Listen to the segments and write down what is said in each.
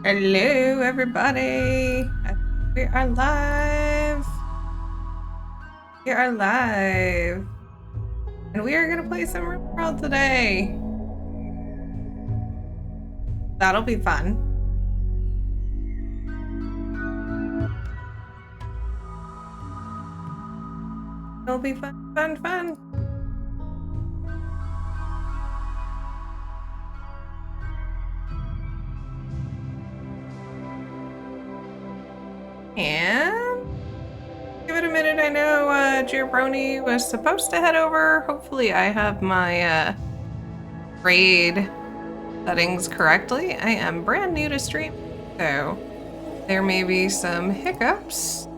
Hello, everybody. We are live. We are live. And we are going to play some Rimworld today. That'll be fun. It'll be fun, fun, fun. And give it a minute. I know Giabroni was supposed to head over. Hopefully I have my raid settings correctly. I am brand new to stream, so there may be some hiccups.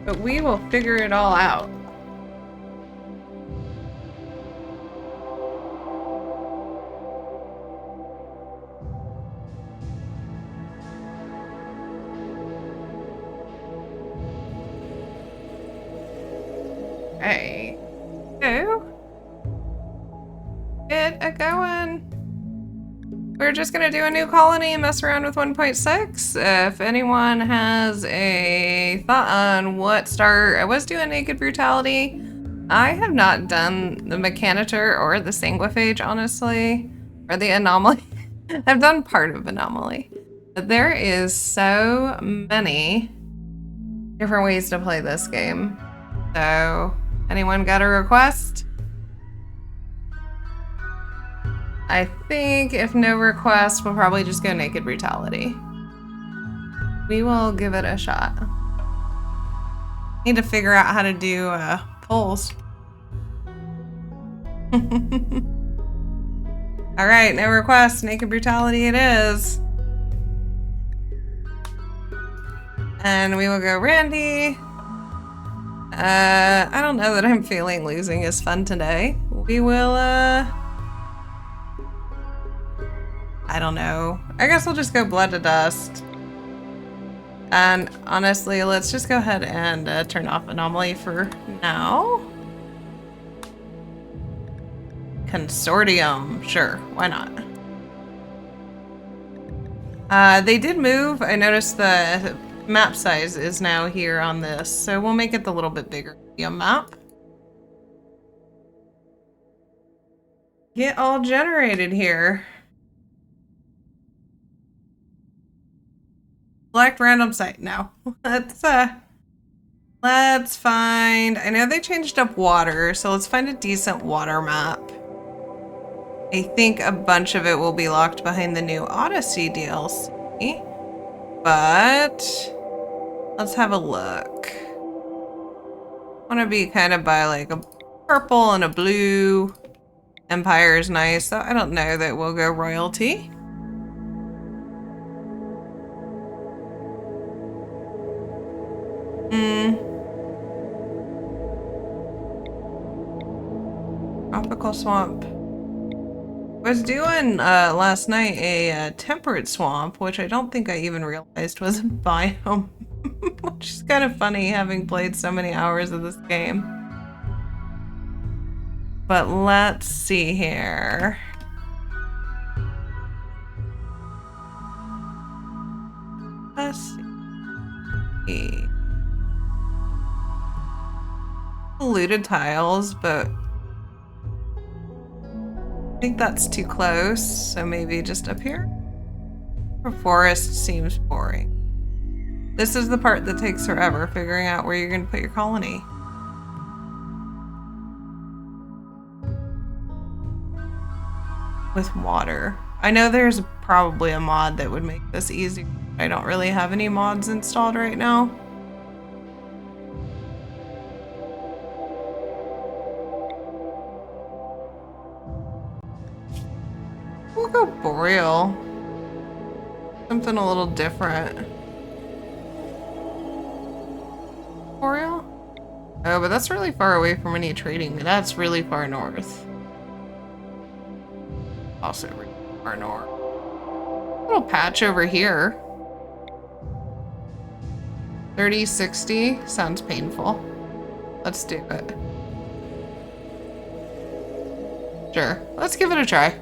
But we will figure it all out. Hey. So, get a going. We're just gonna do a new colony and mess around with 1.6. If anyone has a thought on what start, I was doing Naked Brutality. I have not done the Mechanitor or the Sanguiphage, honestly, or the Anomaly. I've done part of Anomaly, but there is so many different ways to play this game. So, anyone got a request? I think if no request, we'll probably just go Naked Brutality. We will give it a shot. Need to figure out how to do polls. Alright, no request. Naked Brutality it is. And we will go Randy. I don't know that I'm feeling losing is fun today. We will, I don't know. I guess we'll just go Blood to Dust. And honestly, let's just go ahead and turn off Anomaly for now. Consortium. Sure, why not? They did move. I noticed the map size is now here on this, so we'll make it a little bit bigger map. Get all generated here. Select random site. No. Let's find, I know they changed up water, so let's find a decent water map. I think a bunch of it will be locked behind the new Odyssey DLC, but let's have a look. I want to be kind of by like a purple and a blue. Empire is nice, so I don't know that we'll go royalty. Tropical swamp. I was doing last night a temperate swamp, which I don't think I even realized was a biome. Which is kind of funny having played so many hours of this game. But let's see here. Let's see. Polluted tiles, but I think that's too close, so maybe just up here. The forest seems boring. This is the part that takes forever, figuring out where you're going to put your colony. With water. I know there's probably a mod that would make this easy. I don't really have any mods installed right now. We'll go Boreal. Something a little different. Boreal? Oh, but that's really far away from any trading. That's really far north. Also really far north. Little patch over here. 30, 60 sounds painful. Let's do it. Sure, let's give it a try.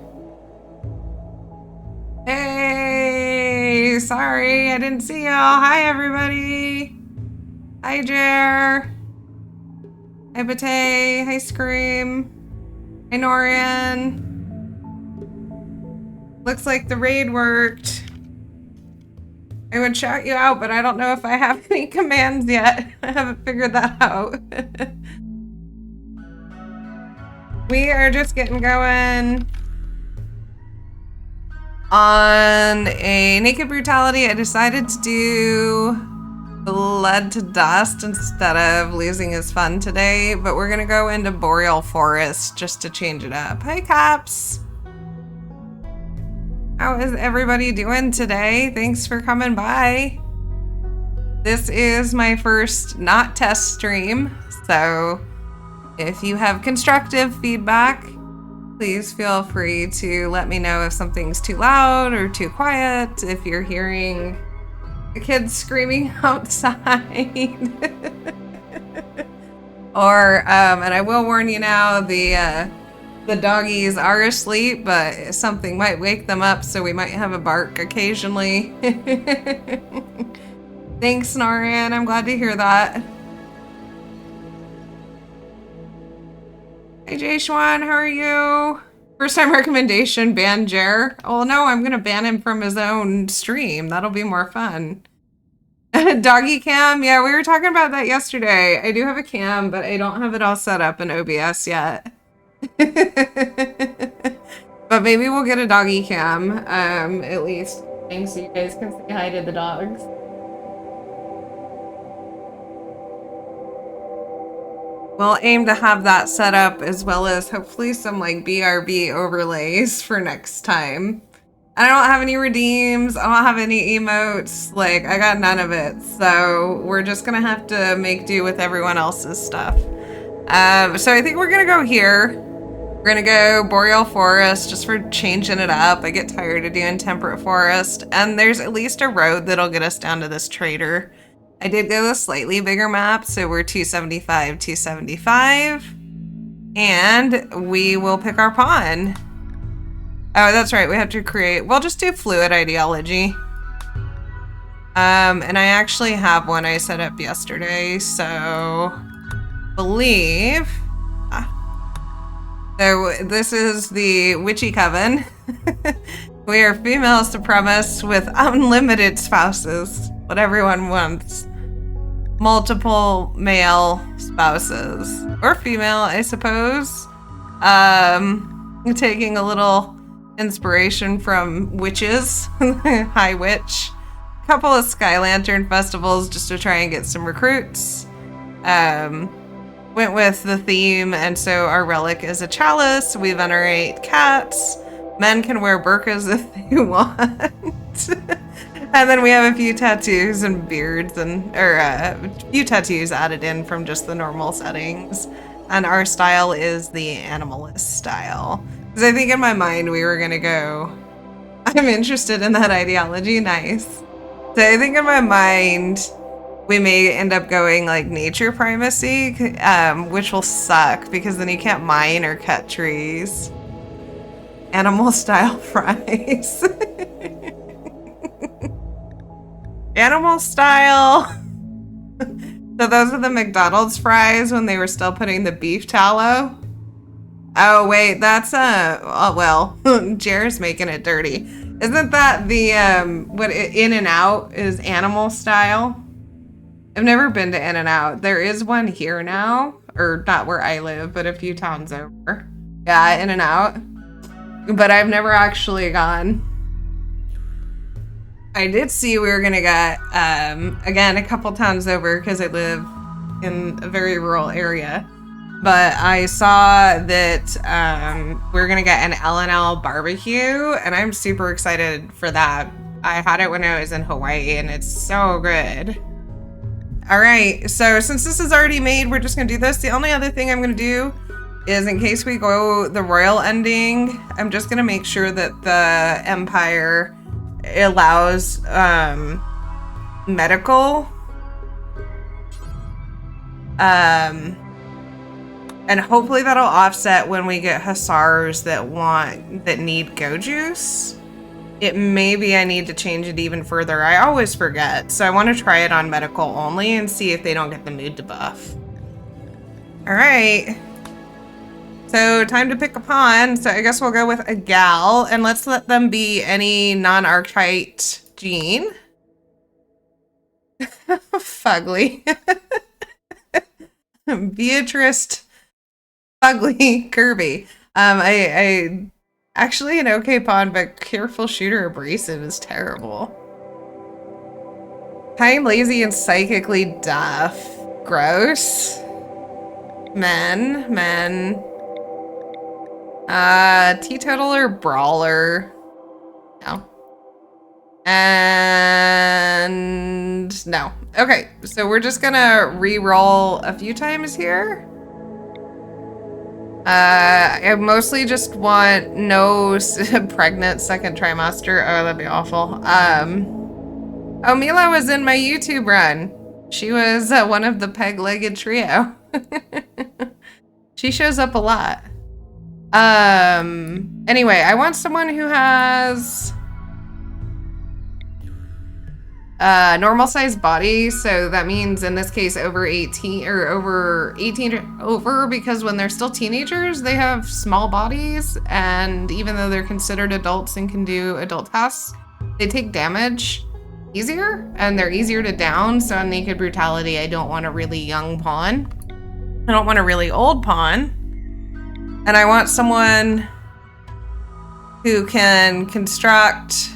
Hey, sorry, I didn't see y'all. Hi, everybody. Hi, Jer. Hi, Bate. Hi, Scream. Hi, Norian. Looks like the raid worked. I would shout you out, but I don't know if I have any commands yet. I haven't figured that out. We are just getting going on a Naked Brutality. I decided to do Blood to Dust instead of Losing is Fun today, but we're gonna go into Boreal Forest just to change it up. Hi, Caps. How is everybody doing today? Thanks for coming by. This is my first not test stream, so if you have constructive feedback, please feel free to let me know if something's too loud or too quiet, if you're hearing the kids screaming outside. Or, and I will warn you now, the doggies are asleep, but something might wake them up, so we might have a bark occasionally. Thanks, Norian. I'm glad to hear that. Hey, Jay Schwan, how are you? First time recommendation, ban Jer. Oh no, I'm gonna ban him from his own stream. That'll be more fun. Doggy cam, yeah, we were talking about that yesterday. I do have a cam, but I don't have it all set up in OBS yet. But maybe we'll get a doggy cam, at least, so you guys can say hi to the dogs. We'll aim to have that set up, as well as hopefully some like BRB overlays for next time. I don't have any redeems, I don't have any emotes, like I got none of it, so we're just gonna have to make do with everyone else's stuff. So I think we're gonna go here. We're gonna go Boreal Forest just for changing it up. I get tired of doing Temperate Forest, and there's at least a road that'll get us down to this trader. I did go a slightly bigger map, so we're 275, 275. And we will pick our pawn. Oh, that's right, we have to create, we'll just do Fluid Ideology. And I actually have one I set up yesterday, so believe. So this is the Witchy Coven. We are female supremacists with unlimited spouses, what everyone wants. Multiple male spouses, or female, I suppose. Taking a little inspiration from witches, High Witch. A couple of Sky Lantern festivals just to try and get some recruits. Went with the theme, and so our relic is a chalice. We venerate cats. Men can wear burqas if they want. And then we have a few tattoos and beards, or a few tattoos added in from just the normal settings. And our style is the animalist style. Because I think in my mind we were gonna go, I'm interested in that ideology, nice. So I think in my mind we may end up going like nature primacy, which will suck because then you can't mine or cut trees. Animal style fries. Animal style. So those are the McDonald's fries when they were still putting the beef tallow. Oh wait, that's oh well, Jer's making it dirty. Isn't that the what In-N-Out is animal style? I've never been to In-N-Out. There is one here now, or not where I live, but a few towns over. Yeah, In-N-Out. But I've never actually gone. I did see we were gonna get, again, a couple towns over because I live in a very rural area. But I saw that we're gonna get an L&L barbecue, and I'm super excited for that. I had it when I was in Hawaii, and it's so good. All right, so since this is already made, we're just gonna do this. The only other thing I'm gonna do is, in case we go the royal ending, I'm just gonna make sure that the Empire allows medical. And hopefully that'll offset when we get Hussars that need go juice. maybe I need to change it even further. I always forget, so I want to try it on medical only and see if they don't get the mood debuff. All right. So time to pick a pawn. So I guess we'll go with a gal, and let's let them be any non-archetype gene. Fugly. Beatrice Fugly Kirby. I actually an okay pawn, but careful shooter abrasive is terrible. Time lazy and psychically deaf. Gross. Men. Teetotaler brawler. No. And no. Okay, so we're just gonna re-roll a few times here. I mostly just want no pregnant second trimester. Oh, that'd be awful. Oh, Mila was in my YouTube run. She was one of the peg-legged trio. She shows up a lot. Anyway, I want someone who has normal sized body, so that means in this case over 18 or over 18 over, because when they're still teenagers they have small bodies, and even though they're considered adults and can do adult tasks, they take damage easier and they're easier to down. So on Naked Brutality I don't want a really young pawn, I don't want a really old pawn, and I want someone who can construct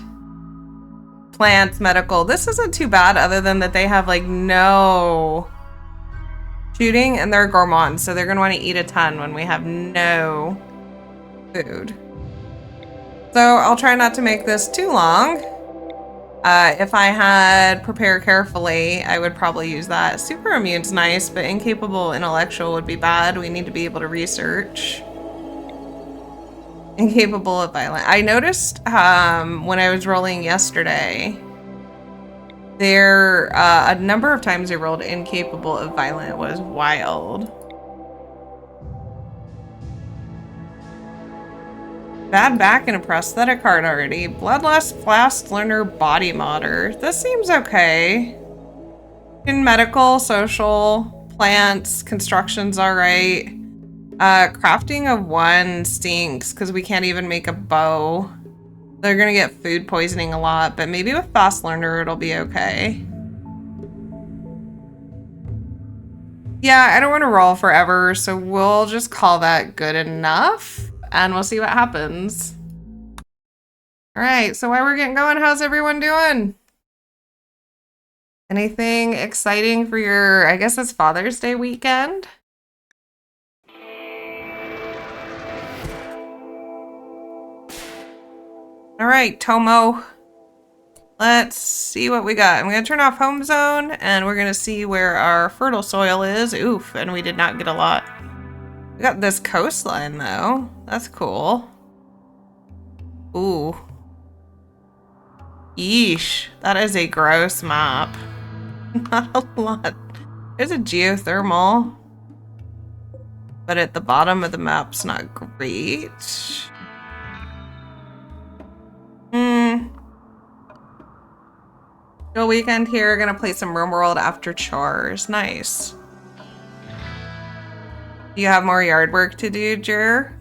plants, medical. This isn't too bad, other than that they have like no shooting and they're gourmands, so they're gonna want to eat a ton when we have no food. So I'll try not to make this too long. If I had prepare carefully, I would probably use that. Super immune's nice, but incapable intellectual would be bad. We need to be able to research. Incapable of violent. I noticed when I was rolling yesterday, there a number of times I rolled incapable of violent was wild. Bad back and a prosthetic card already. Bloodlust, fast learner, body modder. This seems okay. In medical, social, plants, construction's alright. Crafting of one stinks because we can't even make a bow. They're gonna get food poisoning a lot, but maybe with fast learner it'll be okay. Yeah, I don't want to roll forever, so we'll just call that good enough and we'll see what happens. All right, so while we're getting going, how's everyone doing? Anything exciting for your, I guess it's Father's Day weekend? All right, Tomo. Let's see what we got. I'm gonna turn off home zone and we're gonna see where our fertile soil is. Oof, and we did not get a lot. We got this coastline though. That's cool. Ooh. Yeesh, that is a gross map. Not a lot. There's a geothermal, but at the bottom of the map's not great. Chill weekend here. Gonna play some Rimworld after chores. Nice. Do you have more yard work to do, Jer?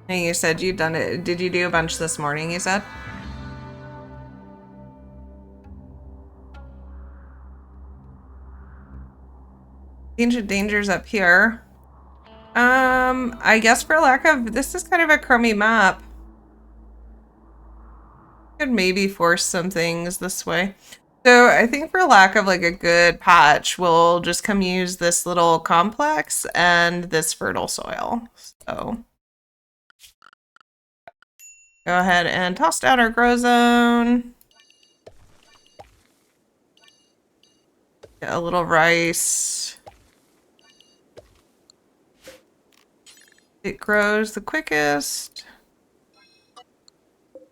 And you said you'd done it. Did you do a bunch this morning, you said? Ancient dangers up here. I guess for lack of, this is kind of a crummy map. Could maybe force some things this way. So I think for lack of like a good patch, we'll just come use this little complex and this fertile soil. So go ahead and toss down our grow zone. Get a little rice. It grows the quickest.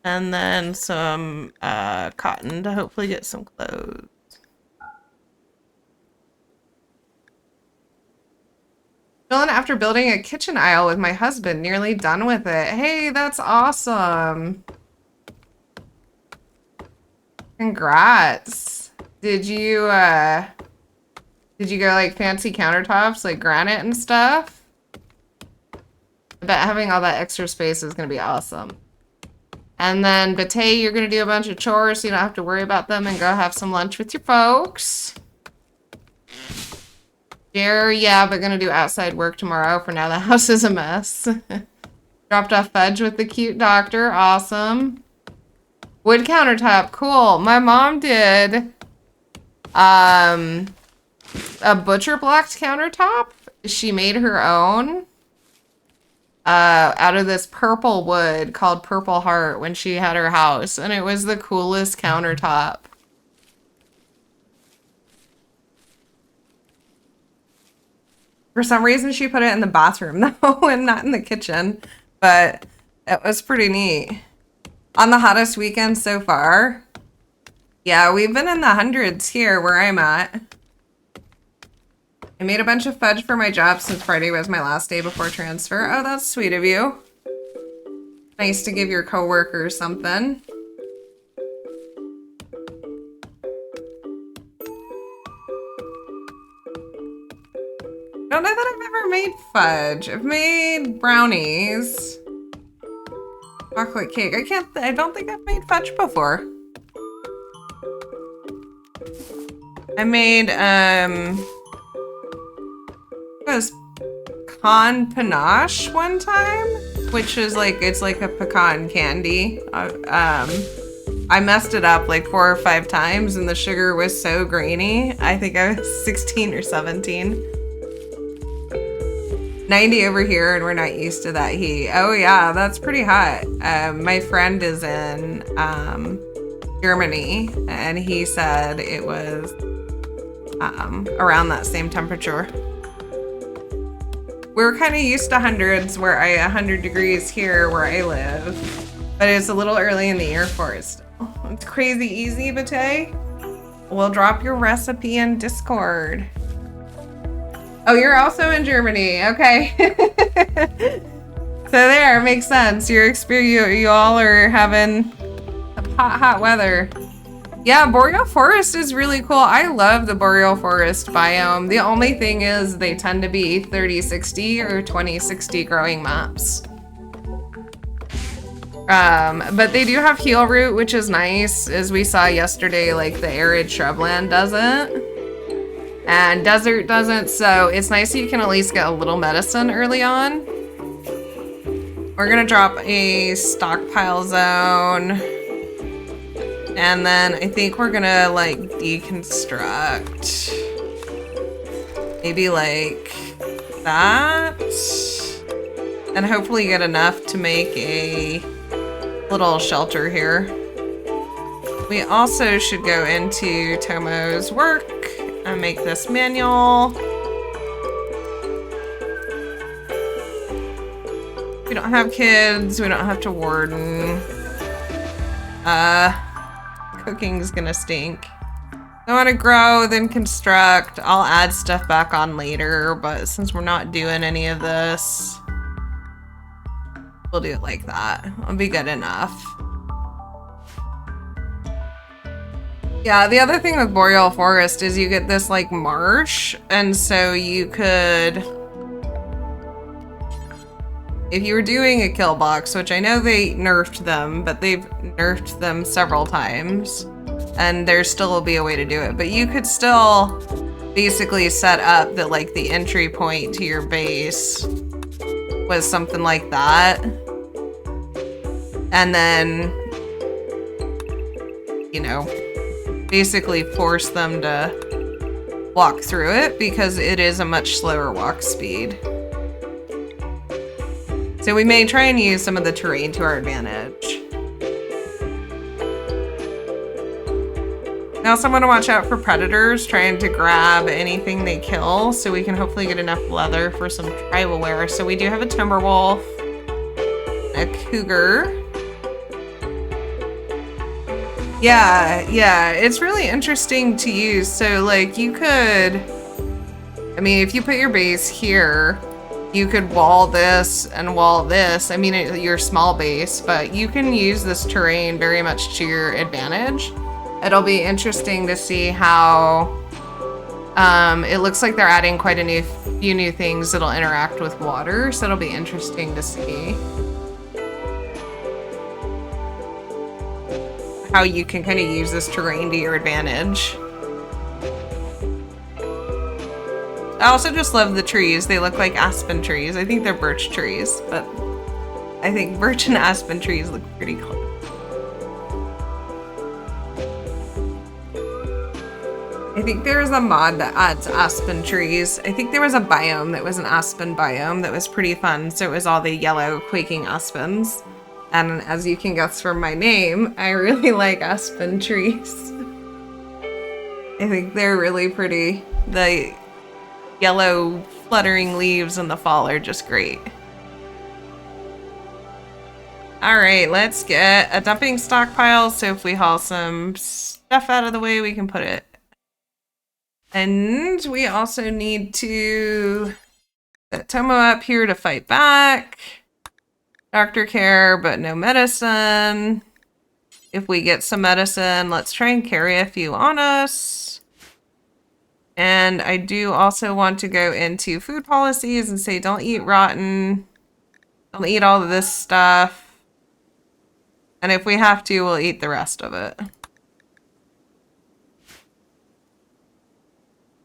And then some cotton to hopefully get some clothes. Chilling after building a kitchen aisle with my husband. Nearly done with it. Hey, that's awesome. Congrats. Did you go like fancy countertops, like granite and stuff? I bet having all that extra space is gonna be awesome. And then, Batey, you're gonna do a bunch of chores so you don't have to worry about them and go have some lunch with your folks. Jerry, yeah, but gonna do outside work tomorrow. For now, the house is a mess. Dropped off Fudge with the cute doctor. Awesome. Wood countertop. Cool. My mom did a butcher blocked countertop. She made her own out of this purple wood called Purple Heart when she had her house, and it was the coolest countertop. For some reason, she put it in the bathroom, though, and not in the kitchen. But it was pretty neat. On the hottest weekend so far. Yeah, we've been in the hundreds here where I'm at. I made a bunch of fudge for my job since Friday was my last day before transfer. Oh, that's sweet of you. Nice to give your coworkers something. I don't know that I've ever made fudge. I've made brownies. Chocolate cake. I don't think I've made fudge before. I made, it was pecan panache one time, which is like, it's like a pecan candy. I messed it up like 4 or 5 times and the sugar was so grainy. I think I was 16 or 17. 90 over here and we're not used to that heat. Oh yeah, that's pretty hot. My friend is in Germany and he said it was around that same temperature. We're kind of used to hundreds, 100 degrees here where I live, but it's a little early in the year for it still. It's crazy easy, Batey. We'll drop your recipe in Discord. Oh, you're also in Germany. Okay. So there, makes sense. You all are having hot weather. Yeah, Boreal Forest is really cool. I love the Boreal Forest biome. The only thing is they tend to be 30-60 or 20-60 growing maps. But they do have heal root, which is nice. As we saw yesterday, like the arid shrubland doesn't. And desert doesn't, so it's nice that you can at least get a little medicine early on. We're gonna drop a stockpile zone. And then I think we're gonna like deconstruct. Maybe like that. And hopefully get enough to make a little shelter here. We also should go into Tomo's work and make this manual. We don't have kids, we don't have to warden. Cooking's gonna stink. I want to grow, then construct. I'll add stuff back on later, but since we're not doing any of this, we'll do it like that. It'll be good enough. Yeah, the other thing with Boreal Forest is you get this like marsh, and so you could, if you were doing a kill box, which I know they nerfed them, but they've nerfed them several times, and there still will be a way to do it, but you could still basically set up that like the entry point to your base was something like that, and then, you know, basically force them to walk through it because it is a much slower walk speed. So we may try and use some of the terrain to our advantage. I also want to watch out for predators trying to grab anything they kill, so we can hopefully get enough leather for some tribal wear. So we do have a timber wolf, a cougar. Yeah, it's really interesting to use. So like you could, I mean, if you put your base here, You could wall this and wall this. I mean, your small base, but you can use this terrain very much to your advantage. It'll be interesting to see how, it looks like they're adding quite a few new things that'll interact with water, so it'll be interesting to see how you can kind of use this terrain to your advantage. I also just love the trees. They look like aspen trees. I think they're birch trees, but I think birch and aspen trees look pretty cool. I think there's a mod that adds aspen trees. I think there was a biome that was an aspen biome that was pretty fun. So it was all the yellow quaking aspens. And as you can guess from my name, I really like aspen trees. I think they're really pretty. The yellow fluttering leaves in the fall are just great. All right, let's get a dumping stockpile. So if we haul some stuff out of the way, we can put it. And we also need to set Tomo up here to fight back. Doctor care, but no medicine. If we get some medicine, let's try and carry a few on us. And I do also want to go into food policies and say don't eat rotten. Don't eat all of this stuff. And if we have to, we'll eat the rest of it.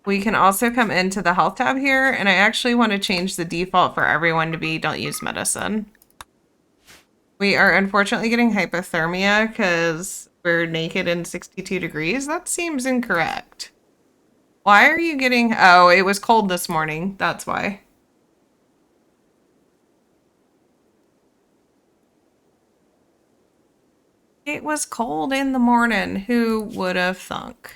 We can also come into the health tab here, and I actually want to change the default for everyone to be don't use medicine. We are unfortunately getting hypothermia because we're naked in 62 degrees. That seems incorrect. Why are you getting... Oh, it was cold this morning. That's why. It was cold in the morning. Who would have thunk?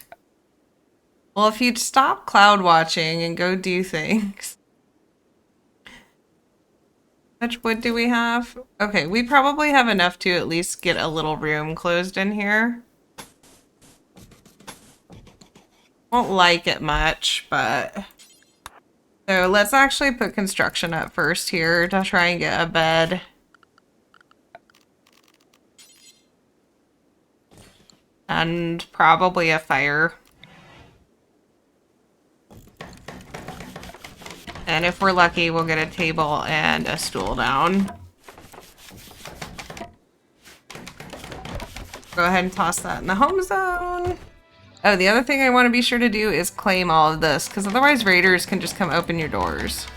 Well, if you'd stop cloud watching and go do things. How much wood do we have? Okay, we probably have enough to at least get a little room closed in here. Won't like it much, but... So let's actually put construction up first here to try and get a bed. And probably a fire. And if we're lucky, we'll get a table and a stool down. Go ahead and toss that in the home zone. Oh, the other thing I want to be sure to do is claim all of this, because otherwise raiders can just come open your doors.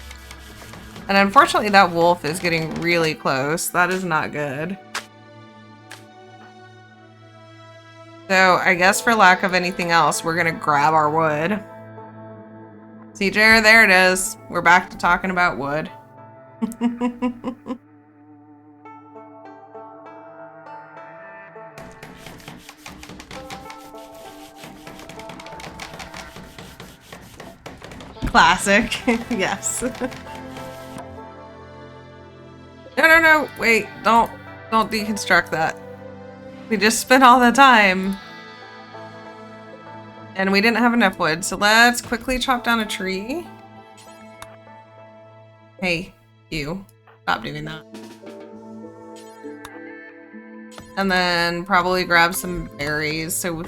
And unfortunately, that wolf is getting really close. That is not good. So I guess for lack of anything else, we're going to grab our wood. CJ, there it is. We're back to talking about wood. Classic. Yes. No. Wait, don't deconstruct that. We just spent all the time. And we didn't have enough wood, so let's quickly chop down a tree. Hey, you. Stop doing that. And then probably grab some berries so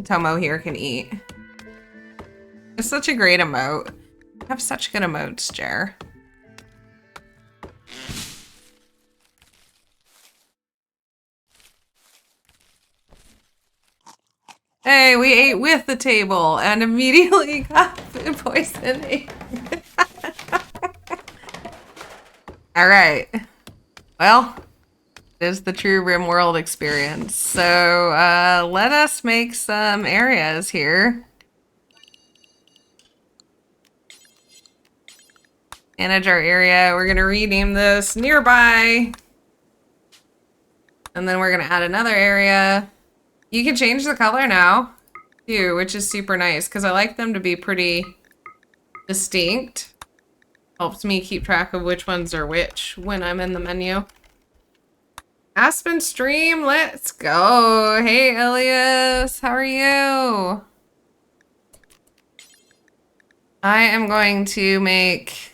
Tomo here can eat. It's such a great emote. I have such good emotes, Jer. Hey, we ate with the table and immediately got food poisoning. Alright. Well, it is the true Rimworld experience. So, let us make some areas here. Manage our area. We're going to rename this nearby. And then we're going to add another area. You can change the color now, too, which is super nice, because I like them to be pretty distinct. Helps me keep track of which ones are which when I'm in the menu. Aspen Stream, let's go. Hey, Elias, how are you? I am going to make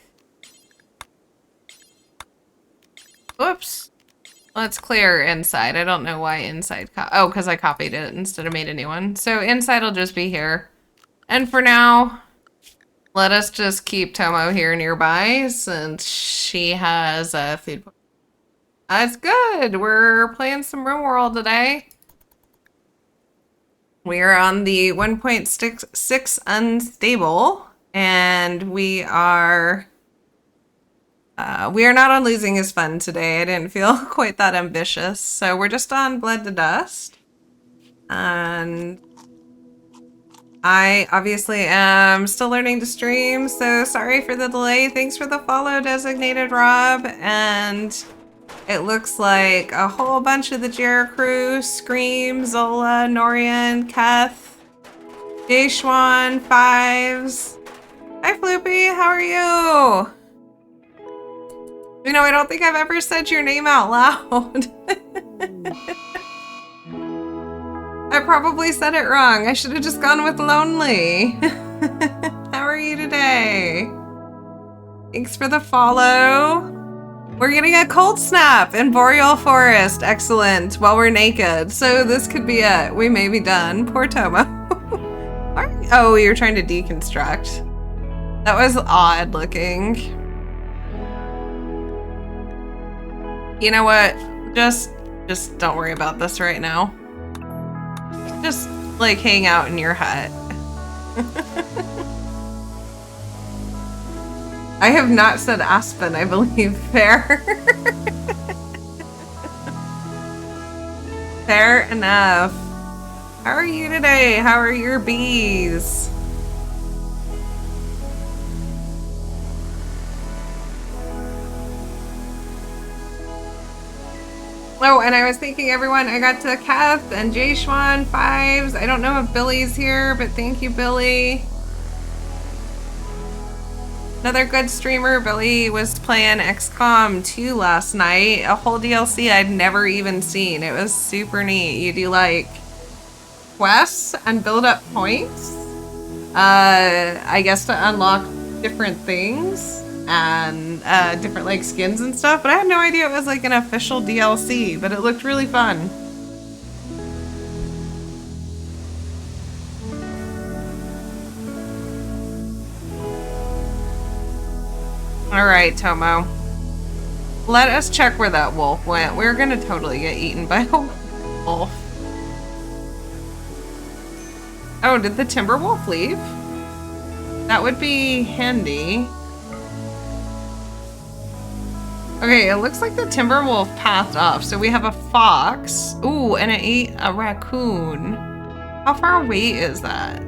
Oops. Let's clear inside. I don't know why inside. Oh, because I copied it instead of made a new one. So inside will just be here. And for now, let us just keep Tomo here nearby since she has food. That's good. We're playing some Rimworld today. We are on the 1.6 unstable, and we are not on losing is fun today. I didn't feel quite that ambitious, so we're just on Bled to Dust, and I obviously am still learning to stream, so sorry for the delay. Thanks for the follow, Designated Rob, and it looks like a whole bunch of the Jera crew, Scream, Zola, Norian, Keth, Daeshwan, Fives. Hi Floopy, how are you? You know, I don't think I've ever said your name out loud. I probably said it wrong. I should have just gone with Lonely. How are you today? Thanks for the follow. We're getting a cold snap in Boreal Forest. Excellent. While we're naked. So this could be it. We may be done. Poor Tomo. Oh, you're trying to deconstruct. That was odd looking. You know what? Just don't worry about this right now. Just like hang out in your hut. I have not said Aspen, I believe. Fair. Fair enough. How are you today? How are your bees? Oh, and I was thanking everyone. I got to Kath and Jaeshwan, Fives. I don't know if Billy's here, but thank you, Billy. Another good streamer. Billy was playing XCOM 2 last night. A whole DLC I'd never even seen. It was super neat. You do like quests and build up points. I guess to unlock different things and different like skins and stuff. But I had no idea it was like an official DLC. But it looked really fun. Alright, Tomo. Let us check where that wolf went. We're gonna totally get eaten by a wolf. Oh, did the timber wolf leave? That would be handy. Okay, it looks like the timber wolf pathed off. So we have a fox. Ooh, and it ate a raccoon. How far away is that?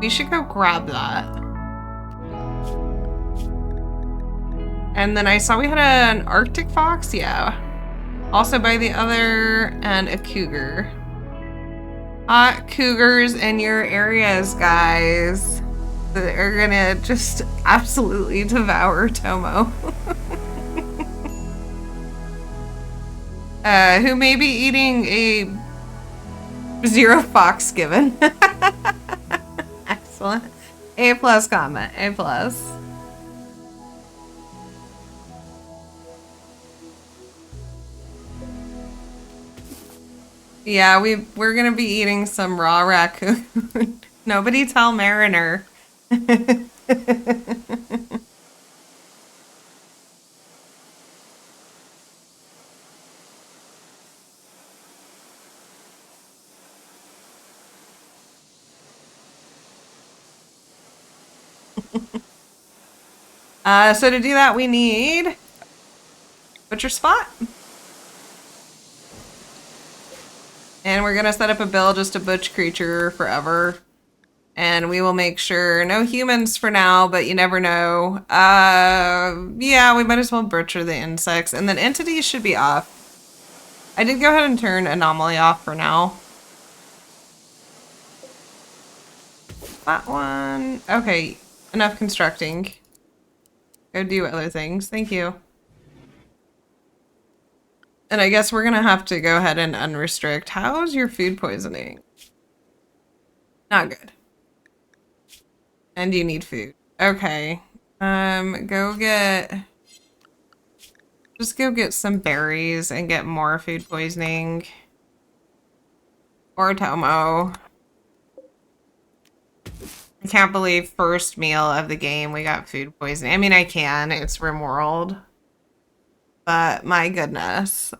We should go grab that. And then I saw we had an Arctic fox, yeah. Also by the other, and a cougar. Hot cougars in your areas, guys. They're gonna just absolutely devour Tomo. Who may be eating a 0 fox given. Excellent. A+ comment, A+. Yeah, we're gonna be eating some raw raccoon. Nobody tell Mariner. So to do that, we need butcher spot. And we're gonna set up a bill just to butch creature forever. And we will make sure no humans for now, but you never know. Yeah, we might as well butcher the insects. And then entities should be off. I did go ahead and turn anomaly off for now. That one. Okay, enough constructing. Go do other things. Thank you. And I guess we're gonna have to go ahead and unrestrict. How's your food poisoning? Not good. And you need food. Okay. Go get Just go get some berries and get more food poisoning. Or Tomo. I can't believe first meal of the game we got food poisoning. I mean, I can. It's Rimworld. But my goodness.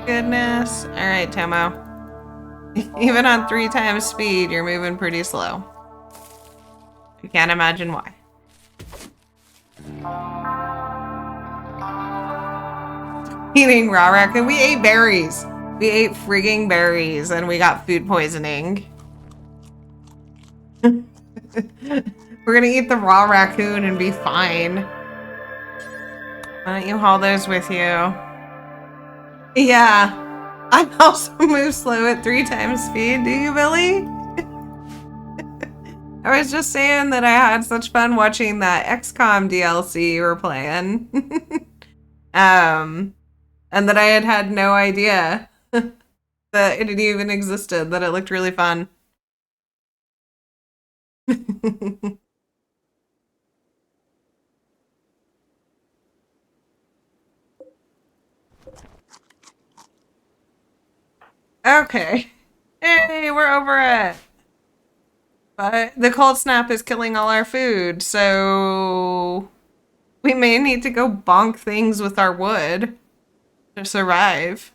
Goodness. All right, Tomo. Even on 3 times speed, you're moving pretty slow. I can't imagine why. Eating raw raccoon. We ate berries. We ate frigging berries and we got food poisoning. We're gonna eat the raw raccoon and be fine. Why don't you haul those with you? Yeah. I also move slow at 3 times speed. Do you, Billy? I was just saying that I had such fun watching that XCOM DLC you were playing. And that I had no idea that it even existed, that it looked really fun. Okay. Hey, we're over it. But the cold snap is killing all our food, so we may need to go bonk things with our wood to survive.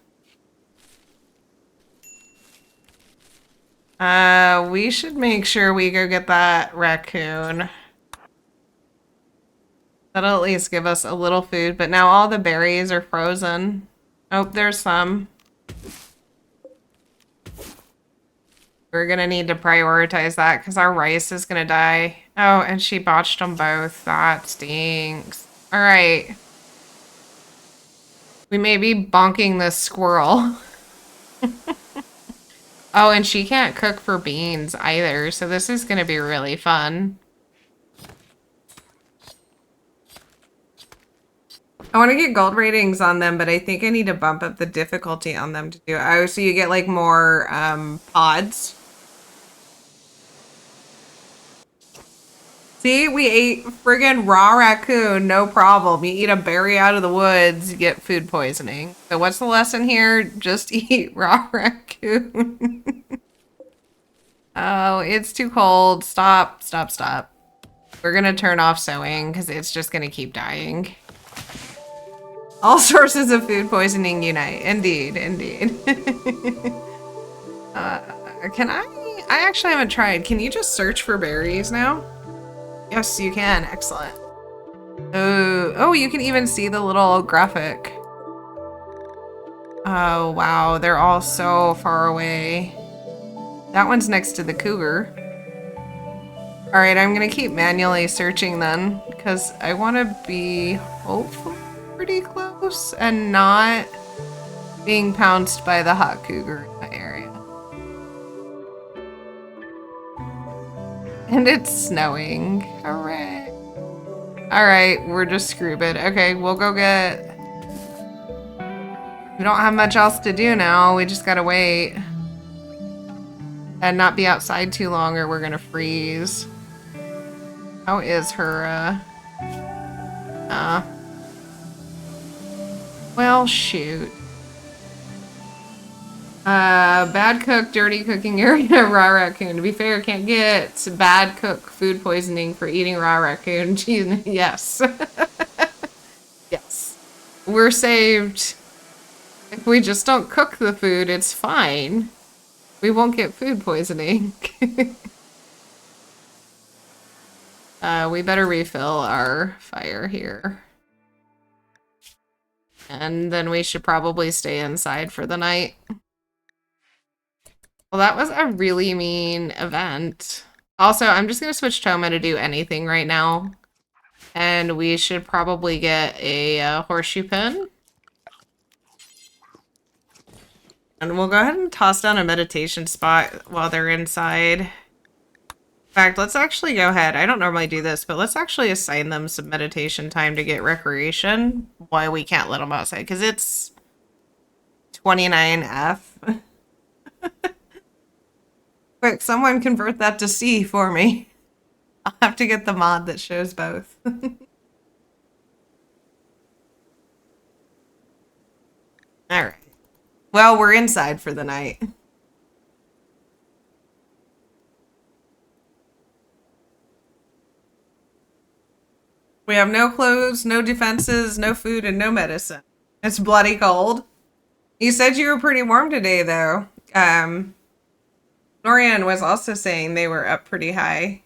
We should make sure we go get that raccoon. That'll at least give us a little food, but now all the berries are frozen. Oh, there's some. We're gonna need to prioritize that because our rice is gonna die. Oh, and she botched them both. That stinks. All right. We may be bonking this squirrel. Oh, and she can't cook for beans either, so this is gonna be really fun. I want to get gold ratings on them, but I think I need to bump up the difficulty on them to do it. Oh, so you get like more pods. See, we ate friggin' raw raccoon, no problem. You eat a berry out of the woods, you get food poisoning. So what's the lesson here? Just eat raw raccoon. Oh, it's too cold. Stop, stop, stop. We're gonna turn off sewing because it's just gonna keep dying. All sources of food poisoning unite. Indeed, indeed. Can I actually haven't tried. Can you just search for berries now? Yes, you can. Excellent. Oh, you can even see the little graphic. Oh, wow. They're all so far away. That one's next to the cougar. All right, I'm going to keep manually searching then because I want to be hopefully pretty close and not being pounced by the hot cougar in that area. And it's snowing. Hooray. Alright, we're just screwed. Okay, we'll go get... We don't have much else to do now. We just gotta wait. And not be outside too long or we're gonna freeze. How is her, well, shoot. Bad cook, dirty cooking area, raw raccoon. To be fair, can't get bad cook food poisoning for eating raw raccoon. Jeez, yes. Yes. We're saved. If we just don't cook the food, it's fine. We won't get food poisoning. We better refill our fire here. And then we should probably stay inside for the night. Well, that was a really mean event. Also, I'm just going to switch Toma to do anything right now. And we should probably get a horseshoe pin. And we'll go ahead and toss down a meditation spot while they're inside. In fact, let's actually go ahead. I don't normally do this, but let's actually assign them some meditation time to get recreation. Why we can't let them outside, because it's 29F. Quick, someone convert that to C for me. I'll have to get the mod that shows both. Alright. Well, we're inside for the night. We have no clothes, no defenses, no food, and no medicine. It's bloody cold. You said you were pretty warm today, though. Norian was also saying they were up pretty high.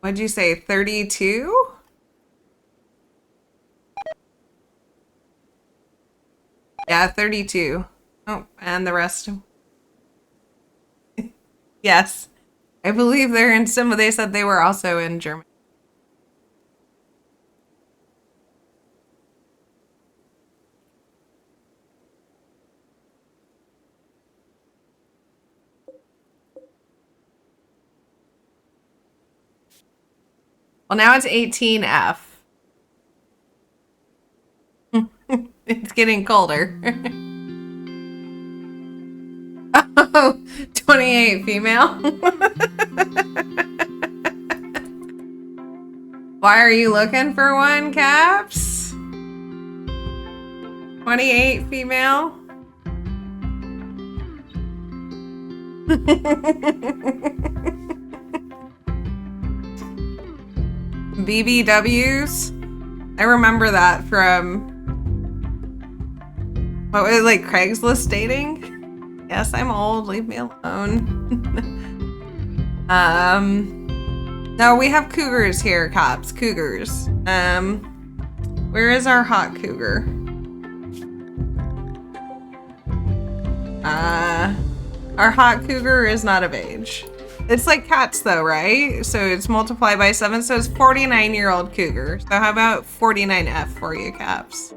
What'd you say, 32? Yeah, 32. Oh, and the rest. Yes. I believe they're in some. They said they were also in Germany. Well, now it's 18F. It's getting colder. Oh, 28 female. Why are you looking for one, Caps? 28 female. BBWs. I remember that from, what was it, like Craigslist dating? Yes, I'm old. Leave me alone. No, we have cougars here, Cops. Cougars. Where is our hot cougar? Our hot cougar is not of age. It's like cats though, right? So it's multiplied by 7, so it's 49-year-old cougar. So how about 49F for you, Caps?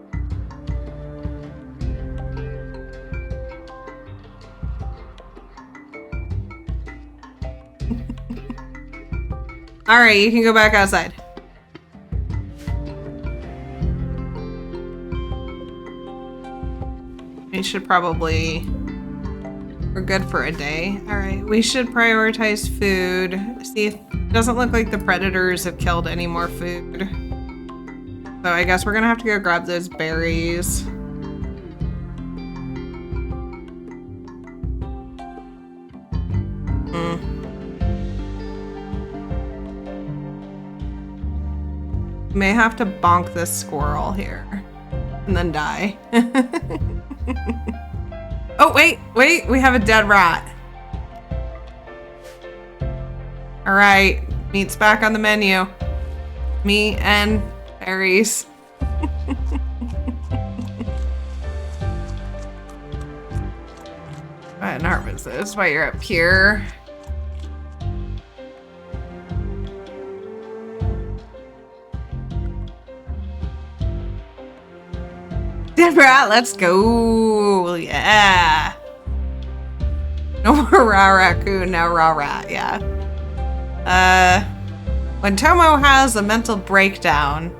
All right, you can go back outside. We should probably... We're good for a day. All right, we should prioritize food. See if... It doesn't look like the predators have killed any more food. So I guess we're gonna have to go grab those berries. May have to bonk this squirrel here and then die. Oh, wait, we have a dead rat. All right, meat's back on the menu. Meat and berries. Go ahead and harvest this while you're up here. Dead rat, let's go. Yeah. No more raw raccoon, now raw rat, yeah. When Tomo has a mental breakdown,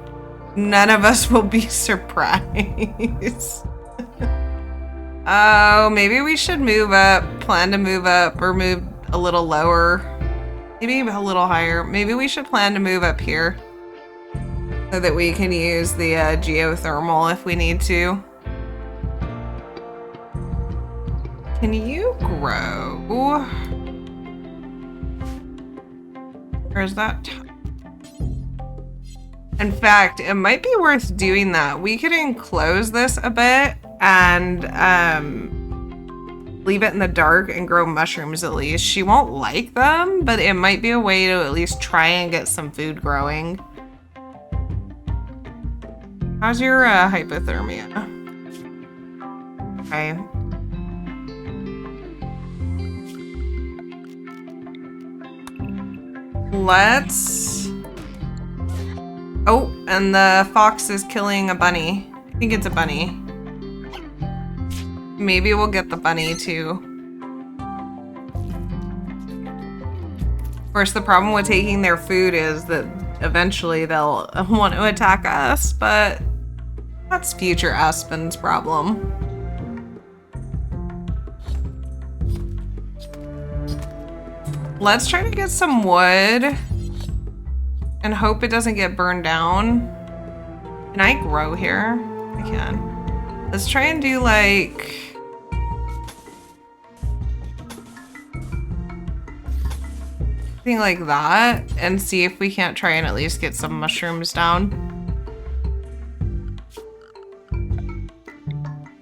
none of us will be surprised. Oh, maybe we should move up, plan to move up, or move a little lower. Maybe a little higher. Maybe we should plan to move up here, so that we can use the geothermal if we need to. Can you grow? Or is that... In fact, it might be worth doing that. We could enclose this a bit and leave it in the dark and grow mushrooms at least. She won't like them, but it might be a way to at least try and get some food growing. How's your hypothermia? Okay. Let's... Oh, and the fox is killing a bunny. I think it's a bunny. Maybe we'll get the bunny too. Of course, the problem with taking their food is that eventually they'll want to attack us, but That's future Aspen's problem. Let's try to get some wood and hope it doesn't get burned down. Can I grow here? I can. Let's try and do like... something like that and see if we can't try and at least get some mushrooms down.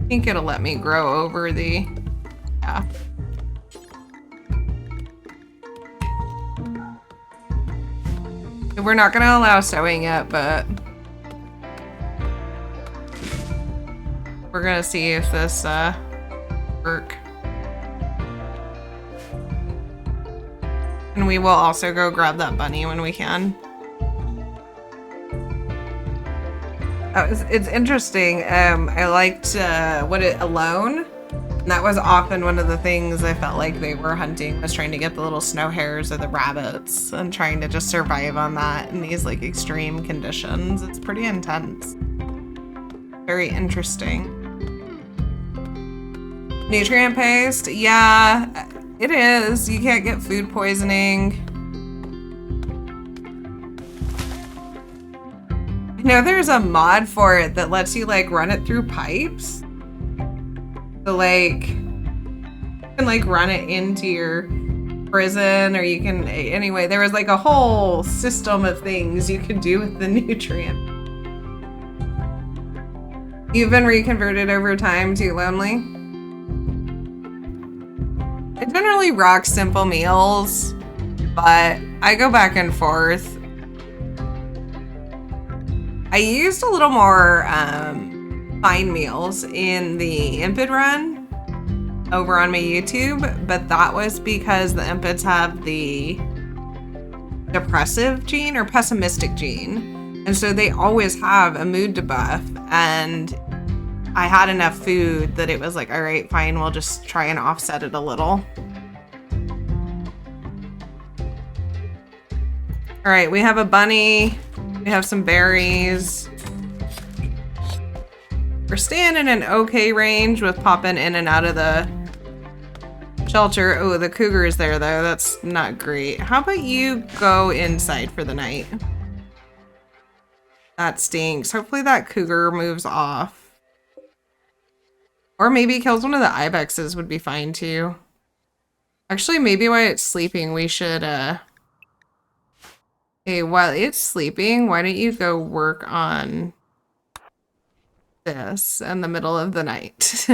I think it'll let me grow over the... yeah. We're not gonna allow sowing yet, but we're gonna see if this work. And we will also go grab that bunny when we can. It's interesting. I liked What It Alone. And that was often one of the things I felt like they were hunting, was trying to get the little snow hares or the rabbits and trying to just survive on that in these like extreme conditions. It's pretty intense. Very interesting. Nutrient paste? Yeah, it is. You can't get food poisoning. I know there's a mod for it that lets you like run it through pipes. So like, you can like run it into your prison, or you can, anyway, there was like a whole system of things you could do with the nutrient. You've been reconverted over time to Lonely? I generally rock simple meals, but I go back and forth. I used a little more fine meals in the Impid run over on my YouTube, but that was because the Impids have the depressive gene or pessimistic gene, and so they always have a mood debuff, and I had enough food that it was like, all right, fine, we'll just try and offset it a little. All right, we have a bunny, we have some berries. We're staying in an okay range with popping in and out of the shelter. Oh, the cougar is there though. That's not great. How about you go inside for the night? That stinks. Hopefully that cougar moves off. Or maybe kills one of the ibexes would be fine too. Actually, maybe while it's sleeping, we should, hey, while it's sleeping, why don't you go work on this in the middle of the night?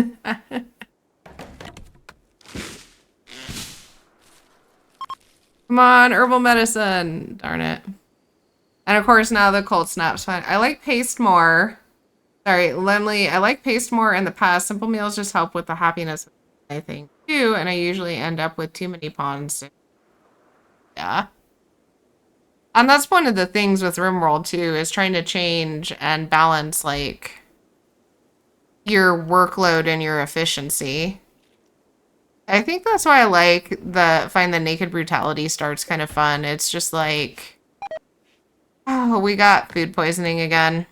Come on, herbal medicine. Darn it. And of course now the cold snap's fine. I like paste more. Sorry, Lemley, I like paste more in the past. Simple meals just help with the happiness, I think, too, and I usually end up with too many pawns. Yeah. And that's one of the things with Rimworld too, is trying to change and balance like your workload and your efficiency. I think that's why I like find the naked brutality starts kind of fun. It's just like, oh, we got food poisoning again.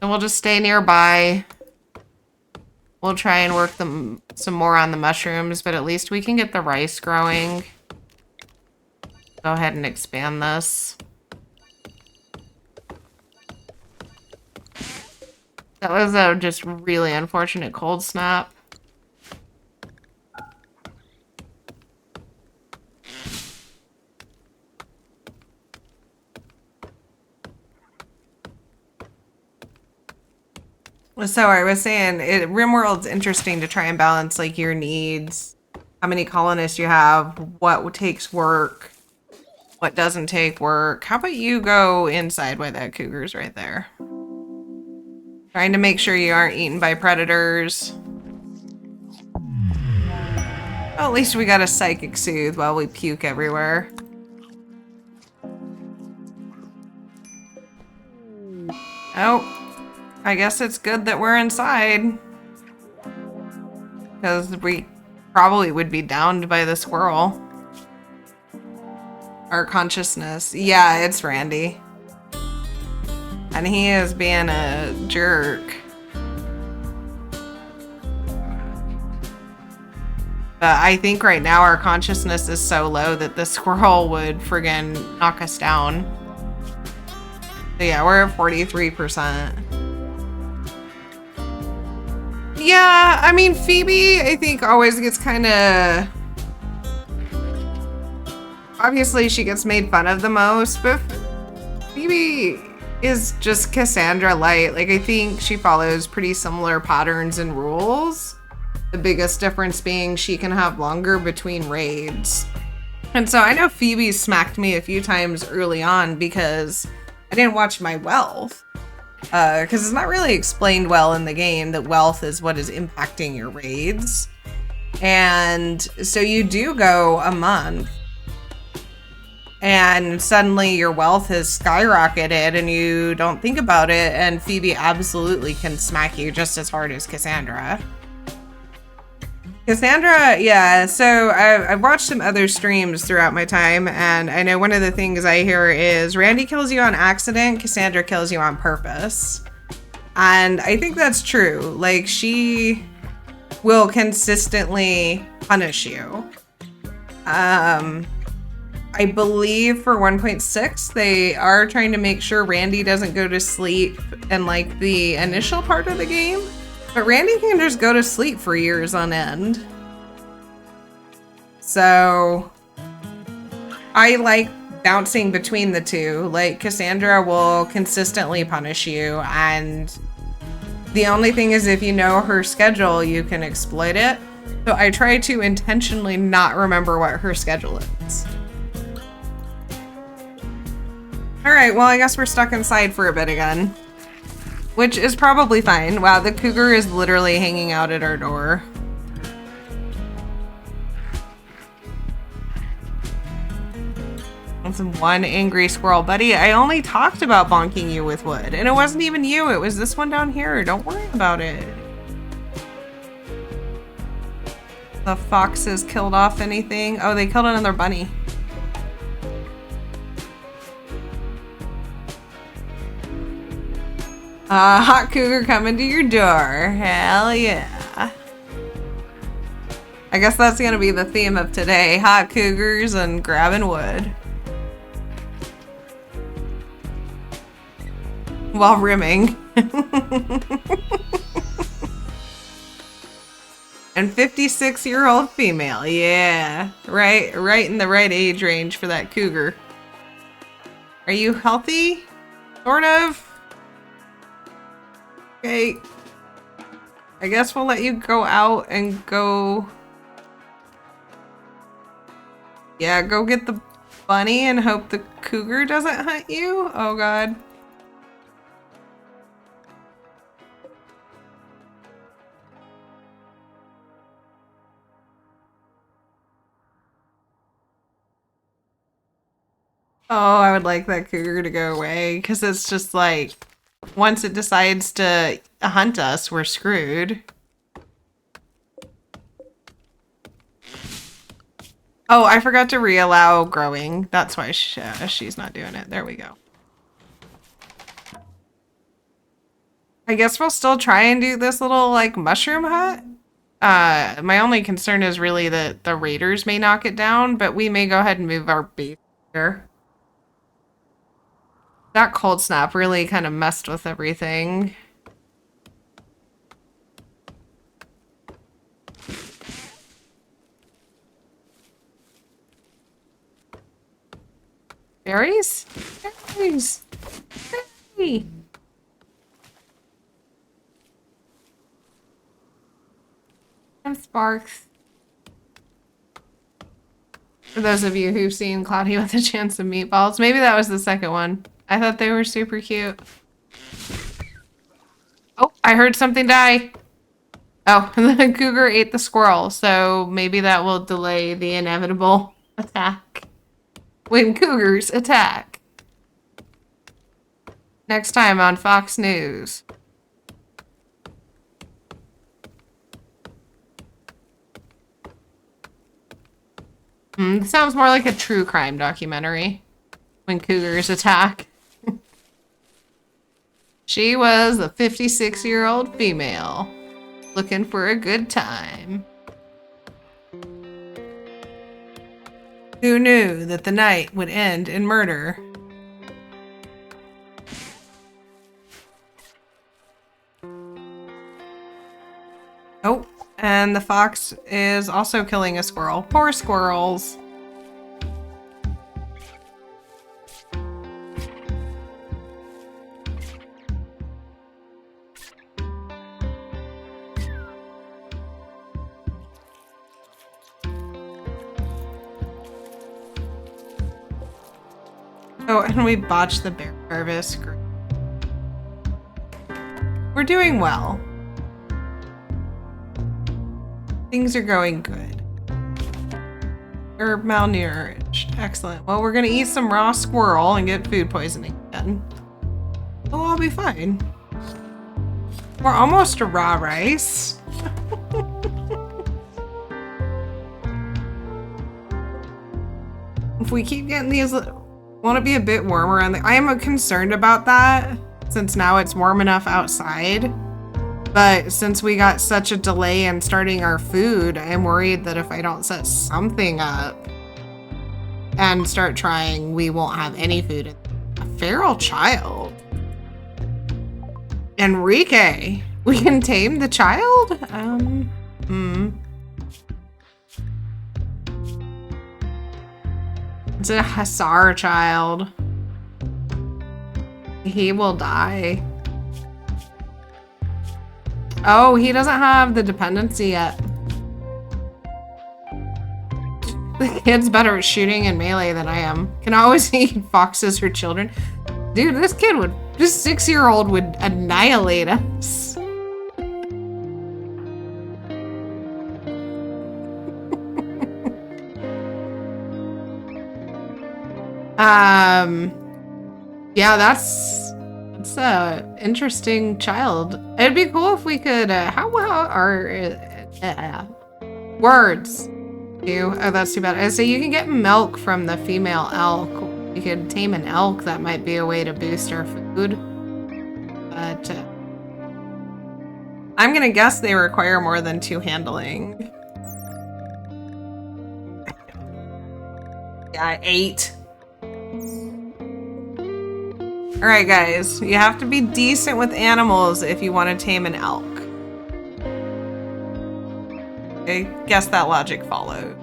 And we'll just stay nearby. We'll try and work them some more on the mushrooms, but at least we can get the rice growing. Go ahead and expand this. That was a just really unfortunate cold snap. So I was saying, Rimworld's interesting to try and balance like your needs, how many colonists you have, what takes work, what doesn't take work. How about you go inside while that cougar's right there? Trying to make sure you aren't eaten by predators. Well, at least we got a psychic soothe while we puke everywhere. Oh. I guess it's good that we're inside. Because we probably would be downed by the squirrel. Our consciousness. Yeah, it's Randy. And he is being a jerk. But I think right now our consciousness is so low that the squirrel would friggin' knock us down. So yeah, we're at 43%. Yeah, I mean, Phoebe, I think, always gets kind of... Obviously, she gets made fun of the most, but Phoebe is just Cassandra light. Like, I think she follows pretty similar patterns and rules. The biggest difference being she can have longer between raids. And so I know Phoebe smacked me a few times early on because I didn't watch my wealth. Because it's not really explained well in the game that wealth is what is impacting your raids. And so you do go a month and suddenly your wealth has skyrocketed and you don't think about it, and Phoebe absolutely can smack you just as hard as Cassandra. Cassandra, yeah, so I've watched some other streams throughout my time, and I know one of the things I hear is Randy kills you on accident, Cassandra kills you on purpose. And I think that's true. Like, she will consistently punish you. I believe for 1.6, they are trying to make sure Randy doesn't go to sleep in, like, the initial part of the game. But Randy can just go to sleep for years on end. So I like bouncing between the two. Like, Cassandra will consistently punish you, and the only thing is if you know her schedule, you can exploit it. So I try to intentionally not remember what her schedule is. All right, well, I guess we're stuck inside for a bit again. Which is probably fine. Wow, the cougar is literally hanging out at our door. That's one angry squirrel. Buddy, I only talked about bonking you with wood. And it wasn't even you. It was this one down here. Don't worry about it. The foxes killed off anything? Oh, they killed another bunny. Hot cougar coming to your door. Hell yeah. I guess that's gonna be the theme of today. Hot cougars and grabbing wood. While rimming. And 56-year-old female. Yeah. Right in the right age range for that cougar. Are you healthy? Sort of. Okay, I guess we'll let you go out and go... Yeah, go get the bunny and hope the cougar doesn't hunt you? Oh god. Oh, I would like that cougar to go away, because it's just like... Once it decides to hunt us, we're screwed. Oh, I forgot to re-allow growing. That's why she's not doing it. There we go. I guess we'll still try and do this little, like, mushroom hut. My only concern is really that the raiders may knock it down, but we may go ahead and move our base here. That cold snap really kind of messed with everything. Berries? Berries! Berry! And Sparks. For those of you who've seen Cloudy with a Chance of Meatballs, maybe that was the second one. I thought they were super cute. Oh, I heard something die. Oh, the cougar ate the squirrel, so maybe that will delay the inevitable attack. When cougars attack. Next time on Fox News. This sounds more like a true crime documentary. When cougars attack. She was a 56-year-old female looking for a good time. Who knew that the night would end in murder? Oh, and the fox is also killing a squirrel. Poor squirrels. Oh, and we botched the bear harvest. We're doing well. Things are going good. We're malnourished. Excellent. Well, we're gonna eat some raw squirrel and get food poisoning again. Oh, I'll be fine. We're almost to raw rice. If we keep getting these, want to be a bit warmer on the, I am concerned about that since now it's warm enough outside. But since we got such a delay in starting our food, I'm worried that if I don't set something up and start trying, we won't have any food. A feral child. Enrique, we can tame the child? It's a Hussar child. He will die. Oh, he doesn't have the dependency yet. The kid's better at shooting and melee than I am. Can always eat foxes or children. Dude, this 6-year-old would annihilate us. Yeah, that's a interesting child. It'd be cool if we could, how are, words. Oh, that's too bad. I say you can get milk from the female elk. We could tame an elk. That might be a way to boost our food. But, I'm gonna guess they require more than 2 handling. Yeah, 8. Alright guys, you have to be decent with animals if you want to tame an elk. I guess that logic followed.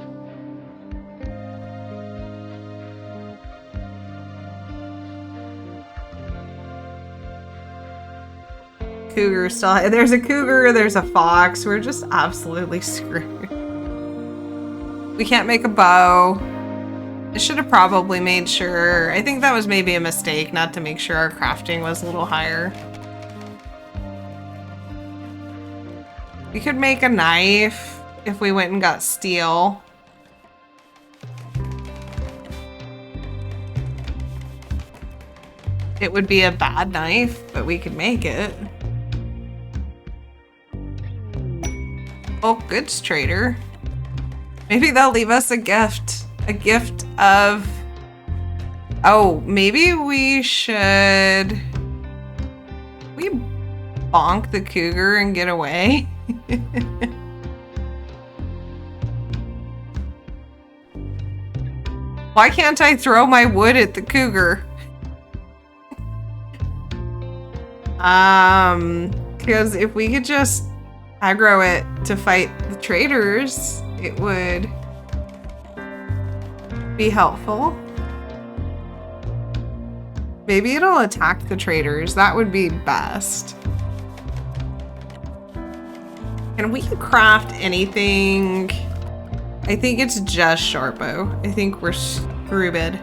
Cougar still, there's a cougar, there's a fox, we're just absolutely screwed. We can't make a bow. I should have probably made sure, I think that was maybe a mistake not to make sure our crafting was a little higher. We could make a knife if we went and got steel. It would be a bad knife, but we could make it. Oh, goods trader. Maybe they'll leave us a gift. A gift of... Oh, maybe we should... We bonk the cougar and get away? Why can't I throw my wood at the cougar? Because if we could just aggro it to fight the traders, it would be helpful. Maybe it'll attack the traders. That would be best. Can we craft anything? I think it's just Sharpo. I think we're screwed.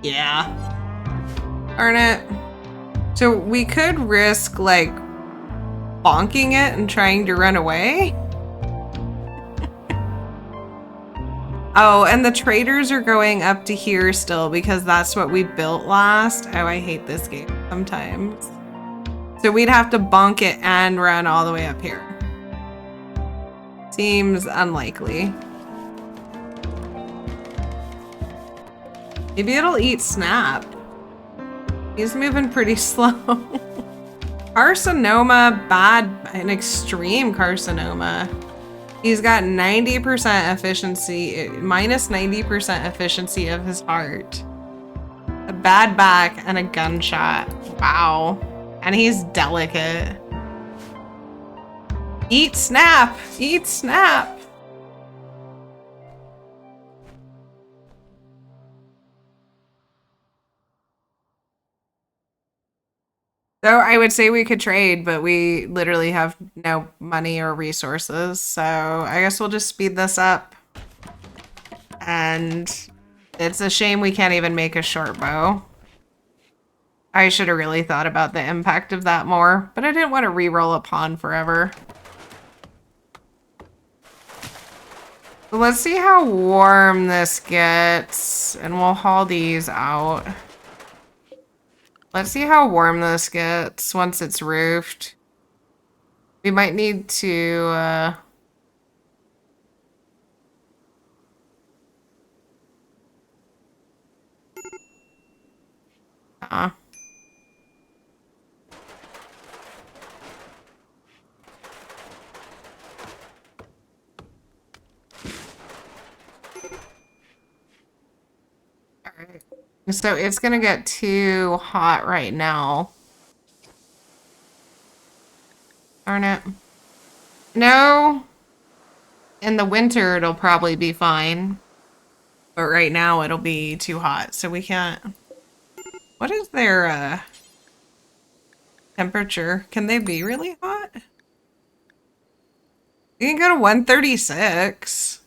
Yeah. Darn it. So we could risk like bonking it and trying to run away. Oh, and the traders are going up to here still because that's what we built last. Oh, I hate this game sometimes. So we'd have to bonk it and run all the way up here. Seems unlikely. Maybe it'll eat Snap. He's moving pretty slow. Carcinoma, bad, an extreme carcinoma. He's got 90% efficiency, minus 90% efficiency of his heart. A bad back and a gunshot. Wow. And he's delicate. Eat Snap! Eat Snap! So I would say we could trade, but we literally have no money or resources. So I guess we'll just speed this up. And it's a shame we can't even make a short bow. I should have really thought about the impact of that more, but I didn't want to re-roll a pawn forever. So let's see how warm this gets, and we'll haul these out. Let's see how warm this gets once it's roofed. We might need to, Alright. So it's gonna get too hot right now. Darn it. No. In the winter, it'll probably be fine. But right now, it'll be too hot, so we can't... What is their, temperature? Can they be really hot? You can go to 136.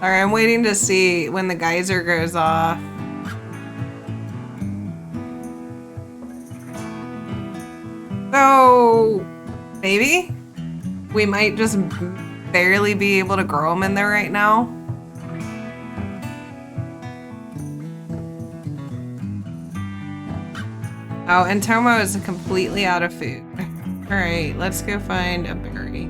Alright, I'm waiting to see when the geyser goes off. So, maybe? We might just barely be able to grow them in there right now. Oh, and Tomo is completely out of food. Alright, let's go find a berry.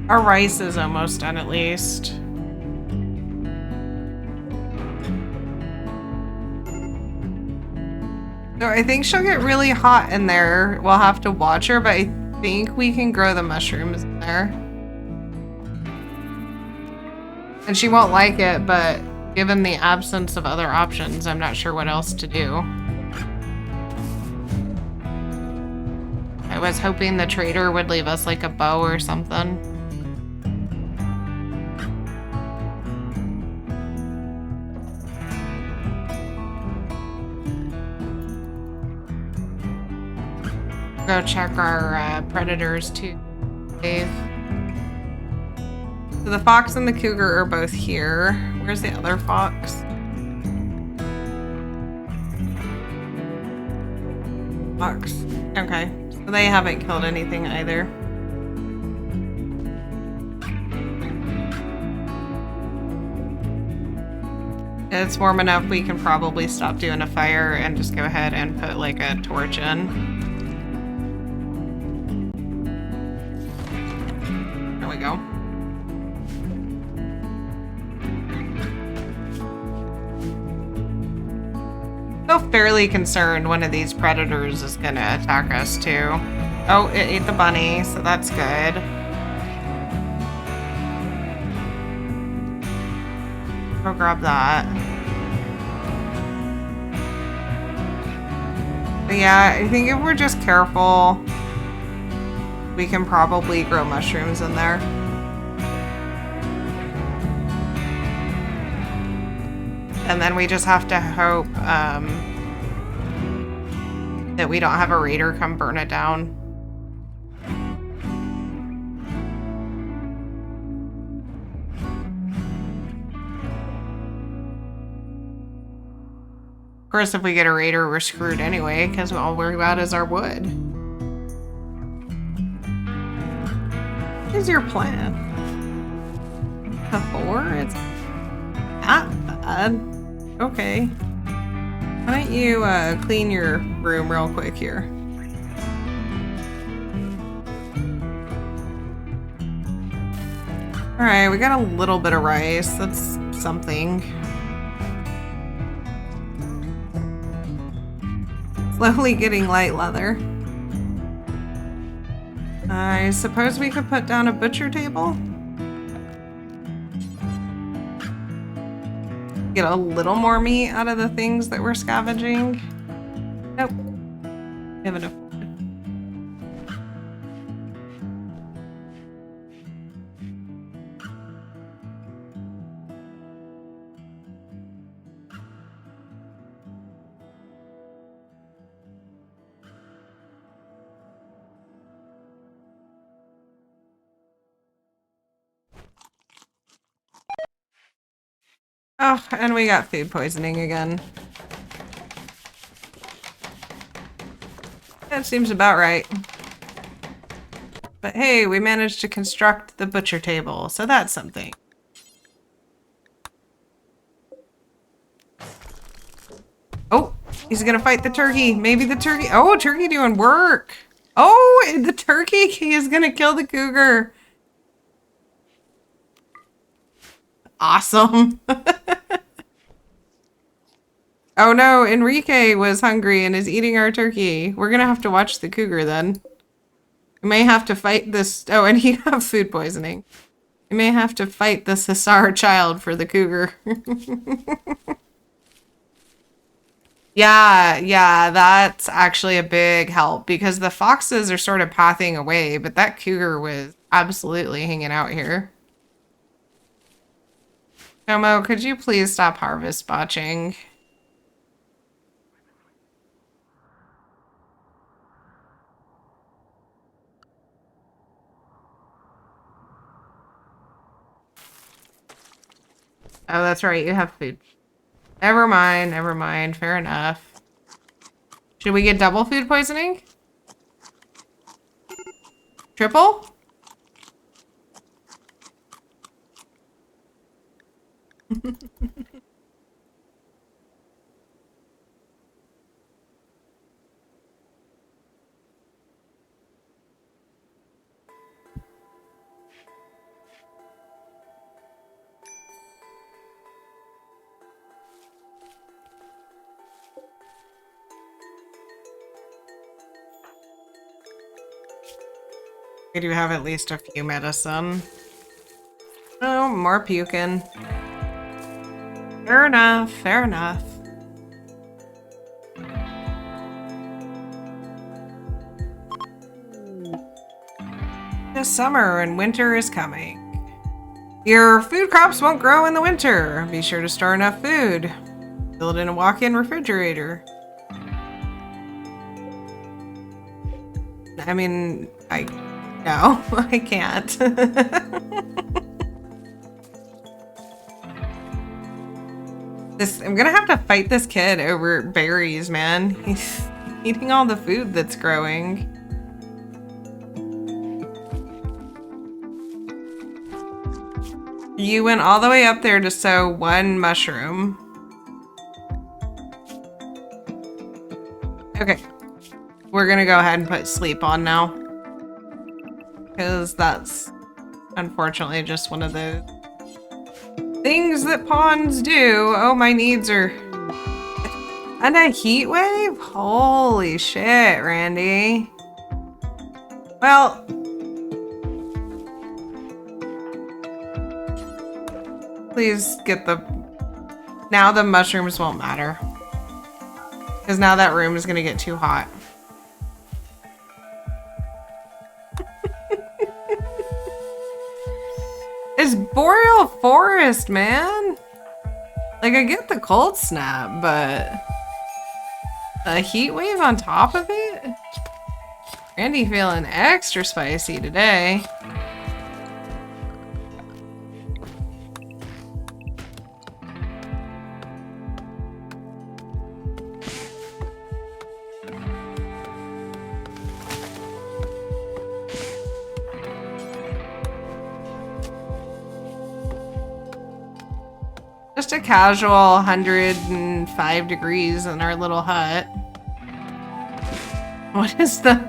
Our rice is almost done, at least. So I think she'll get really hot in there. We'll have to watch her, but I think we can grow the mushrooms in there. And she won't like it, but given the absence of other options, I'm not sure what else to do. I was hoping the trader would leave us like a bow or something. Go check our predators too, Dave. So the fox and the cougar are both here. Where's the other fox? Fox. Okay. So they haven't killed anything either. It's warm enough we can probably stop doing a fire and just go ahead and put like a torch in. There we go. Still fairly concerned one of these predators is gonna attack us too. Oh, it ate the bunny, so that's good. Go grab that. But yeah, I think if we're just careful, we can probably grow mushrooms in there. And then we just have to hope that we don't have a raider come burn it down. course, if we get a raider, we're screwed anyway, because all we're got is our wood. What is your plan? A 4? It's not bad. Okay. Why don't you clean your room real quick here? Alright, we got a little bit of rice. That's something. Slowly getting light leather. I suppose we could put down a butcher table? Get a little more meat out of the things that we're scavenging. Nope. We have enough. Oh, and we got food poisoning again. That seems about right. But hey, we managed to construct the butcher table, so that's something. Oh, he's gonna fight the turkey. Maybe the turkey. Oh, turkey doing work. Oh, the turkey is gonna kill the cougar. Awesome. Oh no, Enrique was hungry and is eating our turkey. We're gonna have to watch the cougar then. We may have to fight this. Oh, and he have food poisoning. We may have to fight this Hussar child for the cougar. Yeah, that's actually a big help because the foxes are sort of pathing away, but that cougar was absolutely hanging out here. Tomo, could you please stop harvest botching? Oh, that's right. You have food. Never mind. Never mind. Fair enough. Should we get double food poisoning? Triple? We do have at least a few medicine. Oh, more puking. Fair enough, fair enough. It's summer and winter is coming. Your food crops won't grow in the winter. Be sure to store enough food. Build in a walk-in refrigerator. I mean, no, I can't. I'm gonna have to fight this kid over berries, man. He's eating all the food that's growing. You went all the way up there to sow one mushroom. Okay. We're gonna go ahead and put sleep on now. Because that's unfortunately just one of the things that pawns do. Oh, my needs are... And a heat wave? Holy shit, Randy. Well... Please get the... Now the mushrooms won't matter. Because now that room is going to get too hot. It's boreal forest, man. Like, I get the cold snap, but... A heat wave on top of it? Randy feeling extra spicy today. Just a casual 105 degrees in our little hut. What is the...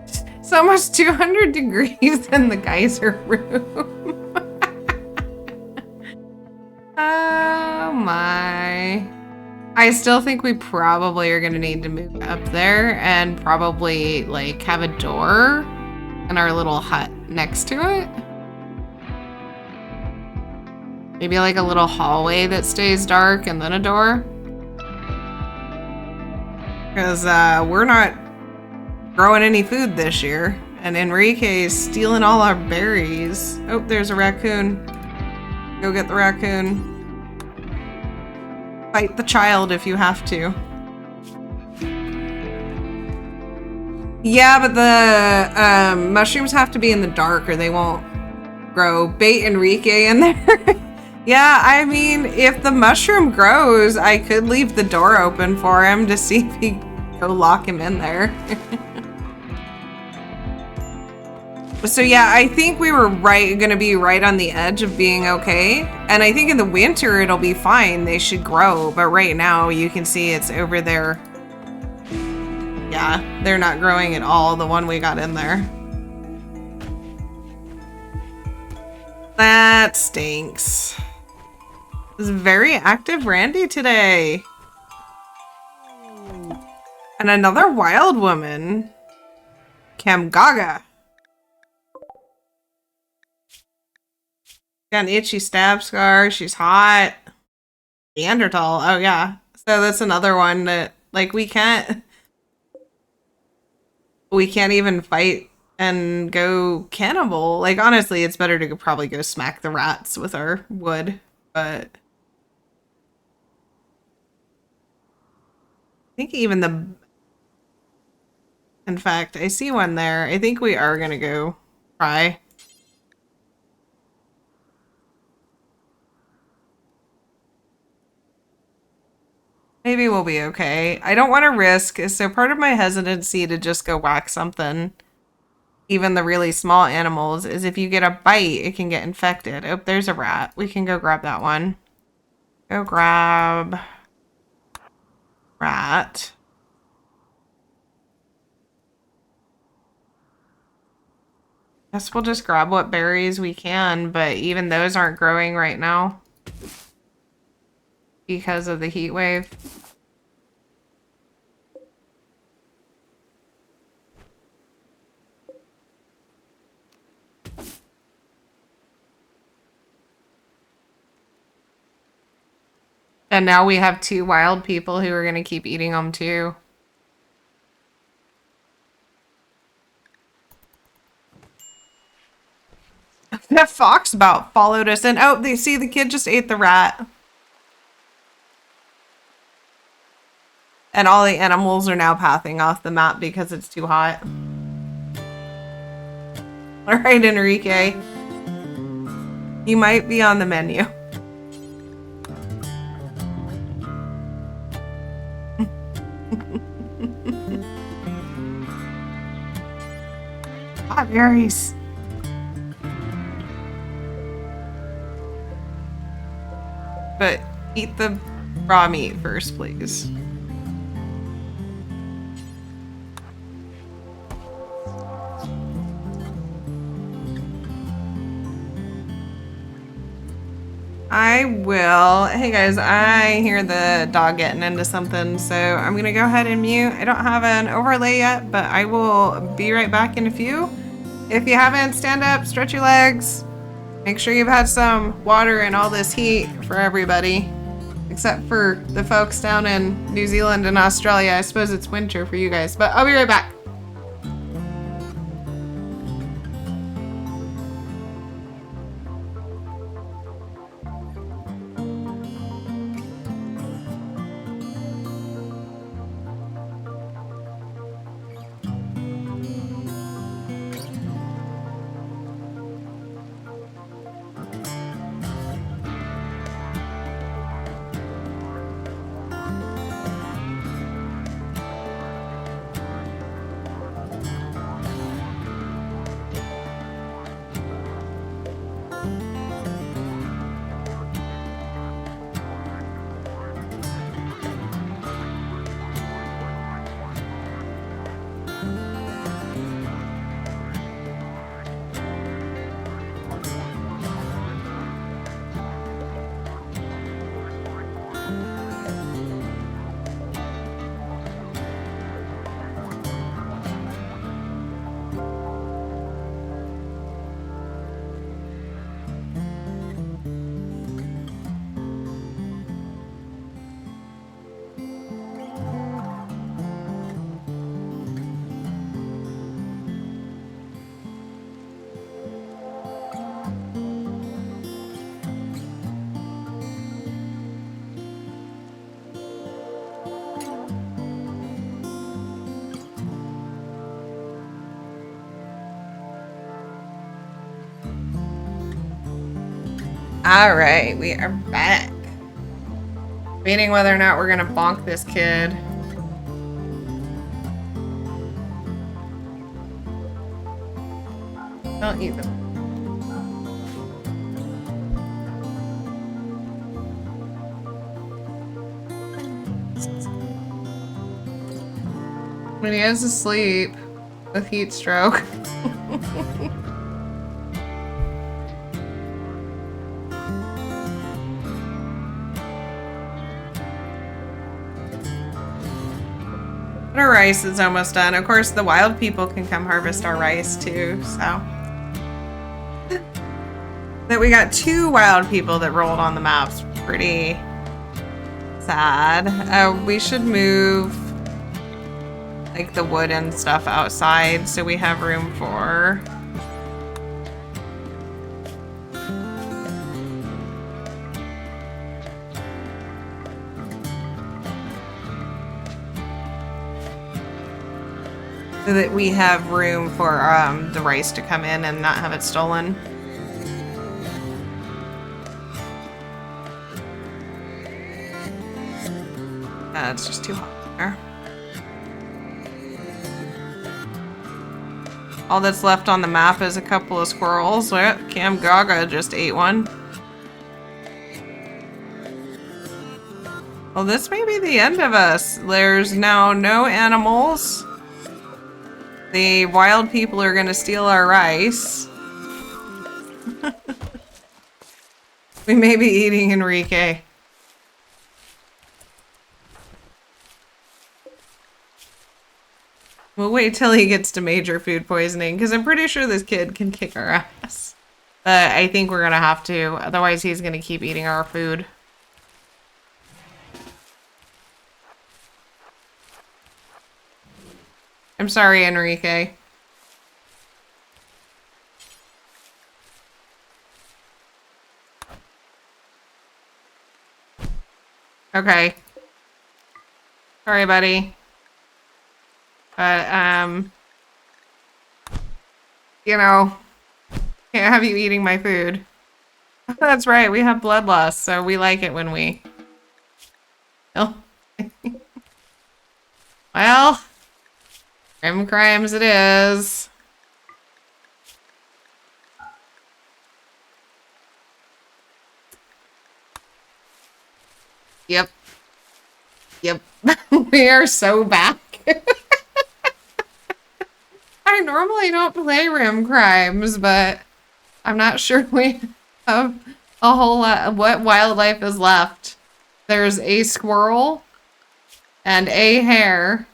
It's almost 200 degrees in the geyser room. Oh my. I still think we probably are gonna need to move up there and probably like have a door in our little hut next to it. Maybe like a little hallway that stays dark and then a door. Because we're not growing any food this year. And Enrique's stealing all our berries. Oh, there's a raccoon. Go get the raccoon. Fight the child if you have to. Yeah, but the mushrooms have to be in the dark or they won't grow. Bait Enrique in there. Yeah, I mean, if the mushroom grows, I could leave the door open for him to see if he go lock him in there. So yeah, I think we were gonna be right on the edge of being okay. And I think in the winter it'll be fine. They should grow, but right now you can see it's over there. Yeah, they're not growing at all, the one we got in there. That stinks. This is very active Randy today. And another wild woman. Kamgaga. Got an itchy stab scar. She's hot. Neanderthal. Oh yeah. So that's another one that like we can't even fight and go cannibal. Like honestly, it's better to probably go smack the rats with our wood, but I think even in fact, I see one there. I think we are gonna go try. Maybe we'll be okay. I don't want to risk, so part of my hesitancy to just go whack something, even the really small animals, is if you get a bite, it can get infected. Oh, there's a rat. We can go grab that one. Go grab rat. Guess we'll just grab what berries we can, but even those aren't growing right now because of the heat wave. And now we have 2 wild people who are going to keep eating them too. That fox about followed us in. Oh, they see the kid just ate the rat. And all the animals are now pathing off the map because it's too hot. All right, Enrique. You might be on the menu. Hot berries. But eat the raw meat first, please. I will. Hey guys, I hear the dog getting into something, so I'm gonna go ahead and mute. I don't have an overlay yet, but I will be right back in a few. If you haven't, stand up, stretch your legs. Make sure you've had some water and all this heat for everybody, except for the folks down in New Zealand and Australia. I suppose it's winter for you guys, but I'll be right back. Alright, we are back. Debating whether or not we're gonna bonk this kid. Don't eat them. When he has to sleep with heat stroke. Our rice is almost done. Of course, the wild people can come harvest our rice too, so. That we got 2 wild people that rolled on the maps. Pretty sad. We should move like the wood and stuff outside so we have room for so that we have room for the rice to come in and not have it stolen. It's just too hot there. All that's left on the map is a couple of squirrels. Cam Gaga just ate one. Well, this may be the end of us. There's now no animals. The wild people are gonna steal our rice. We may be eating Enrique. We'll wait till he gets to major food poisoning, because I'm pretty sure this kid can kick our ass. But I think we're gonna have to, otherwise he's gonna keep eating our food. I'm sorry, Enrique. Okay. Sorry, buddy. But, you know, can't have you eating my food. That's right, we have bloodlust, so we like it when we... Oh. Well, grim crimes it is. Yep. Yep. We are so back. I normally don't play Rim Crimes, but I'm not sure we have a whole lot of what wildlife is left. There's a squirrel and a hare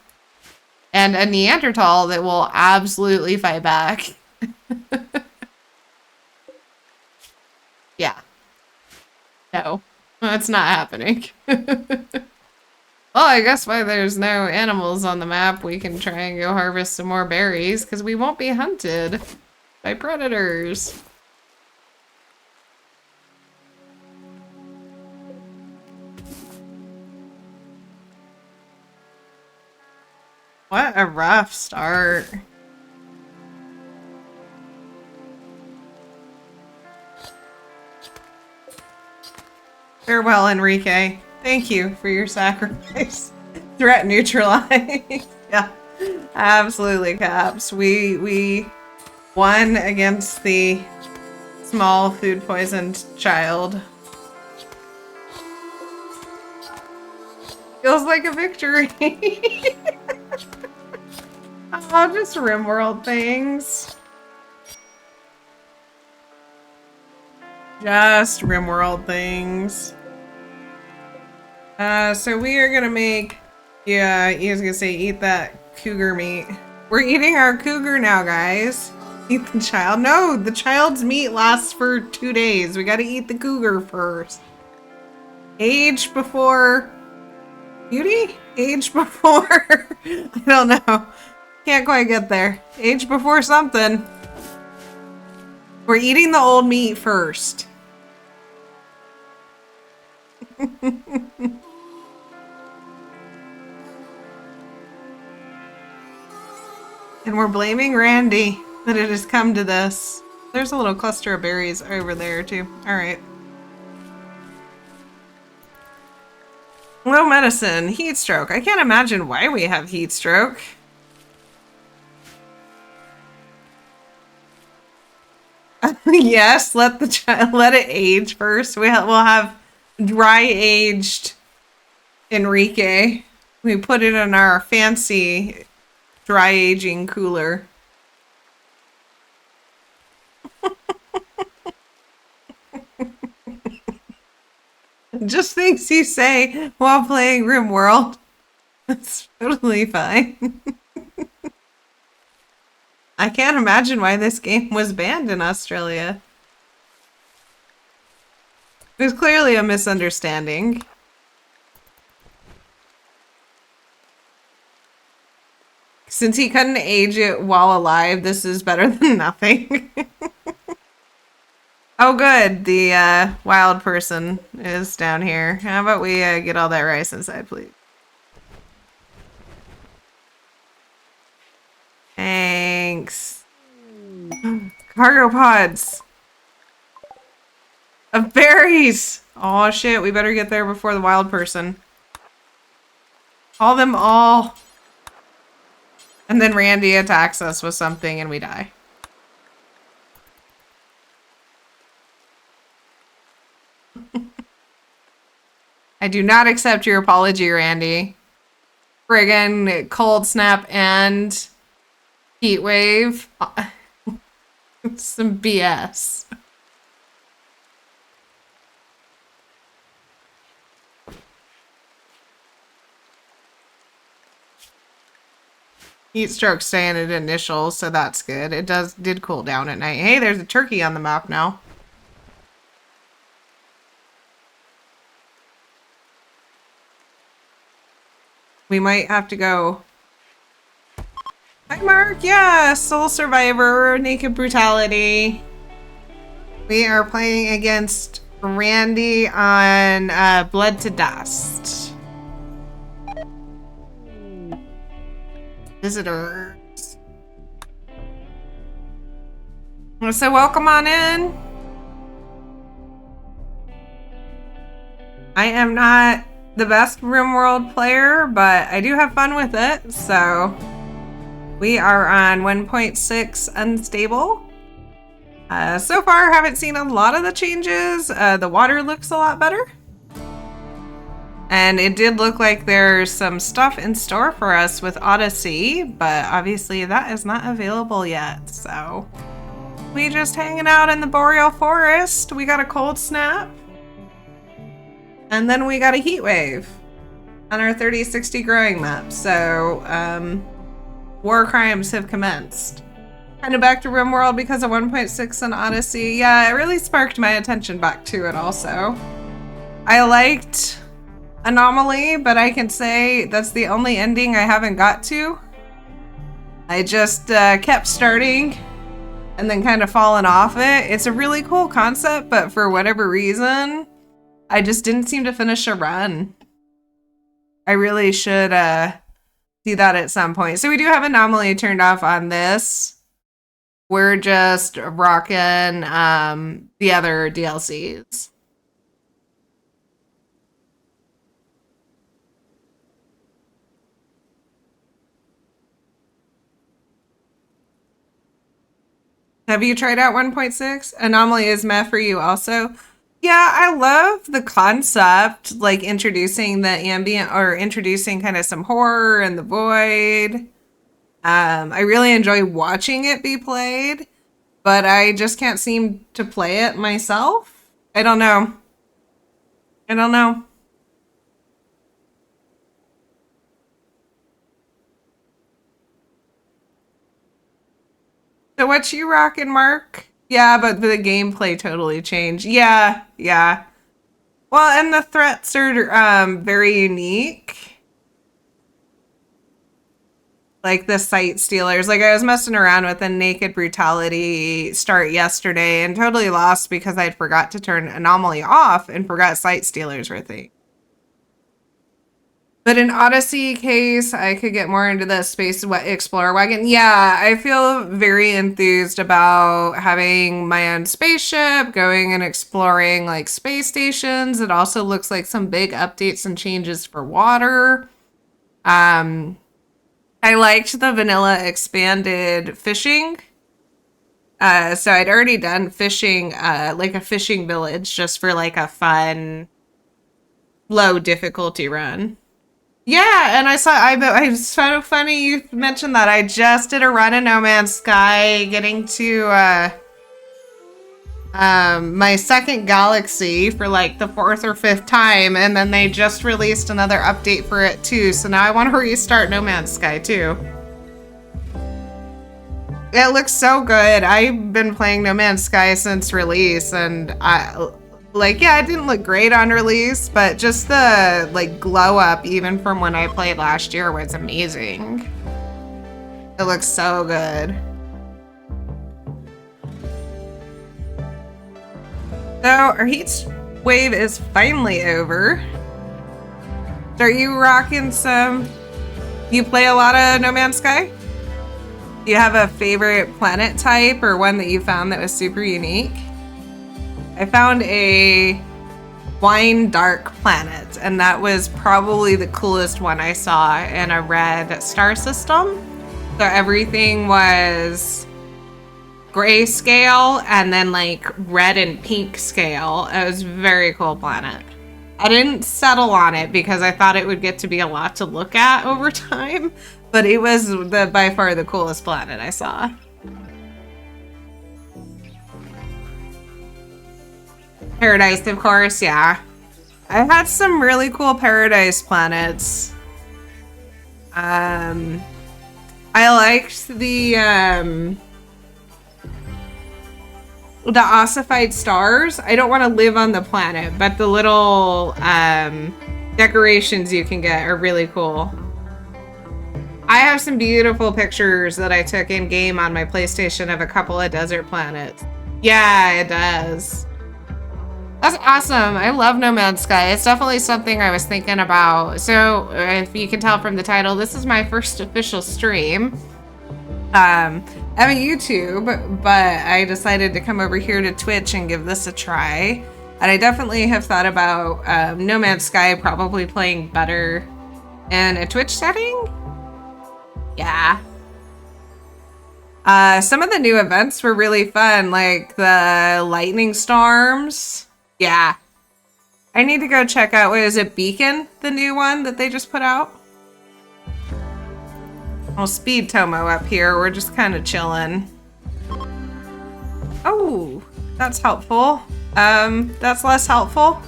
and a Neanderthal that will absolutely fight back. Yeah. No, that's not happening. Well, I guess why there's no animals on the map, we can try and go harvest some more berries, because we won't be hunted by predators. What a rough start. Farewell, Enrique. Thank you for your sacrifice. Threat neutralized. Yeah, absolutely, Caps. We won against the small food poisoned child. Feels like a victory. Oh, just Rimworld things. Just Rimworld things. So we are gonna make, yeah, he was gonna say eat that cougar meat. We're eating our cougar now, guys. Eat the child. No, the child's meat lasts for 2 days. We gotta eat the cougar first. Age before beauty? Age before, I don't know. Can't quite get there. Age before something. We're eating the old meat first. And we're blaming Randy that it has come to this. There's a little cluster of berries over there too. Alright. Low medicine, heat stroke. I can't imagine why we have heat stroke. Yes, let it age first. We'll have dry aged Enrique. We put it in our fancy dry aging cooler. Just things you say while playing Rimworld. That's totally fine. I can't imagine why this game was banned in Australia. It was clearly a misunderstanding. Since he couldn't age it while alive, this is better than nothing. Oh good, the wild person is down here. How about we get all that rice inside, please? Thanks. Cargo pods of berries. Oh shit, we better get there before the wild person. Call them all. And then Randy attacks us with something and we die. I do not accept your apology, Randy. Friggin' cold snap and heat wave. Some BS. Heat stroke staying at initial, so that's good. It did cool down at night. Hey, there's a turkey on the map now. We might have to go. Hi, Mark. Yeah, Soul Survivor, Naked Brutality. We are playing against Randy on Blood to Dust. Visitors. So welcome on in. I am not the best Rimworld player, but I do have fun with it, so we are on 1.6 unstable. So far, haven't seen a lot of the changes. The water looks a lot better. And it did look like there's some stuff in store for us with Odyssey, but obviously that is not available yet, so we just hanging out in the Boreal Forest. We got a cold snap. And then we got a heat wave on our 3060 growing map. So, war crimes have commenced. Kind of back to Rimworld because of 1.6 and Odyssey. Yeah, it really sparked my attention back to it also. I liked Anomaly, but I can say that's the only ending I haven't got to. I just kept starting and then kind of falling off it. It's a really cool concept, but for whatever reason, I just didn't seem to finish a run. I really should see that at some point. So we do have Anomaly turned off on this. We're just rocking the other DLCs. Have you tried out 1.6? Anomaly is meh for you also? Yeah, I love the concept, like introducing the ambient or introducing kind of some horror and the void. I really enjoy watching it be played, but I just can't seem to play it myself. I don't know. I don't know. So what you rocking, Mark? Yeah, but the gameplay totally changed. Yeah, yeah. Well, and the threats are very unique. Like the Sight Stealers. Like I was messing around with a Naked Brutality start yesterday and totally lost because I'd forgot to turn Anomaly off and forgot Sight Stealers were a thing. But in Odyssey case, I could get more into the Space Explorer wagon. Yeah, I feel very enthused about having my own spaceship, going and exploring like space stations. It also looks like some big updates and changes for water. I liked the vanilla expanded fishing. So I'd already done fishing, like a fishing village just for like a fun, low difficulty run. Yeah, and it's so funny you mentioned that. I just did a run in No Man's Sky, getting to my second galaxy for like the 4th or 5th time, and then they just released another update for it too. So now I want to restart No Man's Sky too. It looks so good. I've been playing No Man's Sky since release, and yeah, it didn't look great on release, but just the like glow up even from when I played last year was amazing. It looks so good. So our heat wave is finally over. Are you rocking some? You play a lot of No Man's Sky? Do you have a favorite planet type or one that you found that was super unique? I found a wine dark planet, and that was probably the coolest one I saw in a red star system. So everything was grayscale and then like red and pink scale. It was a very cool planet. I didn't settle on it because I thought it would get to be a lot to look at over time, but it was by far the coolest planet I saw. Paradise, of course, yeah. I had some really cool Paradise planets. I liked the ossified stars. I don't want to live on the planet, but the little decorations you can get are really cool. I have some beautiful pictures that I took in game on my PlayStation of a couple of desert planets. Yeah, it does. That's awesome. I love No Man's Sky. It's definitely something I was thinking about. So if you can tell from the title, this is my first official stream. I'm a YouTube, but I decided to come over here to Twitch and give this a try. And I definitely have thought about No Man's Sky probably playing better in a Twitch setting. Yeah. Some of the new events were really fun, like the lightning storms. Yeah. I need to go check out, what is it, Beacon? The new one that they just put out? I'll speed Tomo up here. We're just kind of chilling. Oh, that's helpful. That's less helpful.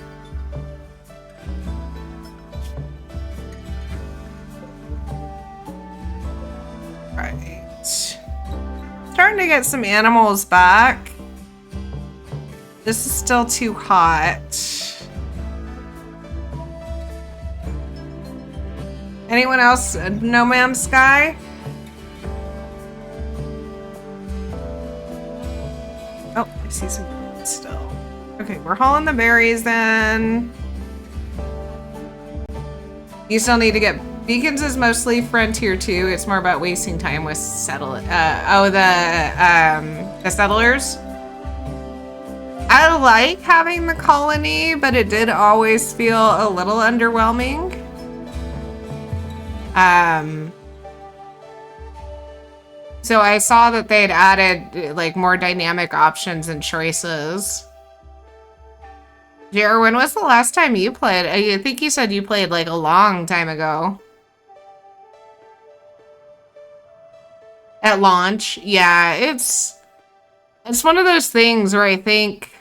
Right. Starting to get some animals back. This is still too hot. Anyone else? No Man's Sky? Oh, I see some still. Okay, we're hauling the berries then. You still need to get beacons. Is mostly Frontier 2. It's more about wasting time with the settlers. I like having the colony, but it did always feel a little underwhelming. So I saw that they'd added like more dynamic options and choices. Jer, when was the last time you played? I think you said you played like a long time ago. At launch? Yeah, it's one of those things where I think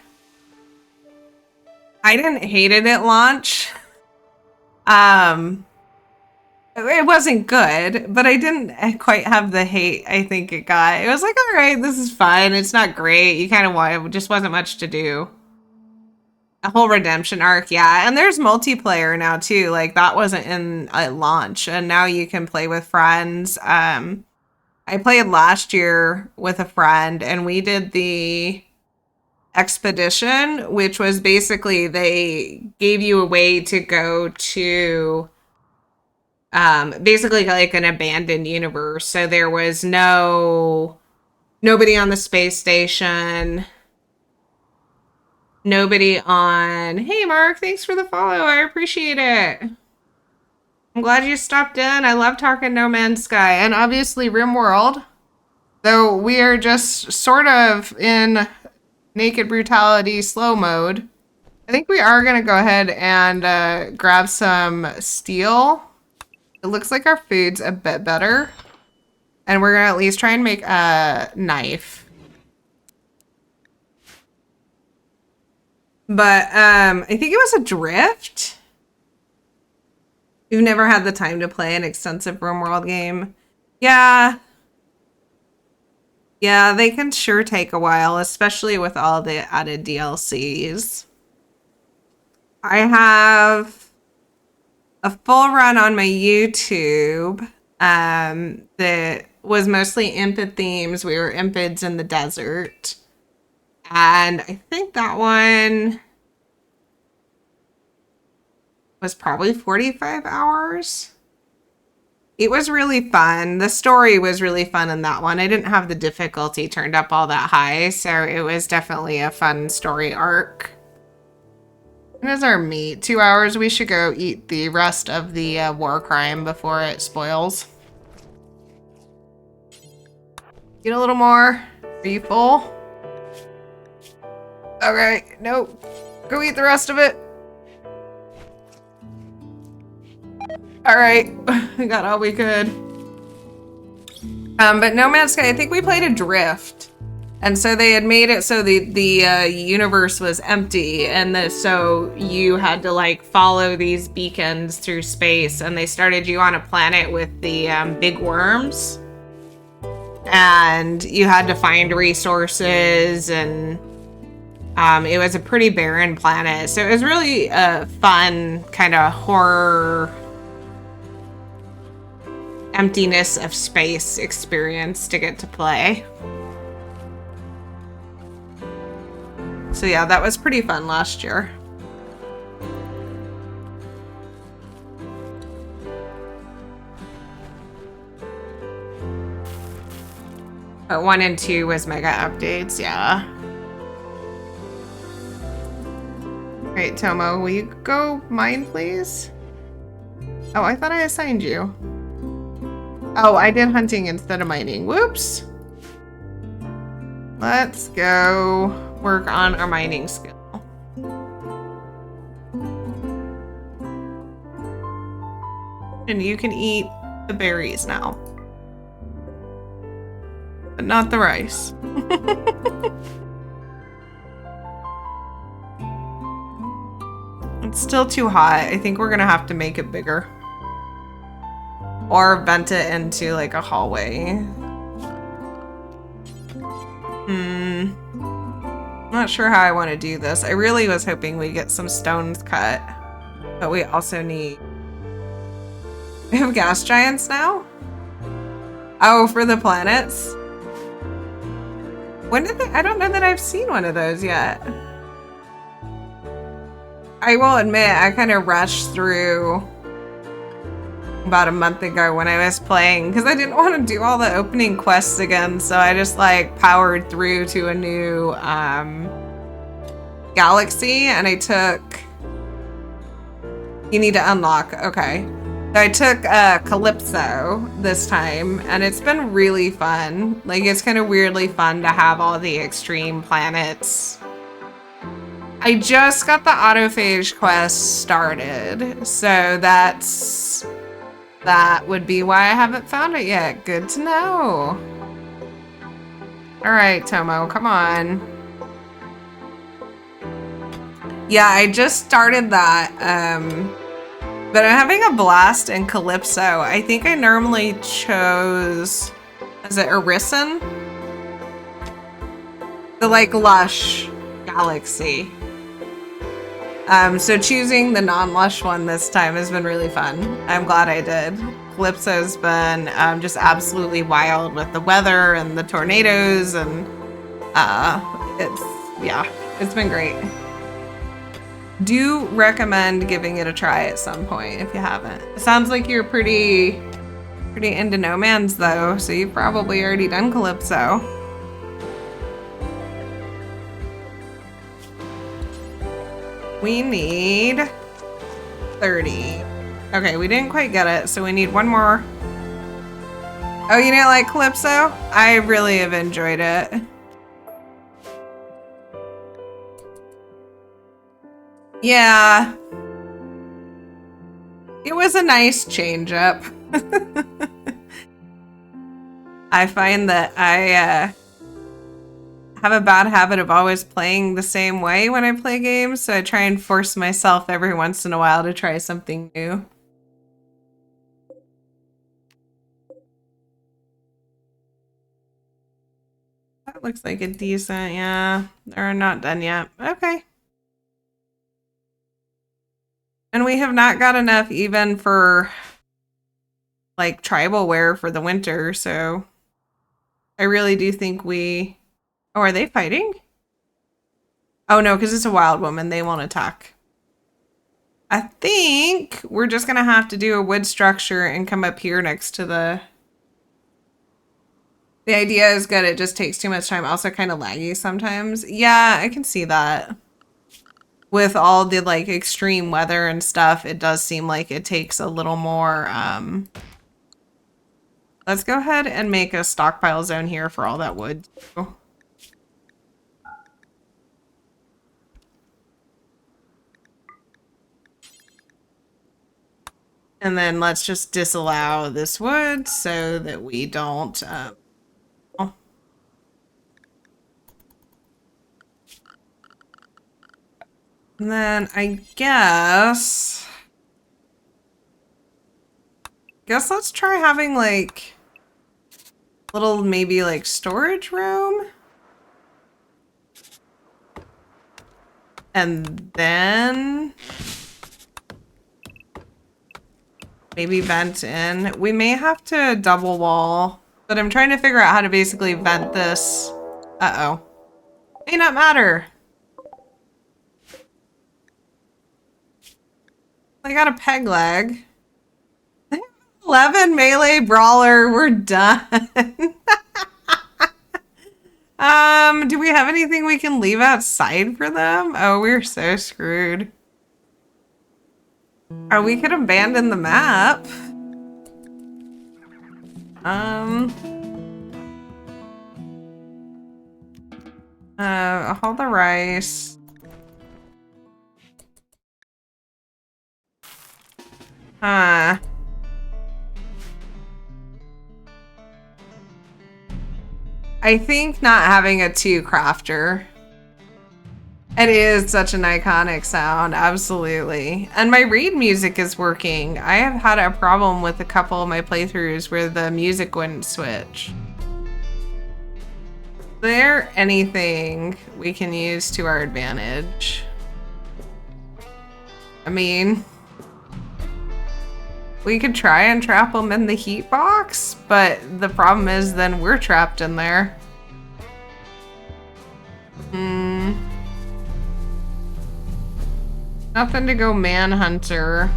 I didn't hate it at launch. It wasn't good, but I didn't quite have the hate I think it got. It was like, all right, this is fine. It's not great. You kind of want, it just wasn't much to do. A whole redemption arc, yeah. And there's multiplayer now too. Like that wasn't in at launch, and now you can play with friends. I played last year with a friend, and we did the expedition, which was basically they gave you a way to go to basically like an abandoned universe. So there was nobody on the space station. Nobody on. Hey, Mark, thanks for the follow. I appreciate it. I'm glad you stopped in. I love talking No Man's Sky and obviously Rimworld. Though we are just sort of in naked brutality slow mode. I think we are going to go ahead and grab some steel. It looks like our food's a bit better. And we're going to at least try and make a knife. But I think it was a drift. You've never had the time to play an extensive Rimworld game. Yeah. Yeah, they can sure take a while, especially with all the added DLCs. I have a full run on my YouTube that was mostly Impid themes. We were Impids in the desert. And I think that one was probably 45 hours. It was really fun. The story was really fun in that one. I didn't have the difficulty turned up all that high, so it was definitely a fun story arc. What is our meat? 2 hours. We should go eat the rest of the war crime before it spoils. Eat a little more. Are you full? Okay, nope. Go eat the rest of it. All right, we got all we could. But No Man's Sky, I think we played a drift. And so they had made it so the universe was empty, and so you had to like follow these beacons through space, and they started you on a planet with the big worms. And you had to find resources, and it was a pretty barren planet. So it was really a fun kind of horror emptiness of space experience to get to play. So yeah, that was pretty fun last year. But 1 and 2 was mega updates, yeah. Alright, Tomo, will you go mine, please? Oh, I thought I assigned you. Oh, I did hunting instead of mining. Whoops. Let's go work on our mining skill. And you can eat the berries now. But not the rice. It's still too hot. I think we're gonna have to make it bigger. Or vent it into like a hallway. Not sure how I want to do this. I really was hoping we get some stones cut. But we also need... We have gas giants now? Oh, for the planets? When did they... I don't know that I've seen one of those yet. I will admit, I kind of rushed through about a month ago when I was playing because I didn't want to do all the opening quests again, so I just like powered through to a new galaxy, and I took... You need to unlock, okay. So I took Calypso this time, and it's been really fun. Like, it's kind of weirdly fun to have all the extreme planets. I just got the autophage quest started, so that would be why I haven't found it yet. Good to know. All right, Tomo, come on. Yeah, I just started that, but I'm having a blast in Calypso. I think I normally chose, is it Arisen? The like lush galaxy. So choosing the non-lush one this time has been really fun. I'm glad I did. Calypso's been just absolutely wild with the weather and the tornadoes, and it's been great. Do recommend giving it a try at some point if you haven't. It sounds like you're pretty into No Man's though, so you've probably already done Calypso. We need 30. Okay, we didn't quite get it, so we need one more. Oh, you didn't like Calypso? I really have enjoyed it. Yeah. It was a nice change up. I find that I have a bad habit of always playing the same way when I play games, so I try and force myself every once in a while to try something new. That looks like a decent, yeah. They're not done yet. Okay. And we have not got enough even for like tribal wear for the winter, so I really do think we... Oh, are they fighting? Oh no, because it's a wild woman. They won't attack. I think we're just gonna have to do a wood structure and come up here next to the... The idea is good, it just takes too much time. Also kind of laggy sometimes. Yeah, I can see that. With all the like extreme weather and stuff, it does seem like it takes a little more, Let's go ahead and make a stockpile zone here for all that wood too. And then let's just disallow this wood so that we don't, And then I guess let's try having like little maybe like storage room. And then maybe vent in. We may have to double wall, but I'm trying to figure out how to basically vent this. Uh-oh. May not matter. I got a peg leg. 11 melee brawler, we're done. Do we have anything we can leave outside for them? Oh, we're so screwed. Oh, we could abandon the map. Hold the rice. I think not having a 2 crafter. It is such an iconic sound, absolutely. And my read music is working. I have had a problem with a couple of my playthroughs where the music wouldn't switch. Is there anything we can use to our advantage? I mean, we could try and trap them in the heat box, but the problem is then we're trapped in there. Nothing to go manhunter.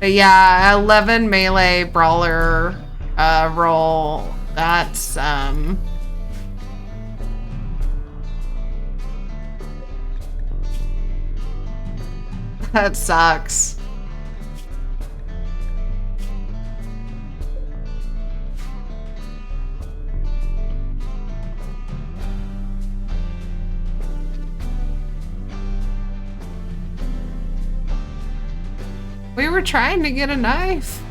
But yeah, 11 melee brawler roll. That's that sucks. We were trying to get a knife.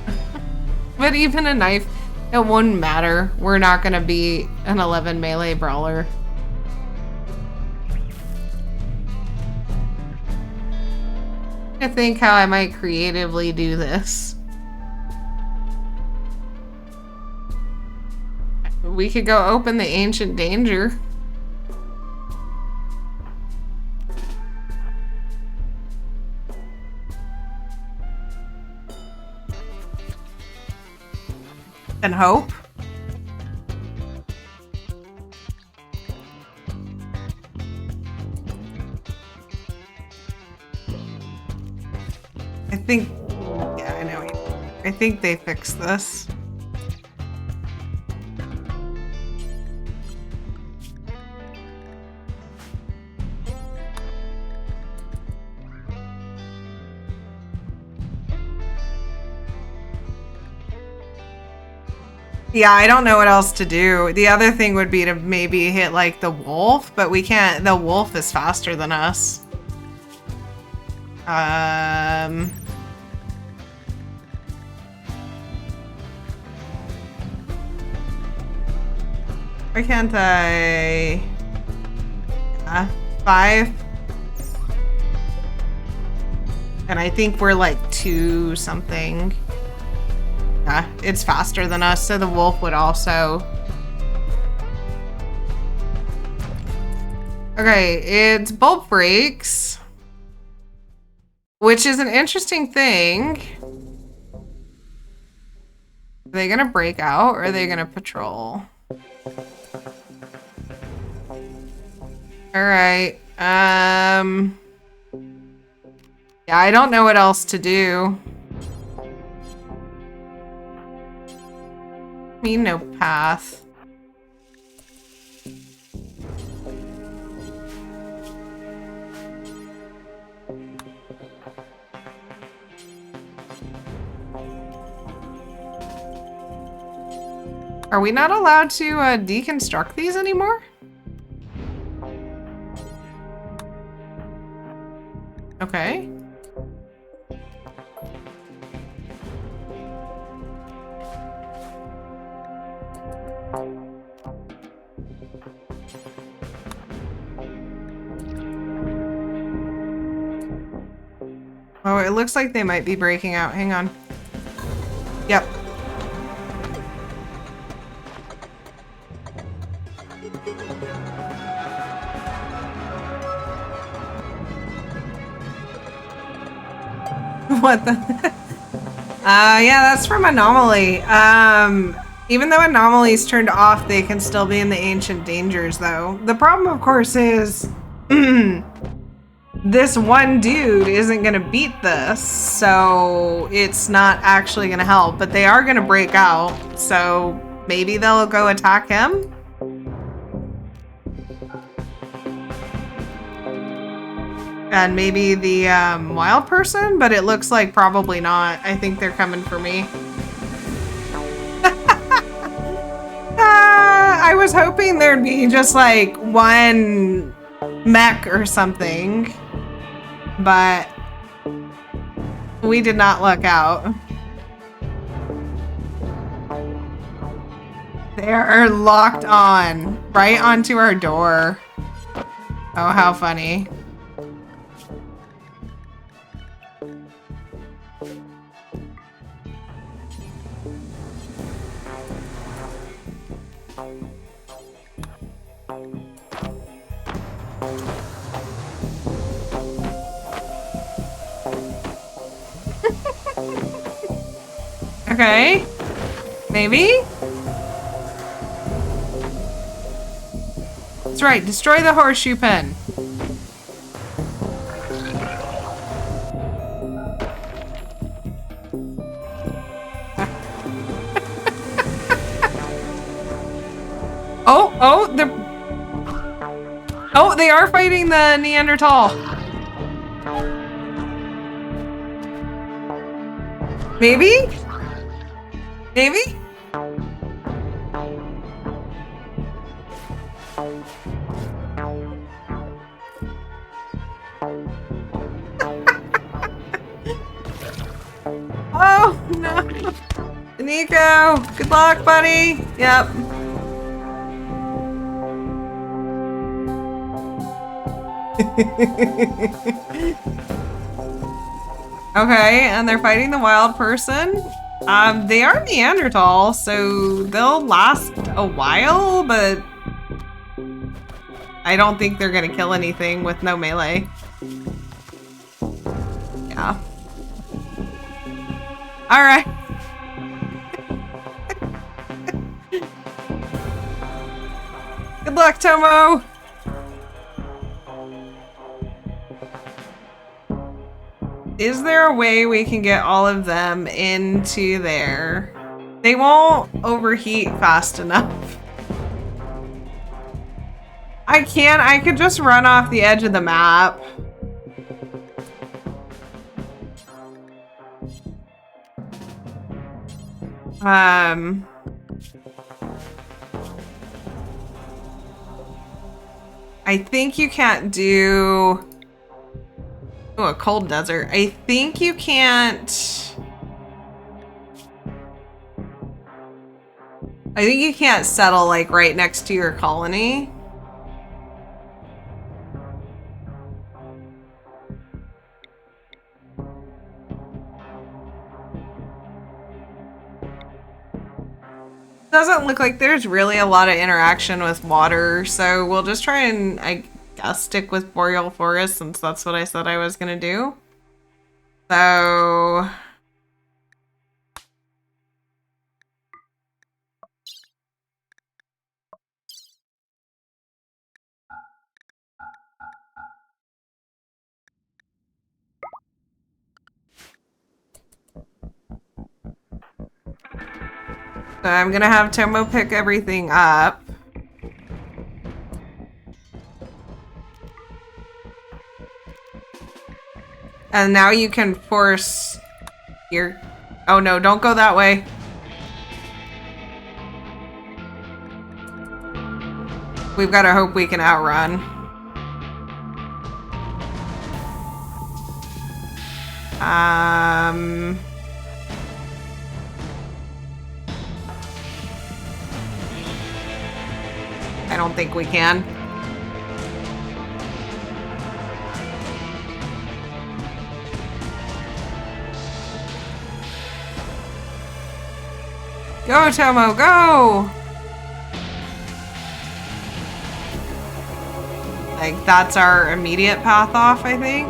But even a knife, it wouldn't matter. We're not gonna be an 11 melee brawler. I think how I might creatively do this. We could go open the Ancient Danger. And hope. I think, yeah, I know. I think they fixed this. Yeah, I don't know what else to do. The other thing would be to maybe hit like the wolf, but we can't. The wolf is faster than us. Why can't I? 5. And I think we're like 2 something. Yeah, it's faster than us, so the wolf would also. Okay, it's bulb breaks, which is an interesting thing. Are they gonna break out or are they gonna patrol? All right. Yeah, I don't know what else to do. No path. Are we not allowed to deconstruct these anymore? Okay. Oh, it looks like they might be breaking out. Hang on. Yep. What the? Yeah, that's from Anomaly. Even though Anomaly's turned off, they can still be in the Ancient Dangers, though. The problem, of course, is this one dude isn't gonna beat this, so it's not actually gonna help, but they are gonna break out, so maybe they'll go attack him? And maybe the wild person, but it looks like probably not. I think they're coming for me. I was hoping there'd be just like one mech or something, but we did not luck out. They are locked on, right onto our door. Oh, how funny. Okay, maybe? That's right, destroy the horseshoe pen. Oh, they are fighting the Neanderthal. Maybe? Maybe? Oh, no. Nico, good luck, buddy. Yep. Okay, and they're fighting the wild person. They are Neanderthal, so they'll last a while, but I don't think they're gonna kill anything with no melee. Yeah. All right. Good luck, Tomo. Is there a way we can get all of them into there? They won't overheat fast enough. I can't. I could just run off the edge of the map. I think you can't do... Oh, a cold desert. I think you can't... I think you can't settle like right next to your colony. Doesn't look like there's really a lot of interaction with water, so we'll just try and, I guess, stick with boreal forest since that's what I said I was gonna do. So... So I'm gonna have Tomo pick everything up. And now you can force your... Oh no, don't go that way. We've got to hope we can outrun. I don't think we can. Go, Tomo, go! Like, that's our immediate path off, I think.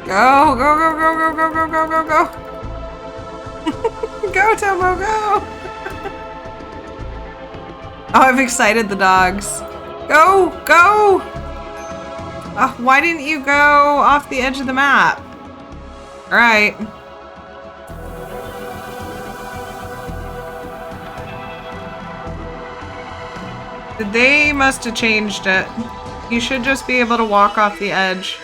Go, go, go, go, go, go, go, go, go, go. Go, Tomo, go. Oh, I've excited the dogs. Go, go. Why didn't you go off the edge of the map? All right. They must have changed it. You should just be able to walk off the edge.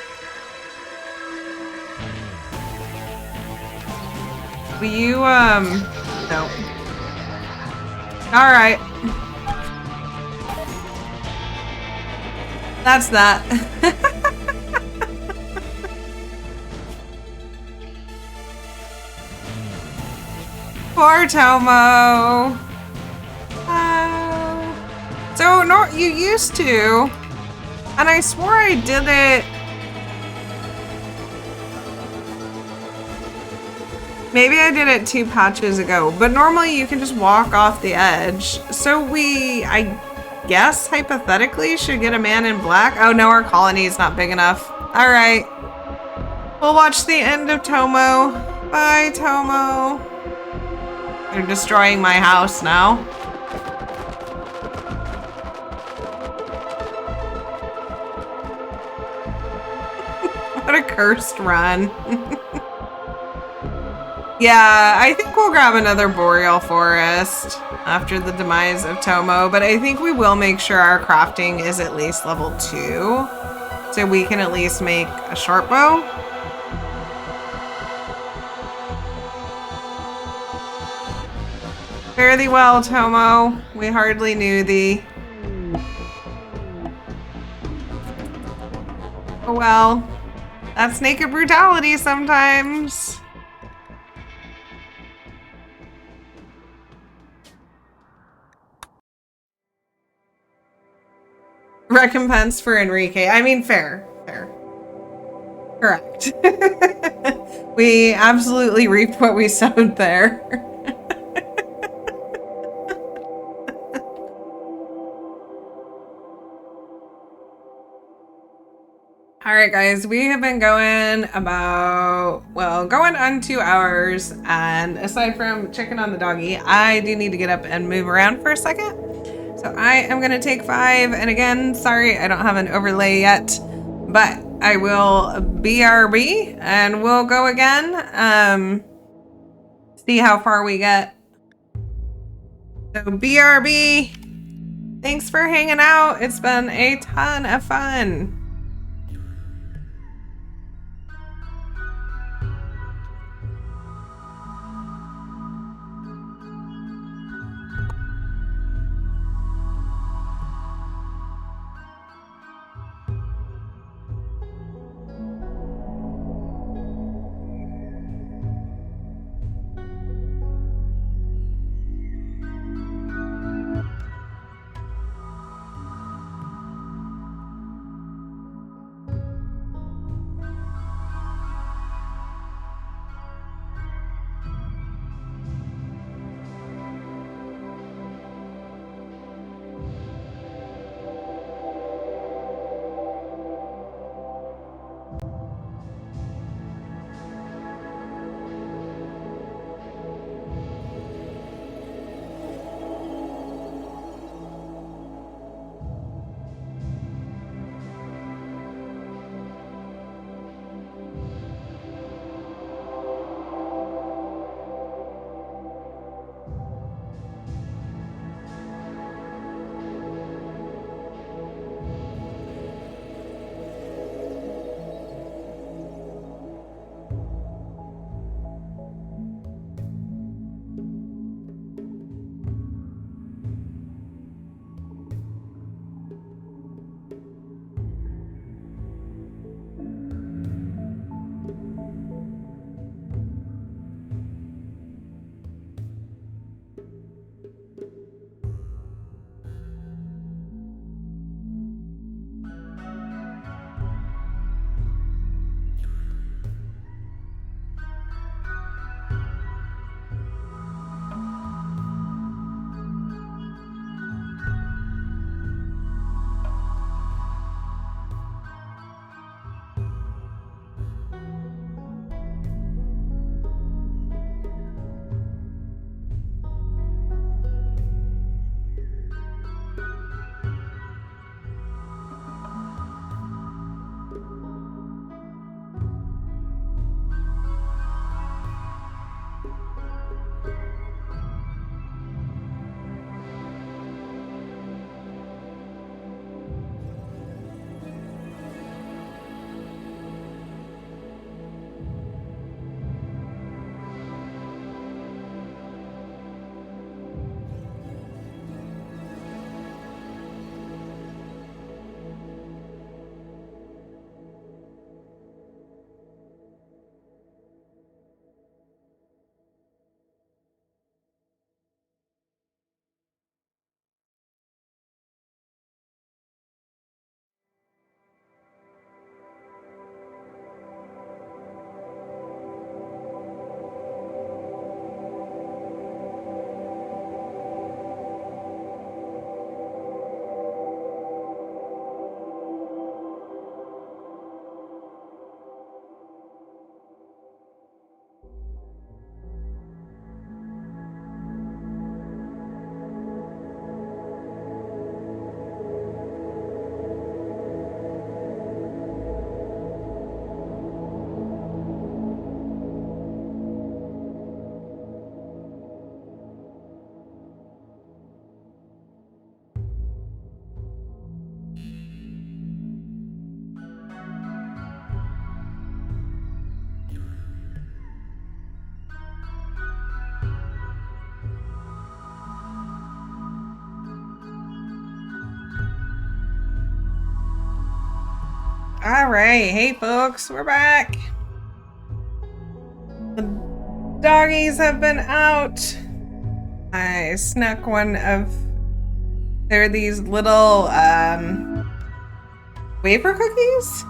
Will you, no. Alright. That's that. Poor Tomo. So, no, you used to. And I swore I did it. Maybe I did it 2 patches ago, but normally you can just walk off the edge. So we, I guess, hypothetically, should get a man in black. Oh no, our colony is not big enough. All right. We'll watch the end of Tomo. Bye, Tomo. They're destroying my house now. What a cursed run. Yeah, I think we'll grab another boreal forest after the demise of Tomo, but I think we will make sure our crafting is at least level 2, so we can at least make a short bow. Fare thee well, Tomo. We hardly knew thee. Oh well, that's naked brutality sometimes. Recompense for Enrique. I mean, fair. Fair. Correct. We absolutely reaped what we sowed there. All Alright guys, we have been going about, well, going on 2 hours, and aside from checking on the doggy, I do need to get up and move around for a second. So I am going to take 5, and again, sorry I don't have an overlay yet, but I will BRB, and we'll go again, see how far we get. So BRB, thanks for hanging out, it's been a ton of fun. All right, hey folks, we're back. The doggies have been out. I snuck one of, they're these little wafer cookies?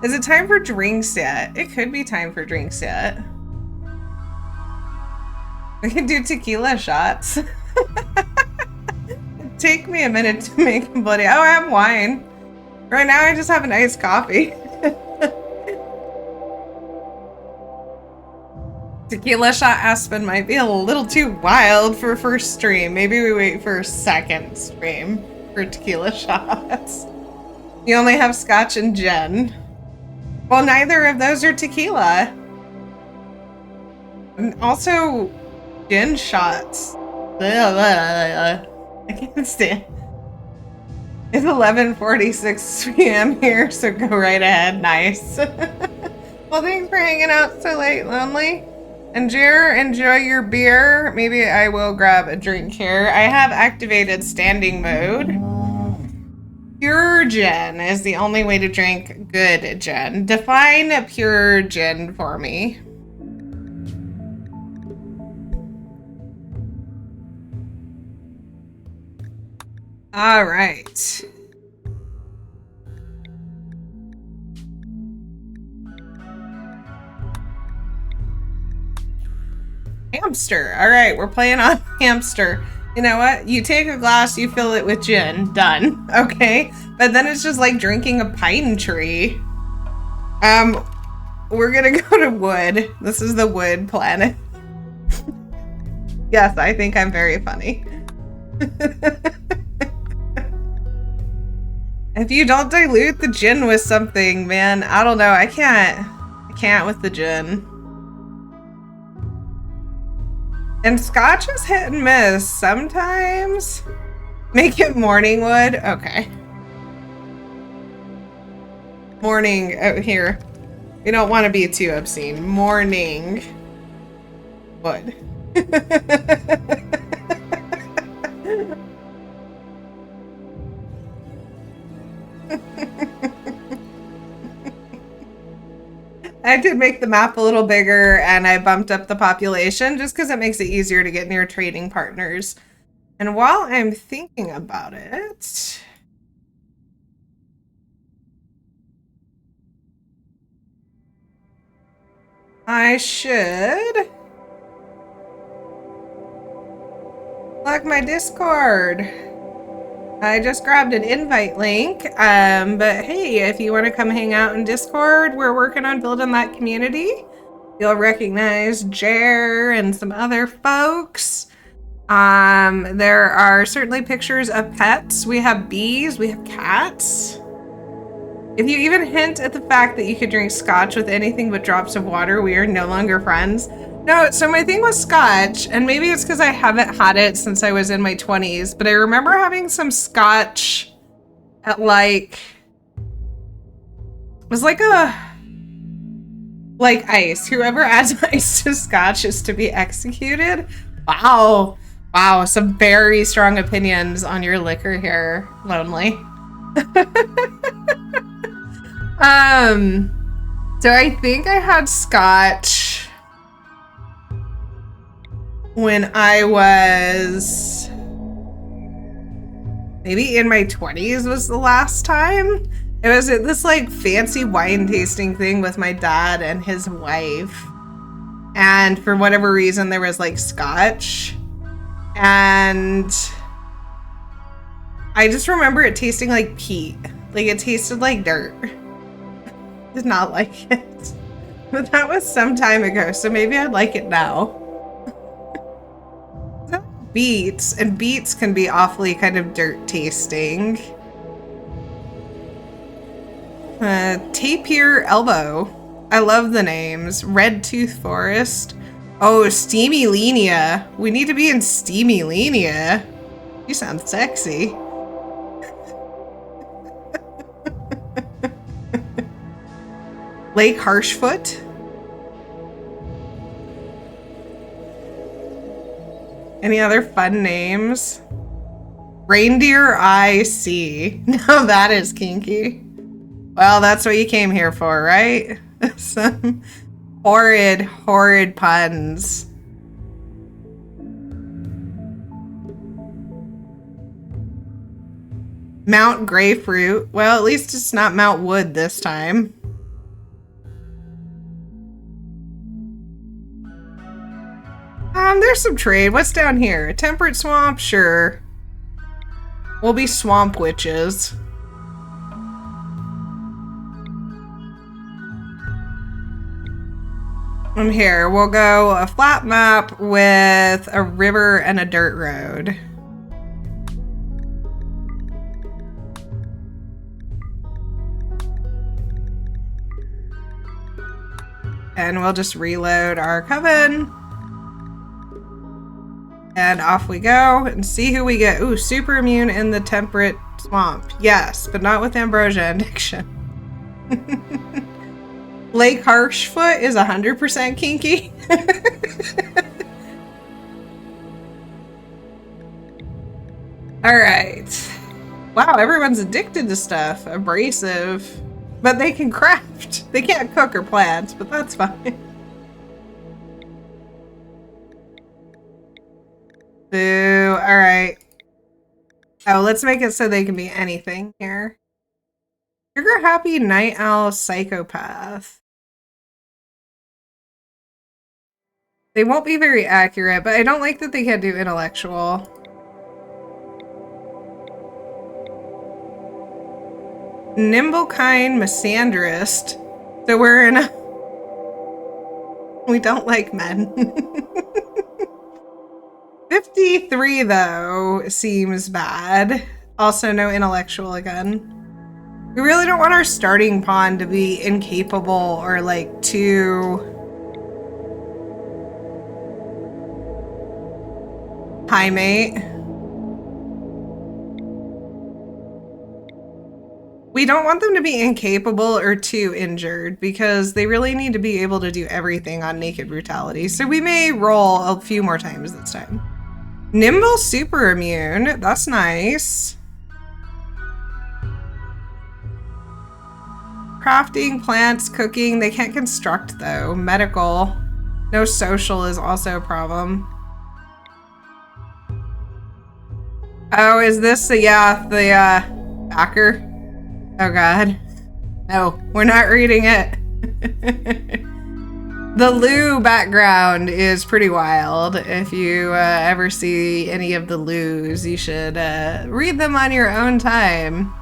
Is it time for drinks yet? It could be time for drinks yet. We can do tequila shots. Take me a minute to make a bloody, oh, I have wine. Right now I just have an iced coffee. Tequila shot Aspen might be a little too wild for first stream. Maybe we wait for a second stream for tequila shots. You only have scotch and gin. Well, neither of those are tequila. And also, gin shots. I can't stand. It's 11:46 p.m. here, so go right ahead. Nice. Well, thanks for hanging out so late, Lonely. And Jer, enjoy your beer. Maybe I will grab a drink here. I have activated standing mode. Pure gin is the only way to drink good gin. Define pure gin for me. All right. Hamster. All right, we're playing on hamster. You know what? You take a glass, you fill it with gin. Done. Okay? But then it's just like drinking a pine tree. We're gonna go to wood. This is the wood planet. Yes, I think I'm very funny. If you don't dilute the gin with something, man, I don't know. I can't with the gin. And scotch is hit and miss. Sometimes. Make it morning wood. Okay. Morning. Oh, here. We don't want to be too obscene. Morning wood. I did make the map a little bigger and I bumped up the population just because it makes it easier to get near trading partners. And while I'm thinking about it, I should plug my Discord. I just grabbed an invite link, but hey, if you want to come hang out in Discord, we're working on building that community. You'll recognize Jer and some other folks. There are certainly pictures of pets. We have bees, we have cats. If you even hint at the fact that you could drink scotch with anything but drops of water, we are no longer friends. No, so my thing was scotch, and maybe it's because I haven't had it since I was in my 20s, but I remember having some scotch at like, it was like ice. Whoever adds ice to scotch is to be executed. Wow. Wow, some very strong opinions on your liquor here, Lonely. So I think I had scotch when I was maybe in my 20s was the last time. It was at this like fancy wine tasting thing with my dad and his wife. And for whatever reason, there was like scotch. And I just remember it tasting like peat. Like it tasted like dirt. Did not like it. But that was some time ago, so maybe I'd like it now. Beets, and beets can be awfully kind of dirt tasting. Tapir Elbow. I love the names. Red Tooth Forest. Oh, Steamy Lenia. We need to be in Steamy Lenia. You sound sexy. Lake Harshfoot. Any other fun names? Reindeer Eye Sea. Now that is kinky. Well, that's what you came here for, right? Some horrid puns. Mount Grapefruit. Well, at least it's not Mount Wood this time. There's some trade. What's down here? Temperate Swamp? Sure. We'll be swamp witches. And here, we'll go a flat map with a river and a dirt road. And we'll just reload our coven. And off we go and see who we get. Ooh, super immune in the temperate swamp. Yes, but not with ambrosia addiction. Lake Harshfoot is 100% kinky. All right. Wow, everyone's addicted to stuff. Abrasive. But they can craft. They can't cook or plant, but that's fine. Boo. All right. Oh, let's make it so they can be anything here. Trigger happy night owl psychopath. They won't be very accurate, but I don't like that they can't do intellectual. Nimblekind misandrist. So we're in a... We don't like men. 53 though seems bad. Also no intellectual again. We really don't want our starting pawn to be incapable or like too high mate. We don't want them to be incapable or too injured because they really need to be able to do everything on Naked Brutality. So we may roll a few more times this time. Nimble super immune. That's nice. Crafting, plants, cooking. They can't construct though. Medical. No social is also a problem. Oh, is this the backer? Oh god. No, we're not reading it. The Lou background is pretty wild. If you ever see any of the Lous, you should read them on your own time.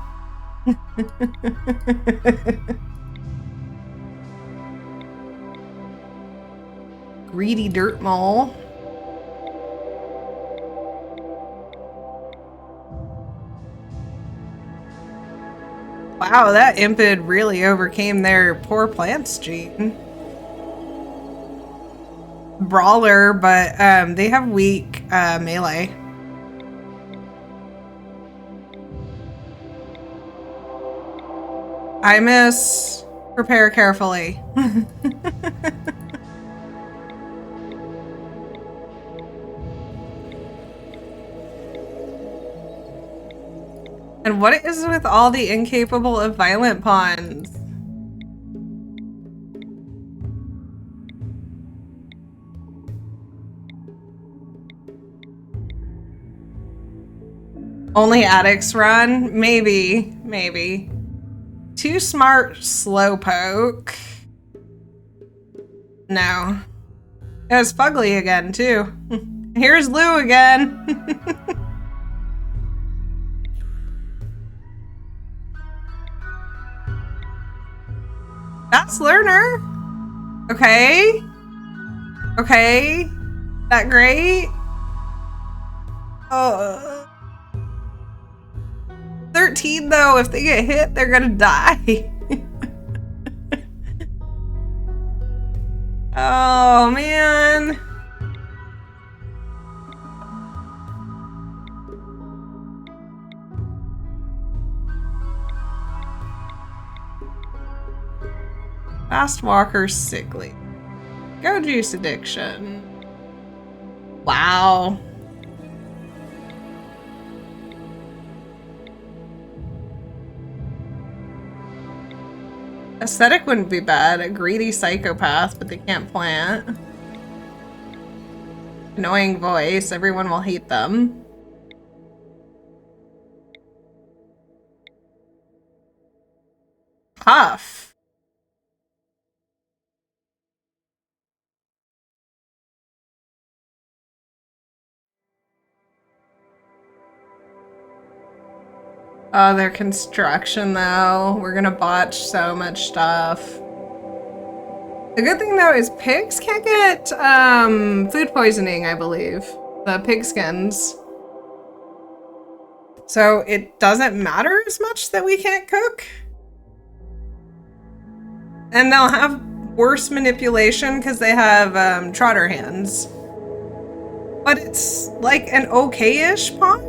Greedy dirt mole. Wow, that impid really overcame their poor plants gene. Brawler, but they have weak melee. I miss prepare carefully. And what is with all the incapable of violent pawns? Only addicts run? Maybe, maybe. Too smart slowpoke. No. It was fugly again, too. Here's Lou again. That's learner. Okay. Okay. That great? 13 though, if they get hit, they're gonna die. Oh man. Fast walker sickly. Go juice addiction. Wow. Aesthetic wouldn't be bad. A greedy psychopath, but they can't plant. Annoying voice. Everyone will hate them. Puff. Oh, their construction though. We're gonna botch so much stuff. The good thing though is pigs can't get food poisoning, I believe. The pig skins. So it doesn't matter as much that we can't cook. And they'll have worse manipulation because they have trotter hands. But it's like an okay-ish pawn.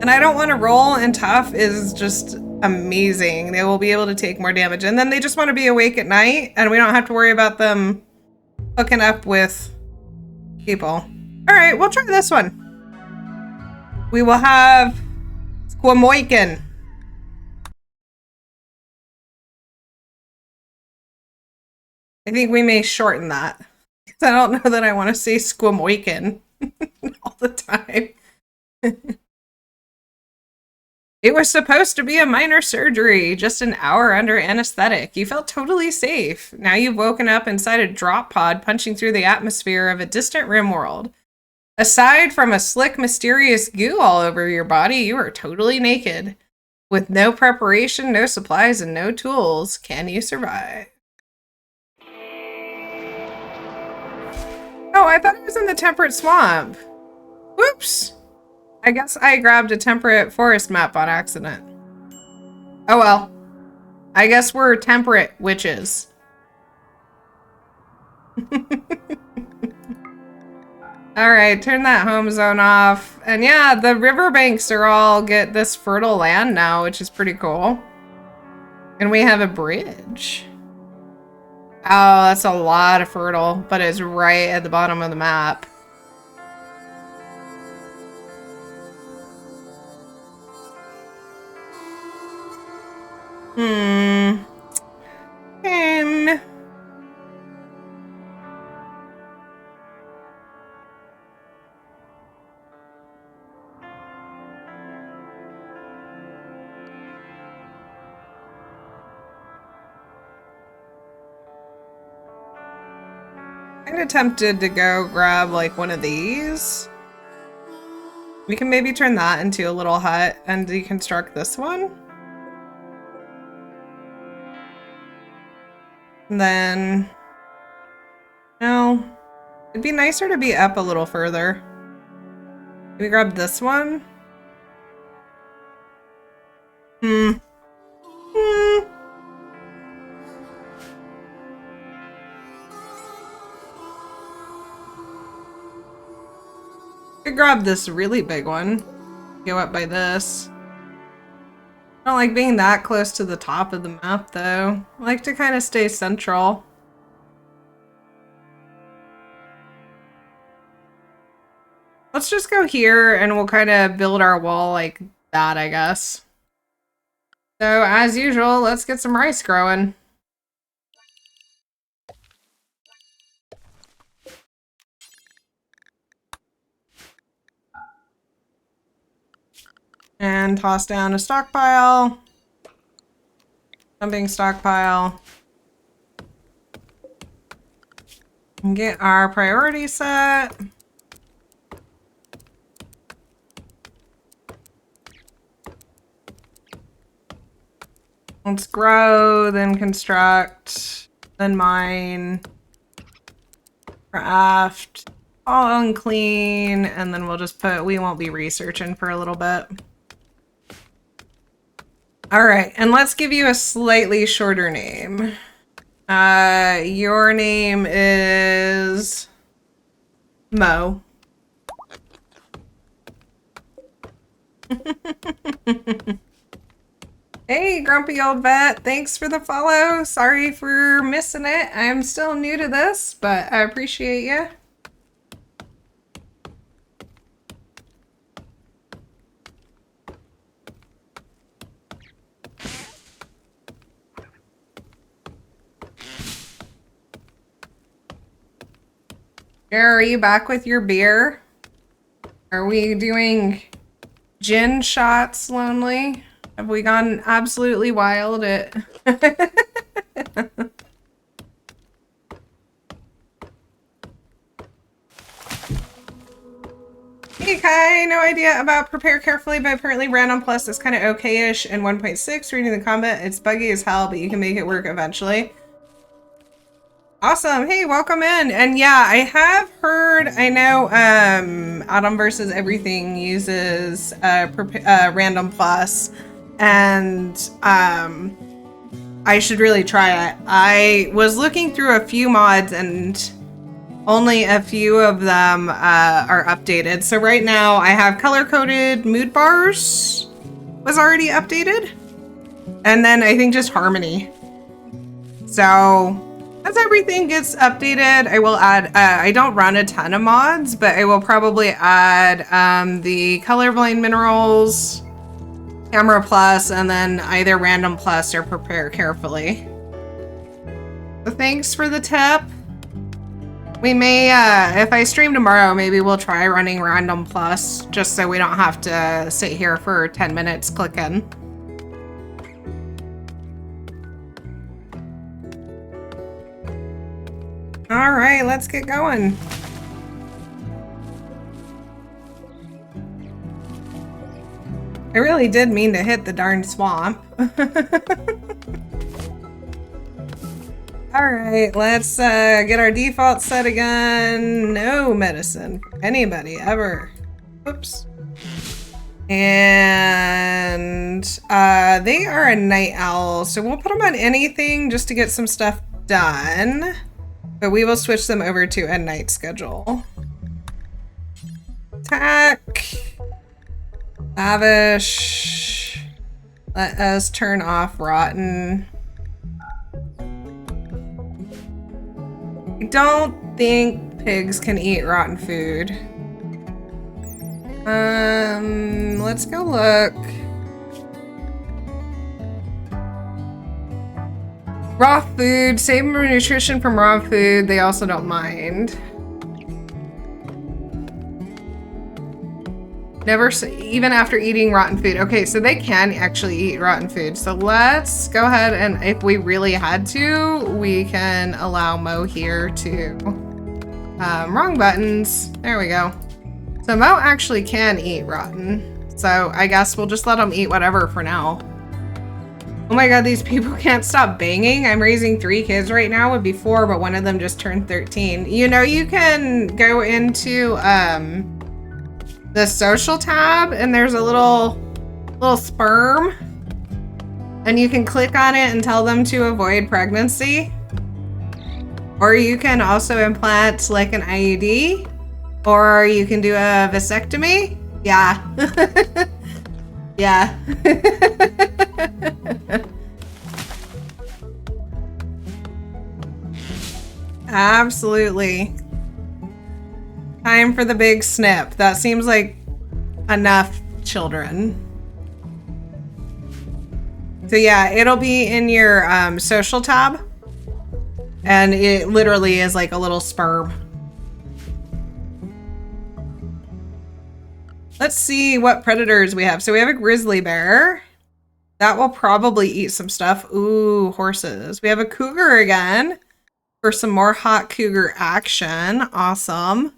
And I don't want to roll, and tough is just amazing. They will be able to take more damage. And then they just want to be awake at night, and we don't have to worry about them hooking up with people. All right, we'll try this one. We will have Squamoikin. I think we may shorten that. I don't know that I want to say Squamoikin all the time. It was supposed to be a minor surgery, just an hour under anesthetic. You felt totally safe. Now you've woken up inside a drop pod punching through the atmosphere of a distant Rimworld. Aside from a slick, mysterious goo all over your body, you are totally naked. With no preparation, no supplies, and no tools, can you survive? Oh, I thought it was in the temperate swamp. Whoops. I guess I grabbed a temperate forest map on accident. Oh well. I guess we're temperate witches. Alright, turn that home zone off. And yeah, the riverbanks are all get this fertile land now, which is pretty cool. And we have a bridge. Oh, that's a lot of fertile, but it's right at the bottom of the map. Kind of tempted to go grab like one of these. We can maybe turn that into a little hut and deconstruct this one. And then, no, it'd be nicer to be up a little further. Can we grab this one? Could grab this really big one. Go up by this. I don't like being that close to the top of the map though. I like to kind of stay central. Let's just go here and we'll kind of build our wall like that, I guess. So as usual, let's get some rice growing. And toss down a stockpile. Dumping stockpile. And get our priority set. Let's grow, then construct, then mine, craft, all unclean, and then we'll just put, we won't be researching for a little bit. All right, and let's give you a slightly shorter name. Your name is Mo. Hey, grumpy old vet. Thanks for the follow. Sorry for missing it. I'm still new to this, but I appreciate you. Are you back with your beer? Are we doing gin shots, Lonely? Have we gone absolutely wild at... Hey Kai, no idea about Prepare Carefully, but apparently Random Plus is kind of okay-ish in 1.6. Reading the comment, it's buggy as hell, but you can make it work eventually. Awesome. Hey, welcome in. And yeah, I have heard, I know Atom versus Everything uses Random Plus, and I should really try it. I was looking through a few mods and only a few of them are updated. So right now I have color-coded mood bars was already updated. And then I think just Harmony. So as everything gets updated, I will add, I don't run a ton of mods, but I will probably add the colorblind minerals, camera plus, and then either random plus or prepare carefully. So thanks for the tip. We may, if I stream tomorrow, maybe we'll try running random plus, just so we don't have to sit here for 10 minutes clicking. All right, let's get going. I really did mean to hit the darn swamp. All right, let's get our default set again. No medicine for anybody ever. Oops. And they are a night owl, so we'll put them on anything just to get some stuff done. But we will switch them over to a night schedule. Attack. Lavish. Let us turn off rotten. I don't think pigs can eat rotten food. Let's go look. Raw food, save nutrition from raw food. They also don't mind. Never, even after eating rotten food. Okay, so they can actually eat rotten food. So let's go ahead and if we really had to, we can allow Mo here to, wrong buttons. There we go. So Mo actually can eat rotten. So I guess we'll just let him eat whatever for now. Oh my god, these people can't stop banging. I'm raising 3 kids right now. Would be 4, but one of them just turned 13. You know, you can go into the social tab and there's a little sperm and you can click on it and tell them to avoid pregnancy. Or you can also implant like an IUD, or you can do a vasectomy. Yeah. Yeah. Absolutely. Time for the big snip. That seems like enough children. So yeah, it'll be in your social tab. And it literally is like a little sperm. Let's see what predators we have. So we have a grizzly bear. That will probably eat some stuff. Ooh, horses. We have a cougar again for some more hot cougar action. Awesome.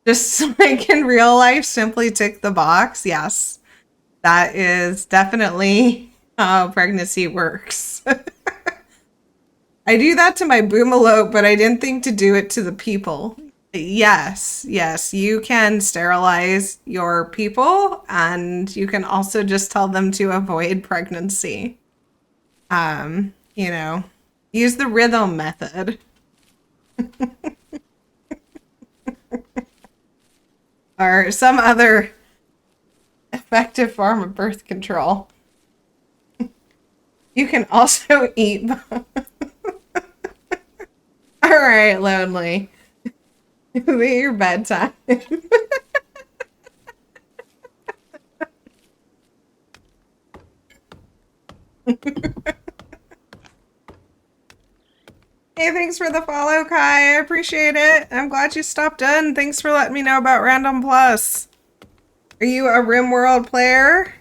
Just like in real life, simply tick the box. Yes, that is definitely how pregnancy works. I do that to my boomalope, but I didn't think to do it to the people. Yes, yes, you can sterilize your people, and you can also just tell them to avoid pregnancy. You know, use the rhythm method. Or some other effective form of birth control. You can also eat. All right, Lonely. Is it your bedtime? Hey, thanks for the follow, Kai. I appreciate it. I'm glad you stopped in. Thanks for letting me know about Random Plus. Are you a Rimworld player?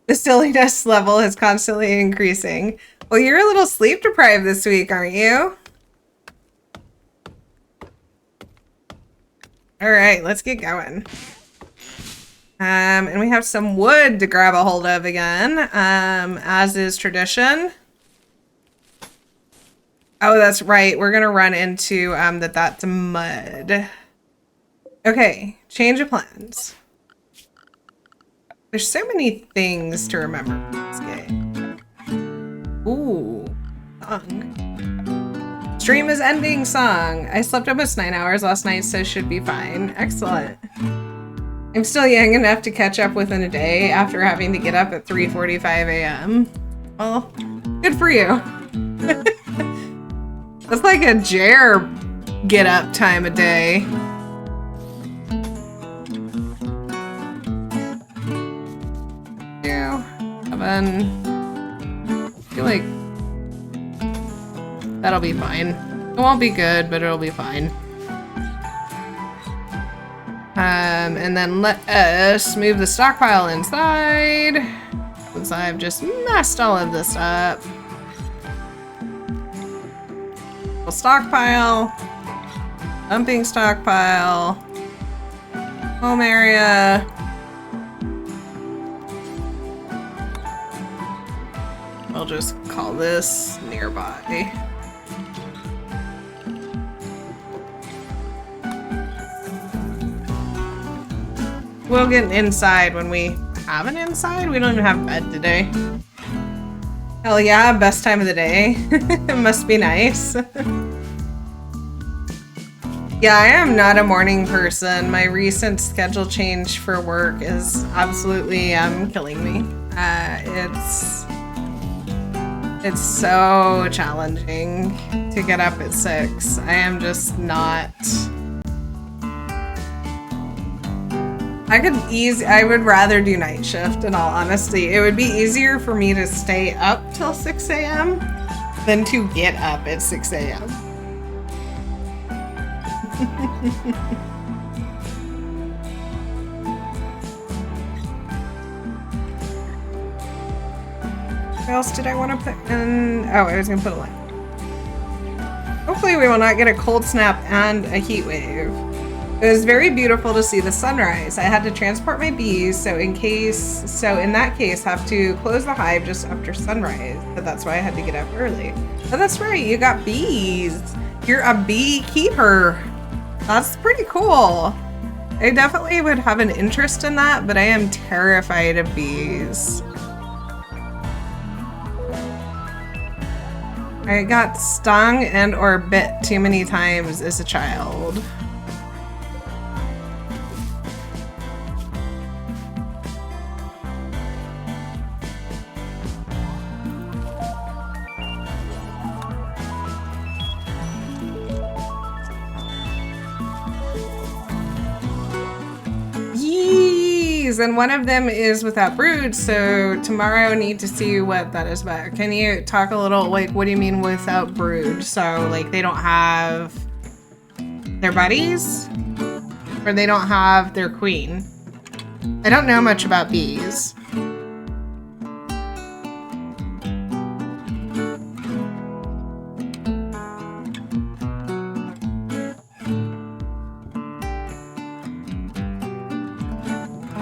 The silliness level is constantly increasing. Well, you're a little sleep deprived this week, aren't you? All right, let's get going. And we have some wood to grab a hold of again, as is tradition. Oh, that's right. We're gonna run into that's mud. Okay, change of plans. There's so many things to remember in this game. Ooh, song. Stream is ending song. I slept almost 9 hours last night, so should be fine. Excellent. I'm still young enough to catch up within a day after having to get up at 3:45 a.m. Well, good for you. That's like a Jer get up time of day. Yeah, I feel like that'll be fine. It won't be good, but it'll be fine. And then let us move the stockpile inside, since I've just messed all of this up. Stockpile, dumping stockpile, home area. I'll just call this nearby. We'll get an inside when we have an inside. We don't even have a bed today. Hell yeah, best time of the day. It must be nice. Yeah, I am not a morning person. My recent schedule change for work is absolutely killing me. It's so challenging to get up at 6. I am just not... I would rather do night shift, in all honesty. It would be easier for me to stay up till 6 a.m. than to get up at 6 a.m. What else did I want to put in? Oh, I was going to put a light. Hopefully we will not get a cold snap and a heat wave. It was very beautiful to see the sunrise. I had to transport my bees, so in that case, have to close the hive just after sunrise. But that's why I had to get up early. Oh, that's right, you got bees. You're a beekeeper. That's pretty cool. I definitely would have an interest in that, but I am terrified of bees. I got stung and or bit too many times as a child. And one of them is without brood, so tomorrow I need to see what that is about. Can you talk a little, like, what do you mean without brood? So, like, they don't have their buddies? Or they don't have their queen? I don't know much about bees.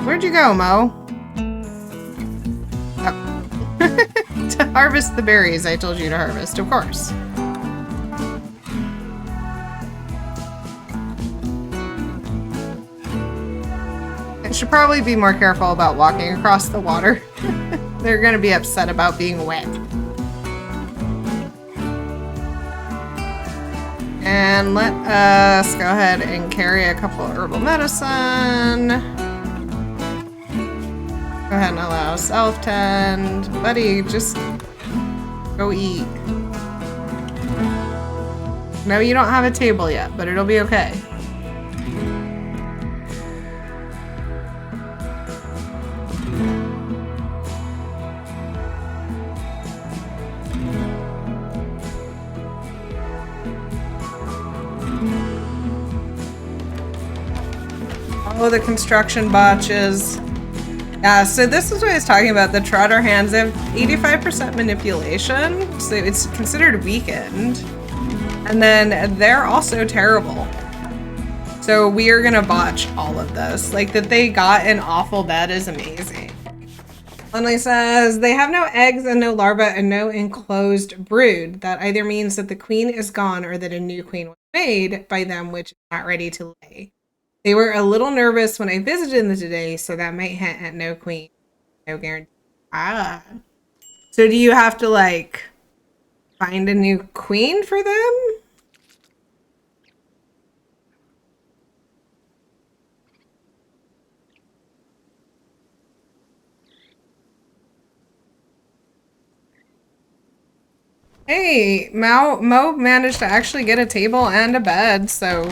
Where'd you go, Mo? Oh. To harvest the berries I told you to harvest, of course. I should probably be more careful about walking across the water. They're gonna be upset about being wet. And let us go ahead and carry a couple of herbal medicine. Go ahead and allow self-tend. Buddy, just go eat. No, you don't have a table yet, but it'll be okay. Oh, the construction botches. Yeah, so this is what I was talking about. The Trotter hands have 85% manipulation, so it's considered weakened. And then they're also terrible. So we are gonna botch all of this. Like, that they got an awful bed is amazing. Lindley says, they have no eggs and no larvae and no enclosed brood. That either means that the queen is gone or that a new queen was made by them, which is not ready to lay. They were a little nervous when I visited them today, so that might hint at no queen. No guarantee. Ah. So do you have to, like, find a new queen for them? Hey, Mo managed to actually get a table and a bed, so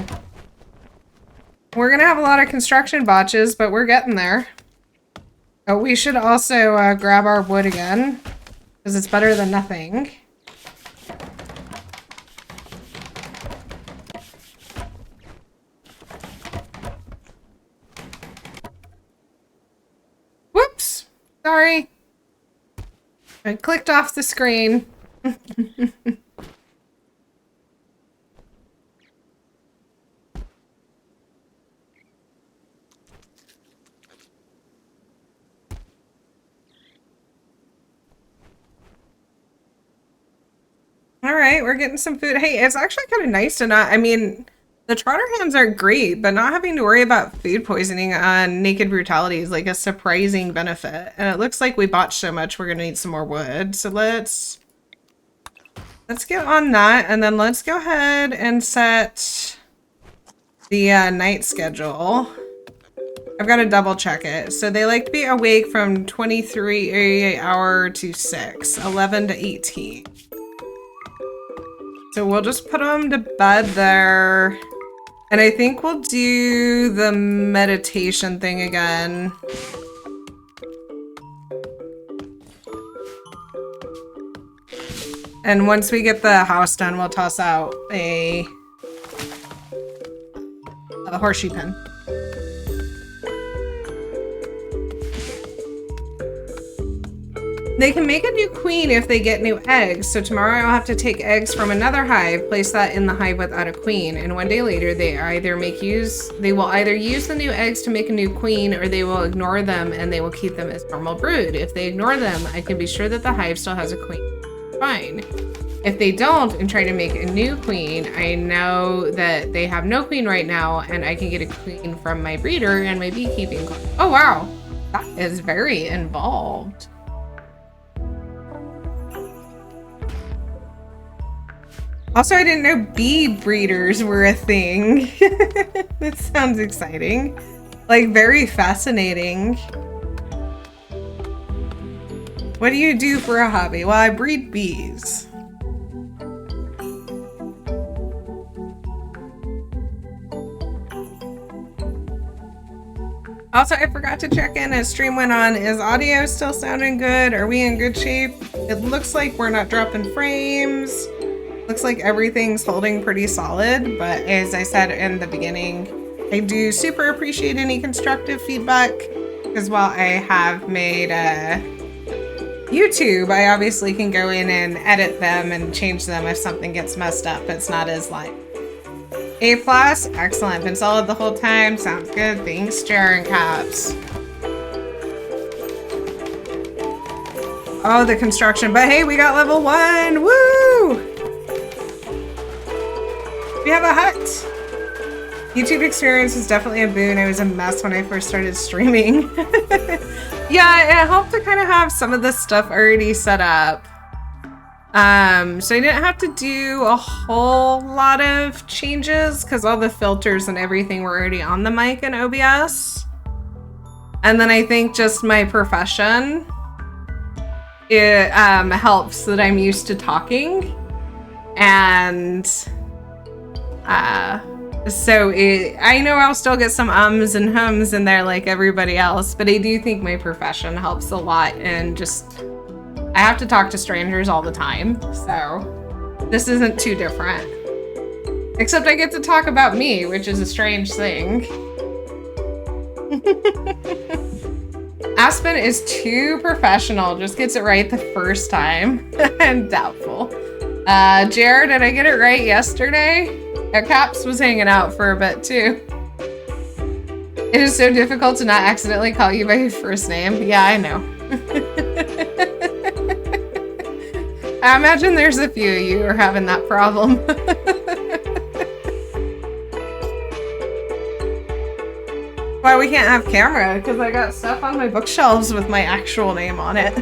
we're gonna have a lot of construction botches, but we're getting there. Oh, we should also grab our wood again, because it's better than nothing. Whoops! Sorry. I clicked off the screen. All right, we're getting some food. Hey, it's actually kind of nice to not, I mean, the trotter hams are great, but not having to worry about food poisoning on Naked Brutality is like a surprising benefit. And it looks like we botched so much, we're gonna need some more wood. So let's get on that, and then let's go ahead and set the night schedule. I've got to double check it. So they like to be awake from 23 hour to 6, 11 to 18. So we'll just put them to bed there. And I think we'll do the meditation thing again. And once we get the house done, we'll toss out a horseshoe pin. They can make a new queen if they get new eggs. So tomorrow I'll have to take eggs from another hive, place that in the hive without a queen, and one day later they will either use the new eggs to make a new queen, or they will ignore them and they will keep them as normal brood. If they ignore them, I can be sure that the hive still has a queen. Fine. If they don't and try to make a new queen, I know that they have no queen right now, and I can get a queen from my breeder and my beekeeping club. Oh wow, that is very involved. Also, I didn't know bee breeders were a thing. That sounds exciting. Like, very fascinating. What do you do for a hobby? Well, I breed bees. Also, I forgot to check in as stream went on. Is audio still sounding good? Are we in good shape? It looks like we're not dropping frames. Looks like everything's holding pretty solid, but as I said in the beginning, I do super appreciate any constructive feedback, because while I have made YouTube, I obviously can go in and edit them and change them if something gets messed up. It's not as like A+, excellent, been solid the whole time, sounds good, thanks Jaren Caps. Oh, the construction, but hey, we got level 1, woo! We have a hut. YouTube experience was definitely a boon. I was a mess when I first started streaming. Yeah, it helped to kind of have some of this stuff already set up. So I didn't have to do a whole lot of changes because all the filters and everything were already on the mic in OBS. And then I think just my profession, it helps that I'm used to talking. And I know I'll still get some ums and hums in there like everybody else, but I do think my profession helps a lot, and just I have to talk to strangers all the time, so this isn't too different. Except I get to talk about me, which is a strange thing. Aspen is too professional, just gets it right the first time. I'm doubtful. Jared, did I get it right yesterday? Caps was hanging out for a bit too. It is so difficult to not accidentally call you by your first name. Yeah, I know. I imagine there's a few of you who are having that problem. Why we can't have camera? Because I got stuff on my bookshelves with my actual name on it.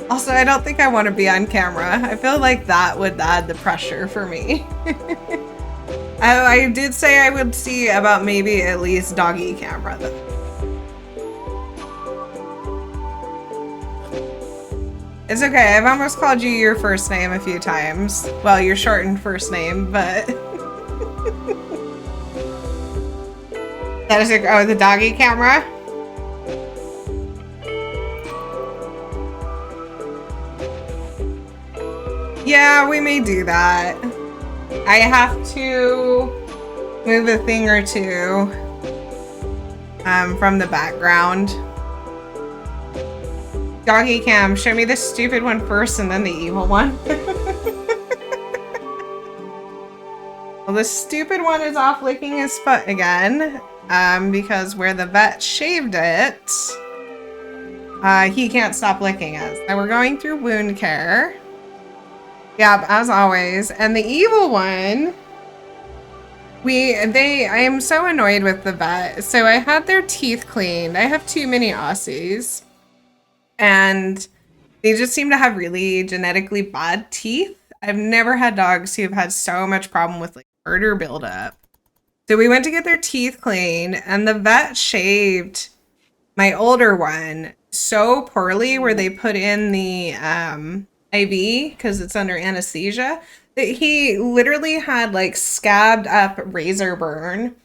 Also, I don't think I want to be on camera. I feel like that would add the pressure for me. I did say I would see about maybe at least doggy camera though. It's okay, I've almost called you your first name a few times. Well, your shortened first name, but... That is oh, the doggy camera? Yeah, we may do that. I have to move a thing or two from the background. Doggy cam, show me the stupid one first and then the evil one. Well, the stupid one is off licking his foot again, because where the vet shaved it, he can't stop licking it. So we're going through wound care. Yep, as always. And the evil one, I am so annoyed with the vet. So I had their teeth cleaned. I have too many Aussies. And they just seem to have really genetically bad teeth. I've never had dogs who've had so much problem with like tartar buildup. So we went to get their teeth cleaned and the vet shaved my older one so poorly where they put in the IV because it's under anesthesia that he literally had like scabbed up razor burn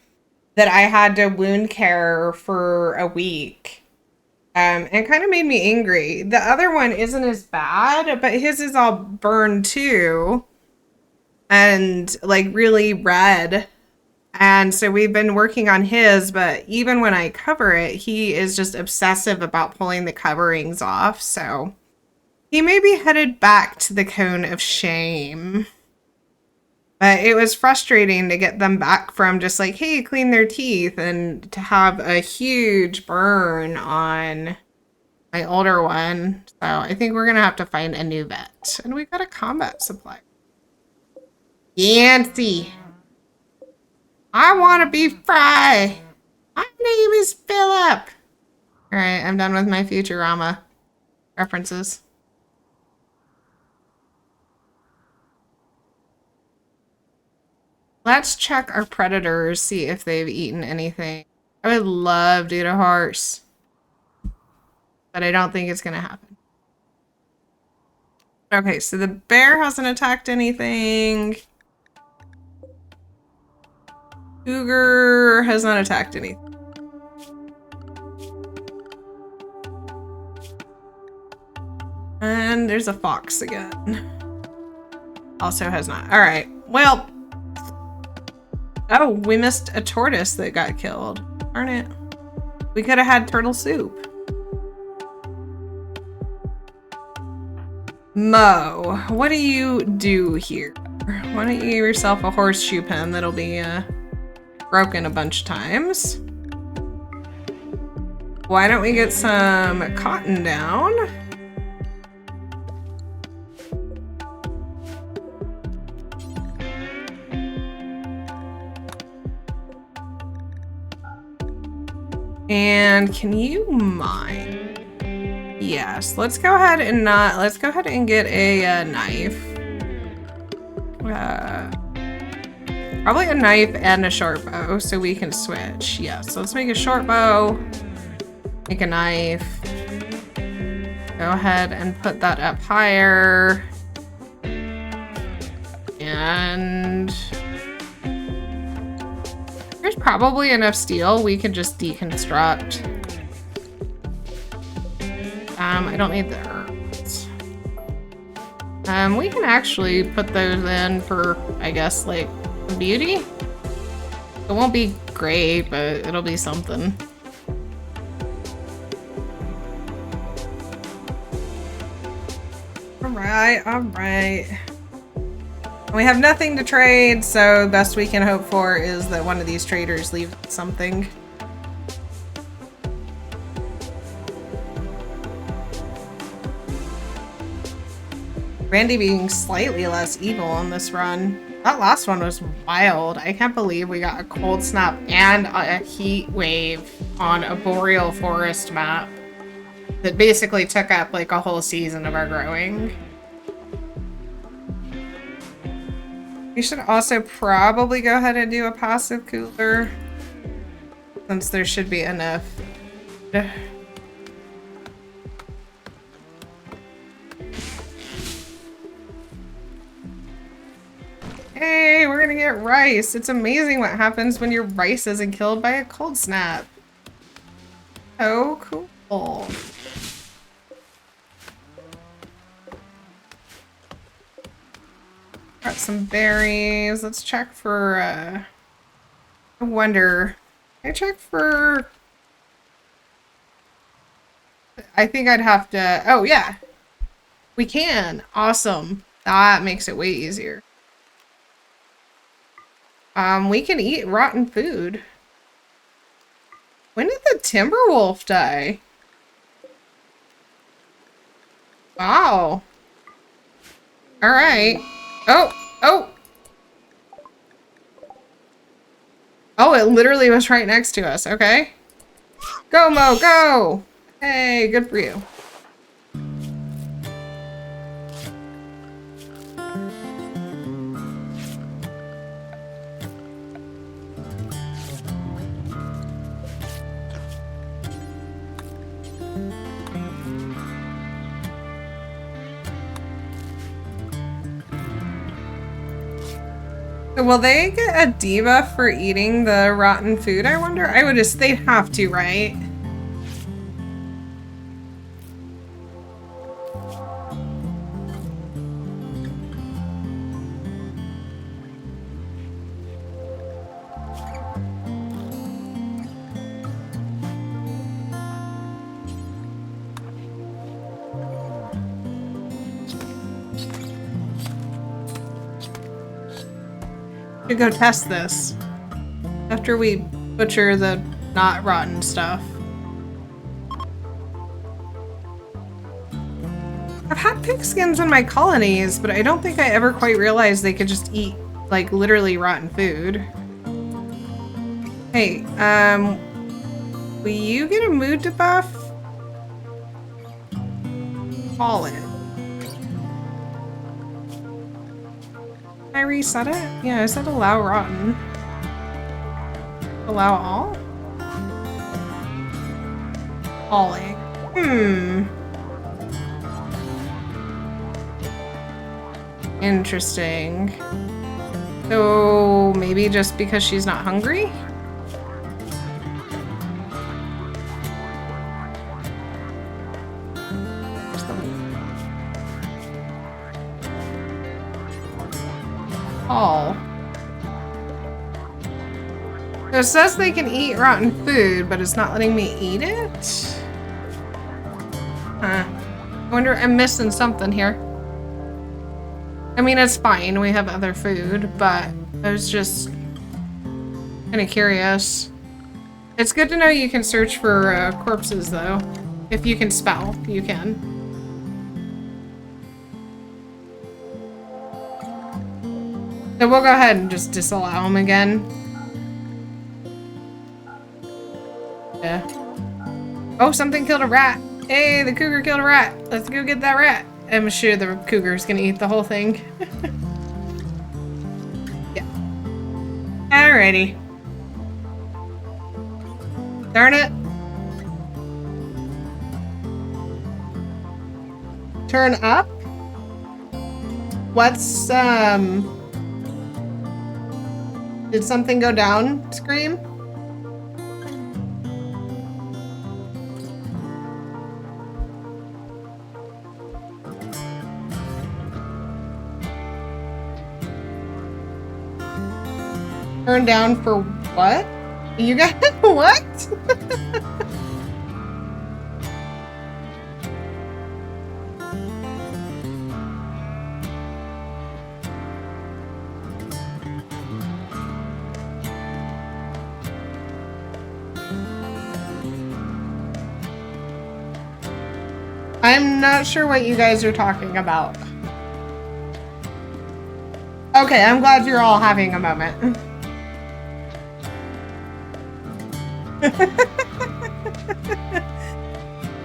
that I had to wound care for a week. It kind of made me angry. The other one isn't as bad, but his is all burned too and like really red. And so we've been working on his, but even when I cover it, he is just obsessive about pulling the coverings off. So he may be headed back to the cone of shame. But it was frustrating to get them back from just like, hey, clean their teeth, and to have a huge burn on my older one. So I think we're going to have to find a new vet. And we got a combat supply. Yancy. I want to be Fry. My name is Philip. All right, I'm done with my Futurama references. Let's check our predators, see if they've eaten anything. I would love to eat a horse, but I don't think it's going to happen. Okay, so the bear hasn't attacked anything. Cougar has not attacked anything. And there's a fox again. Also has not. All right, well. Oh, we missed a tortoise that got killed. Darn it. We could have had turtle soup. Mo, what do you do here? Why don't you give yourself a horseshoe pen that'll be broken a bunch of times? Why don't we get some cotton down? And can you mine? Yes, let's go ahead and get a knife. Probably a knife and a short bow so we can switch. Yes, let's make a short bow, make a knife. Go ahead and put that up higher. And there's probably enough steel we can just deconstruct. I don't need the herbs. We can actually put those in for, I guess, like beauty. It won't be great, but it'll be something. All right. We have nothing to trade, so the best we can hope for is that one of these traders leaves something. Randy being slightly less evil on this run. That last one was wild. I can't believe we got a cold snap and a heat wave on a boreal forest map that basically took up like a whole season of our growing. We should also probably go ahead and do a passive cooler since there should be enough. Hey, we're gonna get rice. It's amazing what happens when your rice isn't killed by a cold snap. Oh, cool. Got some berries. Let's check for, I wonder. Can I check for... I think I'd have to... Oh, yeah. We can. Awesome. That makes it way easier. We can eat rotten food. When did the Timberwolf die? Wow. Alright. Oh! Oh, it literally was right next to us. Okay. Go, Mo, go! Hey, good for you. Will they get a debuff for eating the rotten food, I wonder? I would just, they'd have to, right? Should go test this after we butcher the not rotten stuff. I've had pigskins in my colonies, but I don't think I ever quite realized they could just eat like literally rotten food. Hey, will you get a mood debuff? Call it. Can I reset it? Yeah, I said allow rotten. Allow all? Falling. Interesting. So maybe just because she's not hungry? All. So it says they can eat rotten food, but it's not letting me eat it? Huh. I wonder, I'm missing something here. I mean, it's fine. We have other food, but I was just kind of curious. It's good to know you can search for corpses, though. If you can spell, you can. So we'll go ahead and just disallow them again. Yeah. Oh, something killed a rat. Hey, the cougar killed a rat. Let's go get that rat. I'm sure the cougar's gonna eat the whole thing. Yeah. Alrighty. Darn it. Turn up? What's, did something go down, Scream? Turn down for what? You got what? I'm not sure what you guys are talking about. Okay, I'm glad you're all having a moment.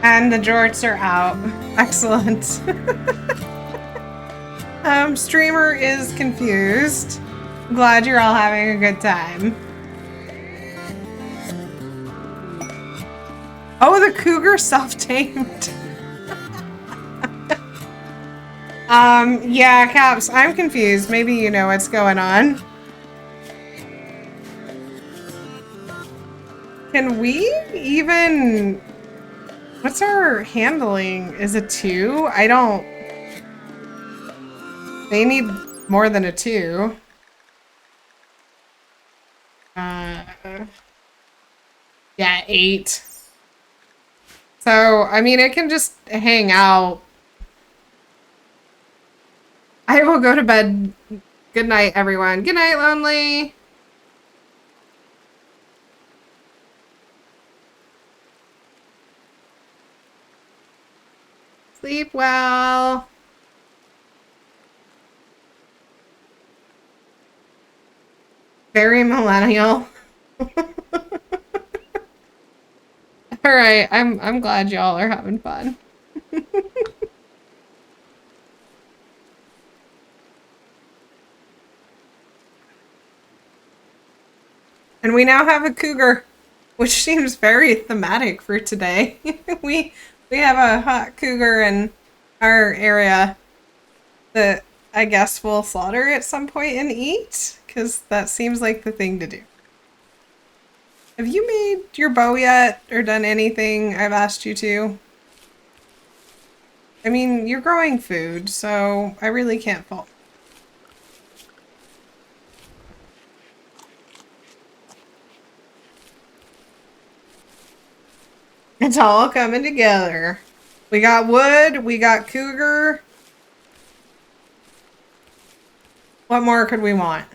And the jorts are out. Excellent. Streamer is confused. Glad you're all having a good time. Oh, the cougar self-tamed. Yeah, Caps, I'm confused. Maybe you know what's going on. Can we even... What's our handling? Is it 2? I don't... They need more than a 2. Yeah, 8. So, I mean, it can just hang out. I will go to bed. Good night, everyone. Good night, Lonely. Sleep well. Very millennial. All right, I'm glad y'all are having fun. And we now have a cougar, which seems very thematic for today. we have a hot cougar in our area that I guess we'll slaughter at some point and eat, because that seems like the thing to do. Have you made your bow yet, or done anything I've asked you to? I mean, you're growing food, so I really can't fault. It's all coming together. We got wood, we got cougar. What more could we want?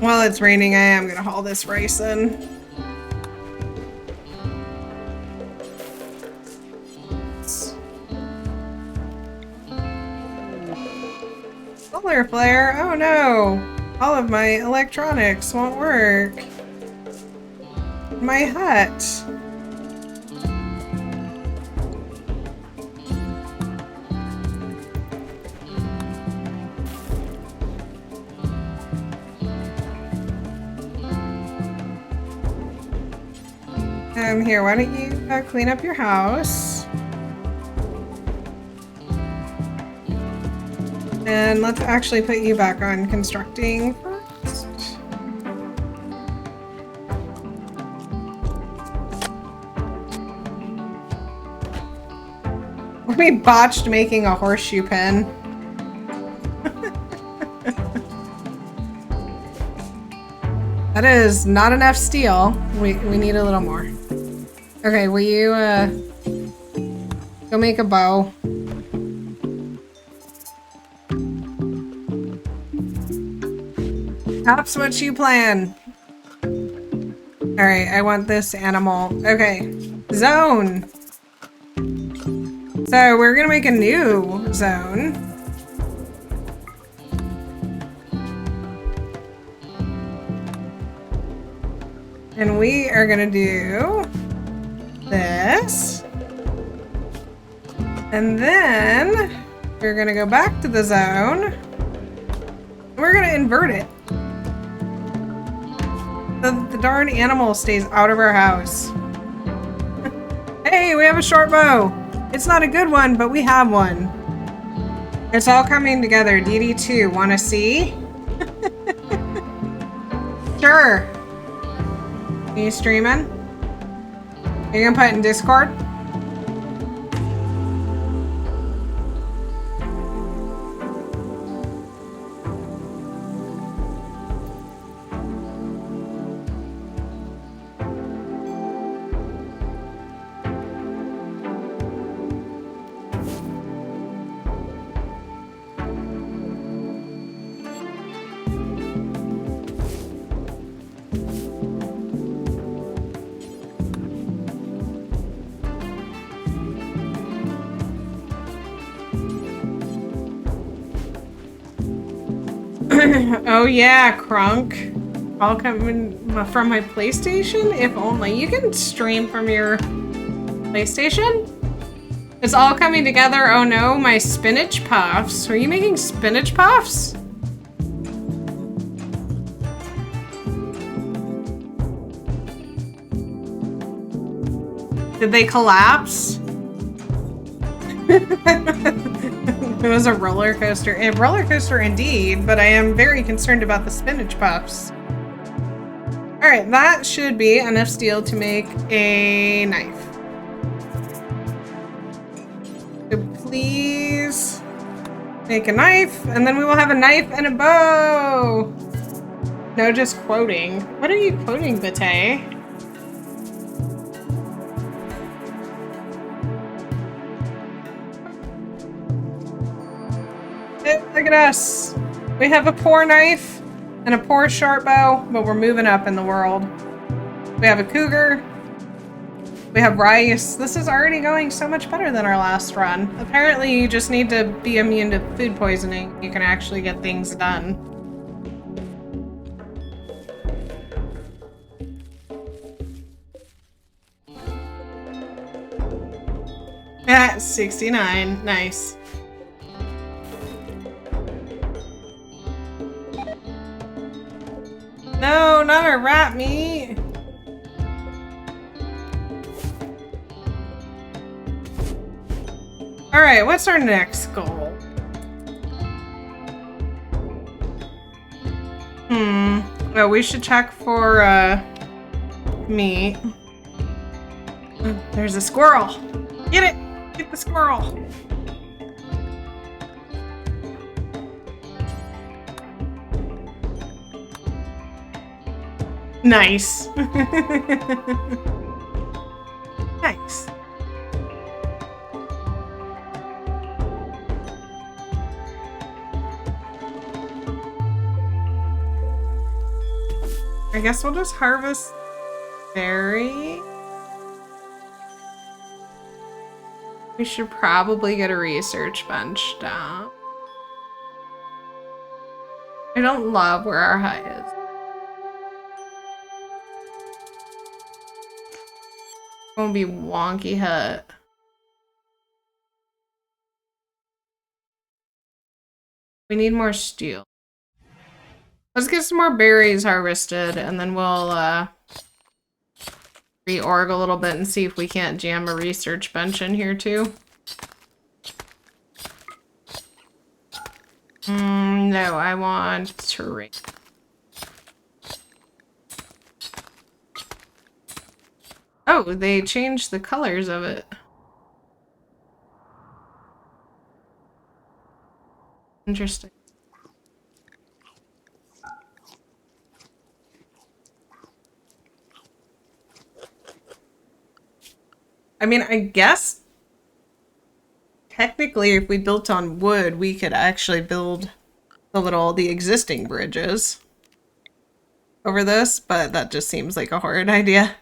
While it's raining, I am gonna haul this rice in. Solar flare? Oh no! All of my electronics won't work. My hut. Here, why don't you clean up your house? And let's actually put you back on constructing first. We botched making a horseshoe pin. That is not enough steel. We need a little more. Okay, will you go make a bow? Tops, what you plan? Alright, I want this animal. Okay, zone. So we're gonna make a new zone. And we are gonna do this. And then we're gonna go back to the zone. We're gonna invert it. The darn animal stays out of our house. Hey, we have a short bow. It's not a good one, but we have one. It's all coming together. DD2, wanna see? Sure. Are you streaming? Are you gonna put it in Discord? Oh yeah, Crunk. All coming from my PlayStation? If only. You can stream from your PlayStation? It's all coming together. Oh no, my spinach puffs. Were you making spinach puffs? Did they collapse? It was a roller coaster. A roller coaster indeed, but I am very concerned about the spinach puffs. Alright, that should be enough steel to make a knife. So please make a knife, and then we will have a knife and a bow! No, just quoting. What are you quoting, Bate? Look at us. We have a poor knife and a poor sharp bow, but we're moving up in the world. We have a cougar. We have rice. This is already going so much better than our last run. Apparently, you just need to be immune to food poisoning. You can actually get things done. At 69. Nice. No, not our rat meat. Alright, what's our next goal? Oh, we should check for meat. There's a squirrel. Get it! Get the squirrel. Nice. Nice. I guess we'll just harvest berry. We should probably get a research bench down. I don't love where our hut is. Won't be wonky hut. We need more steel. Let's get some more berries harvested, and then we'll reorg a little bit and see if we can't jam a research bench in here too. No, I want terrain. Oh, they changed the colors of it. Interesting. I mean, I guess technically if we built on wood, we could actually build the existing bridges over this, but that just seems like a horrid idea.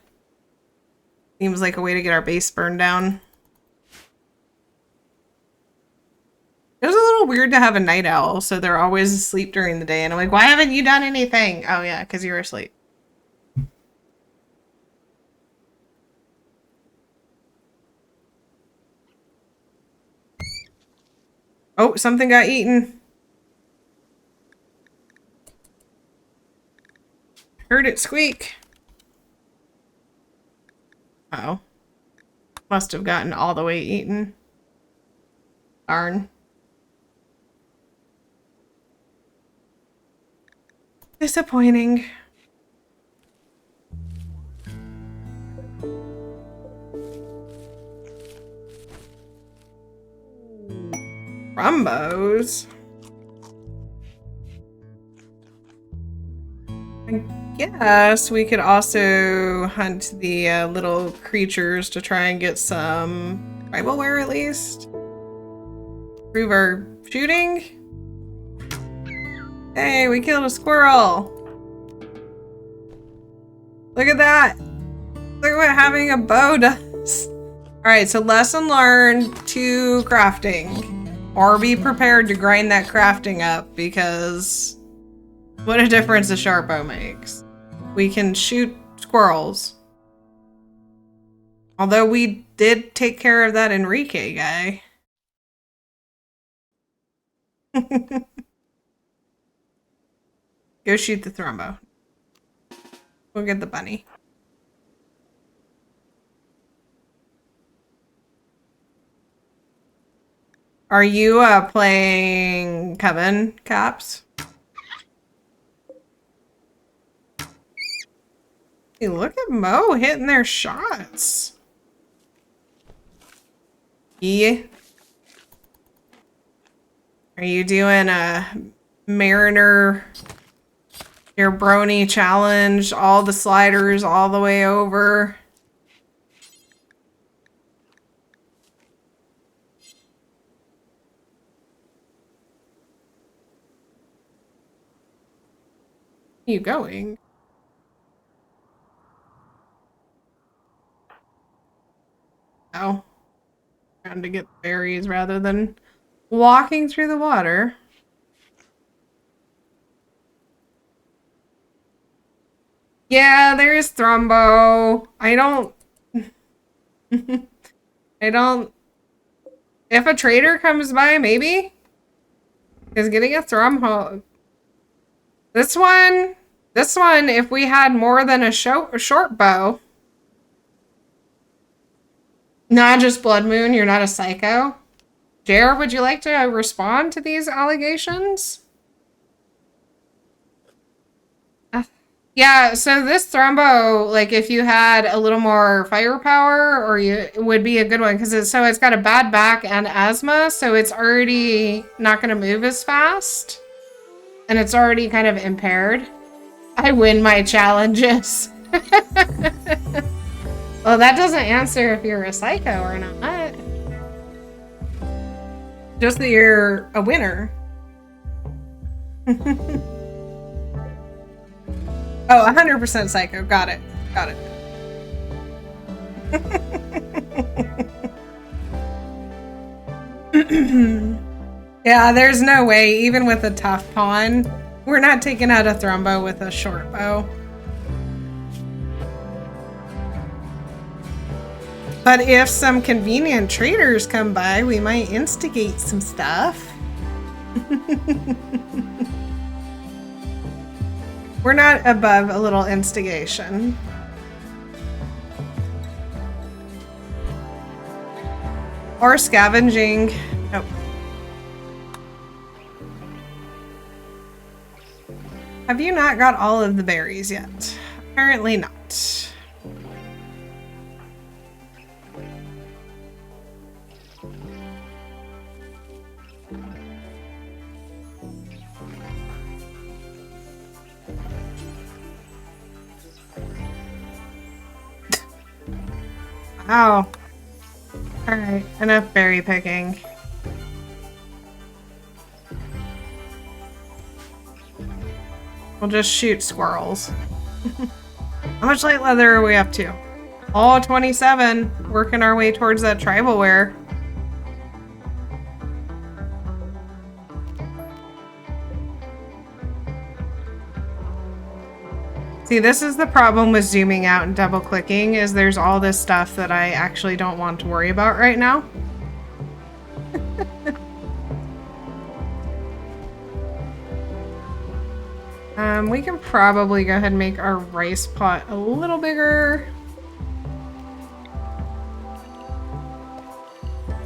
Seems like a way to get our base burned down. It was a little weird to have a night owl, so they're always asleep during the day, and I'm like, why haven't you done anything? Oh yeah, because you were asleep. Oh, something got eaten. Heard it squeak. Uh-oh. Must have gotten all the way eaten. Darn. Disappointing. Rumbos? I guess we could also hunt the little creatures to try and get some tribalware at least. Improve our shooting. Hey, we killed a squirrel. Look at that. Look at what having a bow does. Alright, so lesson learned to crafting. Or be prepared to grind that crafting up because What a difference a sharp bow makes. We can shoot squirrels. Although we did take care of that Enrique guy. Go shoot the thrombo. We'll get the bunny. Are you playing Coven, Caps? Hey, look at Mo hitting their shots. Yeah. Are you doing a Mariner, your brony challenge, all the sliders all the way over? Where are you going? Oh. Trying to get berries rather than walking through the water. Yeah, there's Thrumbo. I don't... If a trader comes by, maybe? Because getting a Thrumbo... This one, if we had more than a short bow... Not just Blood Moon, you're not a psycho. Jer, would you like to respond to these allegations? Yeah, so this Thrumbo, like if you had a little more firepower, or it would be a good one, because it's got a bad back and asthma, so it's already not going to move as fast. And it's already kind of impaired. I win my challenges. Well, that doesn't answer if you're a psycho or not. Just that you're a winner. Oh, 100% psycho. Got it. Got it. Yeah, there's no way, even with a tough pawn, we're not taking out a Thrumbo with a short bow. But if some convenient traders come by, we might instigate some stuff. We're not above a little instigation. Or scavenging. Nope. Have you not got all of the berries yet? Apparently not. Oh. Alright, enough berry picking. We'll just shoot squirrels. How much light leather are we up to? All 27. Working our way towards that tribal wear. See, this is the problem with zooming out and double clicking, is there's all this stuff that I actually don't want to worry about right now. We can probably go ahead and make our rice pot a little bigger.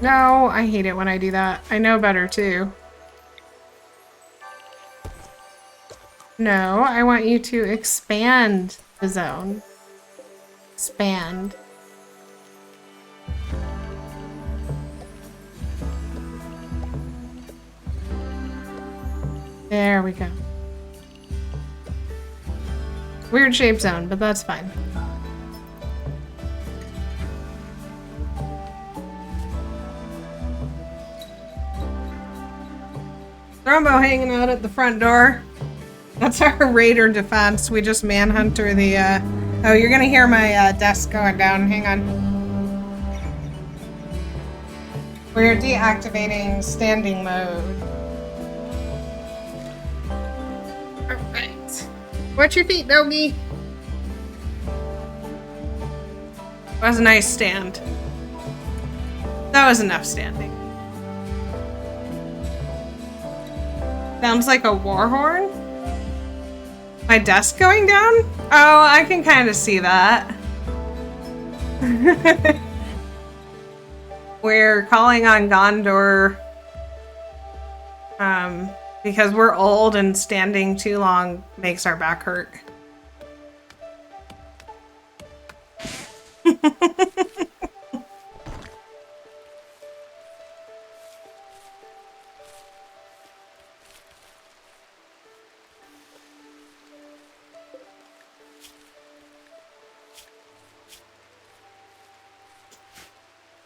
No, I hate it when I do that. I know better too. No, I want you to expand the zone. Expand. There we go. Weird shape zone, but that's fine. Thrumbo hanging out at the front door. That's our raider defense. We just manhunter the, Oh, you're gonna hear my desk going down. Hang on. We're deactivating standing mode. Alright. Watch your feet, doggy. That was a nice stand. That was enough standing. Sounds like a war horn. My desk going down? Oh, I can kind of see that. We're calling on Gondor because we're old and standing too long makes our back hurt.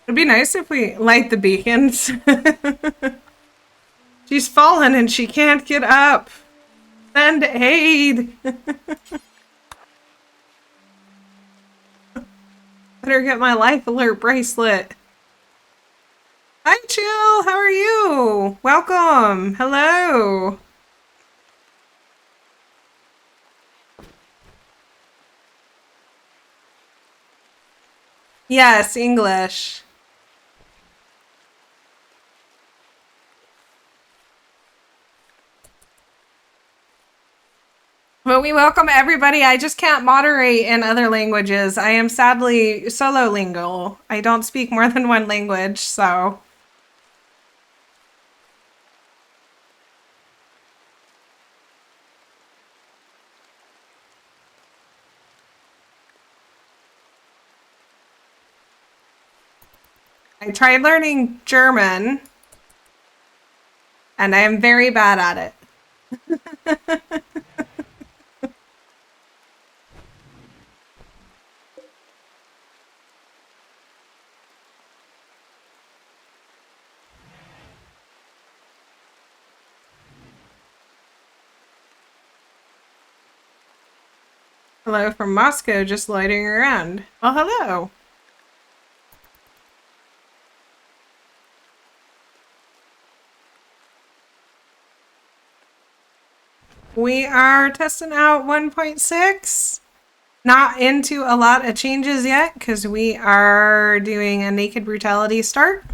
It'd be nice if we light the beacons. She's fallen and she can't get up. Send aid. Better get my life alert bracelet. Hi, Chill. How are you? Welcome. Hello. Yes, English. Well, we welcome everybody. I just can't moderate in other languages. I am sadly sololingual. I don't speak more than one language, so. I tried learning German, and I am very bad at it. Hello from Moscow, just loitering around. Well, hello. We are testing out 1.6. Not into a lot of changes yet, because we are doing a Naked Brutality start.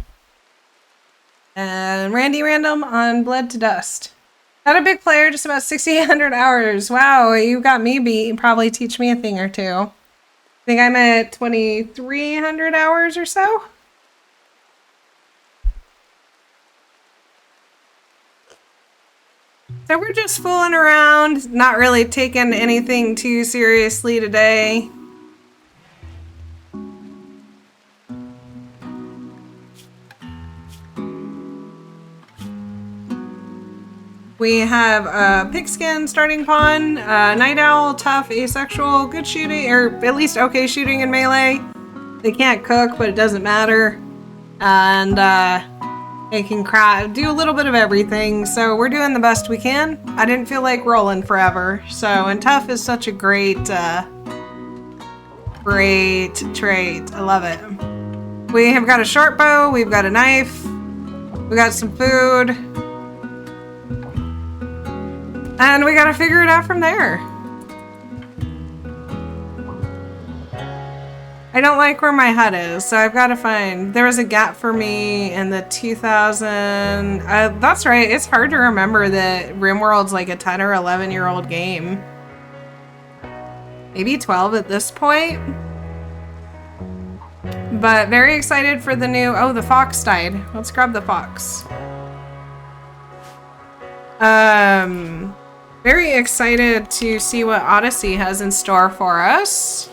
And Randy Random on Blood to Dust. Not a big player, just about 6,800 hours. Wow, you got me beat. You probably teach me a thing or two. I think I'm at 2,300 hours or so. So we're just fooling around, not really taking anything too seriously today. We have a pigskin starting pawn, night owl, tough, asexual, good shooting, or at least okay shooting in melee. They can't cook, but it doesn't matter. And they can do a little bit of everything, so we're doing the best we can. I didn't feel like rolling forever, so, and tough is such a great trait. I love it. We have got a short bow, we've got a knife, we got some food, and we gotta figure it out from there. I don't like where my hut is, so I've got to find... There was a gap for me in the 2000... that's right, it's hard to remember that Rimworld's like a 10 or 11-year-old game. Maybe 12 at this point. But very excited for the new... Oh, the fox died. Let's grab the fox. Very excited to see what Odyssey has in store for us.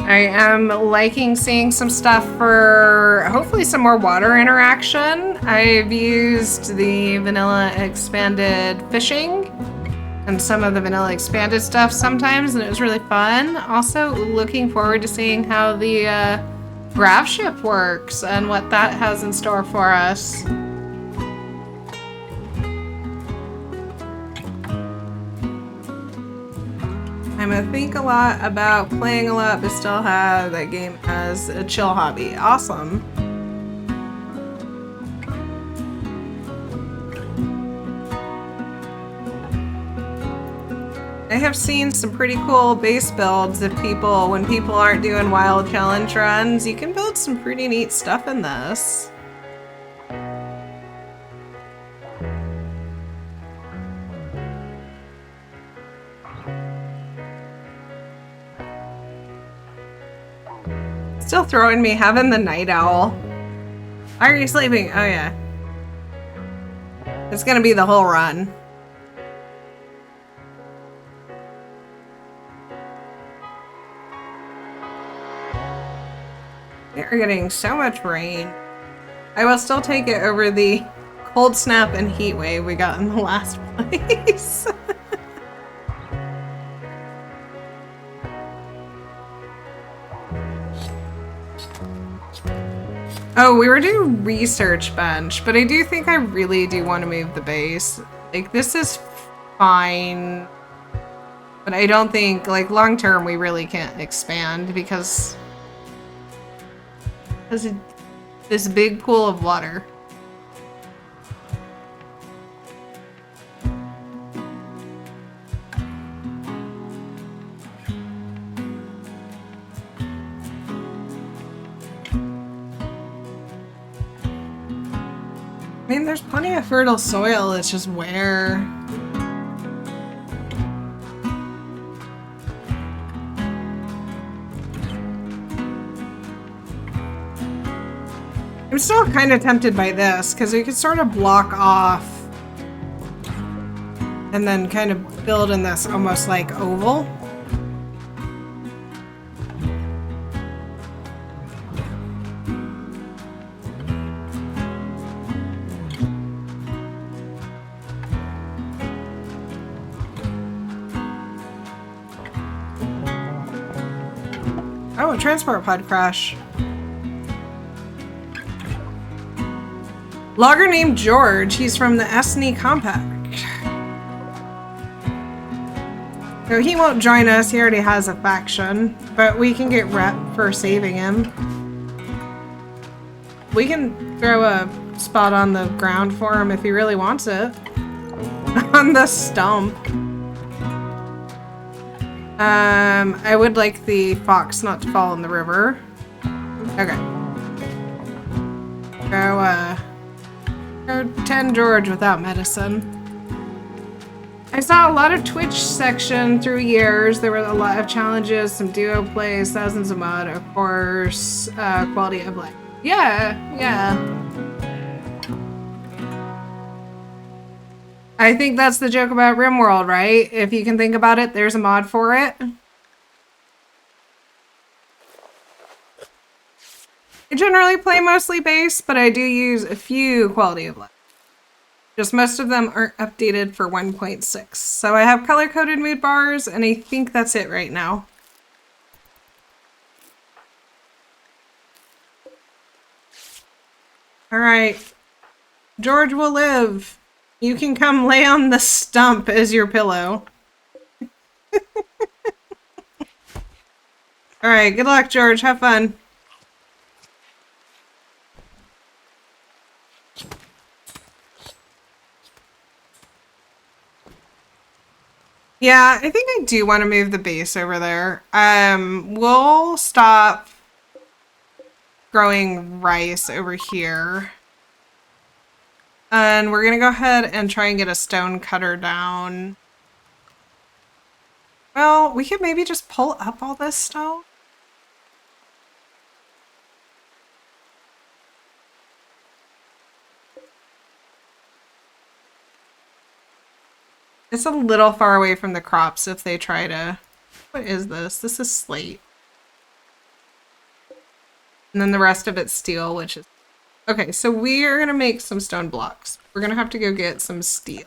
I am liking seeing some stuff for hopefully some more water interaction. I've used the vanilla expanded fishing and some of the vanilla expanded stuff sometimes, and it was really fun. Also looking forward to seeing how the grav ship works and what that has in store for us. I'm gonna think a lot about playing a lot, but still have that game as a chill hobby. Awesome. I have seen some pretty cool base builds of people when people aren't doing wild challenge runs. You can build some pretty neat stuff in this. Still throwing me having the night owl. Why are you sleeping? Oh yeah. It's gonna be the whole run. We're getting so much rain. I will still take it over the cold snap and heat wave we got in the last place. Oh, we were doing research bench, but I do think I really do want to move the base. Like, this is fine, but I don't think, like, long term we really can't expand because of this big pool of water. I mean, there's plenty of fertile soil, it's just where. I'm still kind of tempted by this, because we could sort of block off and then kind of build in this almost like oval. Oh, a transport pod crash. Logger named George. He's from the Esney Compact. So he won't join us. He already has a faction. But we can get rep for saving him. We can throw a spot on the ground for him if he really wants it. On the stump. I would like the fox not to fall in the river. Okay. Go 10 George without medicine. I saw a lot of Twitch section through years. There were a lot of challenges, some duo plays, thousands of mod, of course, quality of life. Yeah. I think that's the joke about Rimworld, right? If you can think about it, there's a mod for it. I generally play mostly base, but I do use a few quality of life. Just most of them aren't updated for 1.6. So I have color-coded mood bars, and I think that's it right now. Alright. George will live. You can come lay on the stump as your pillow. Alright, good luck, George. Have fun. Yeah, I think I do want to move the base over there. We'll stop growing rice over here. And we're gonna go ahead and try and get a stone cutter down. Well, we could maybe just pull up all this stone. It's a little far away from the crops if they try to... What is this? This is slate. And then the rest of it's steel, which is... Okay, so we are going to make some stone blocks. We're going to have to go get some steel.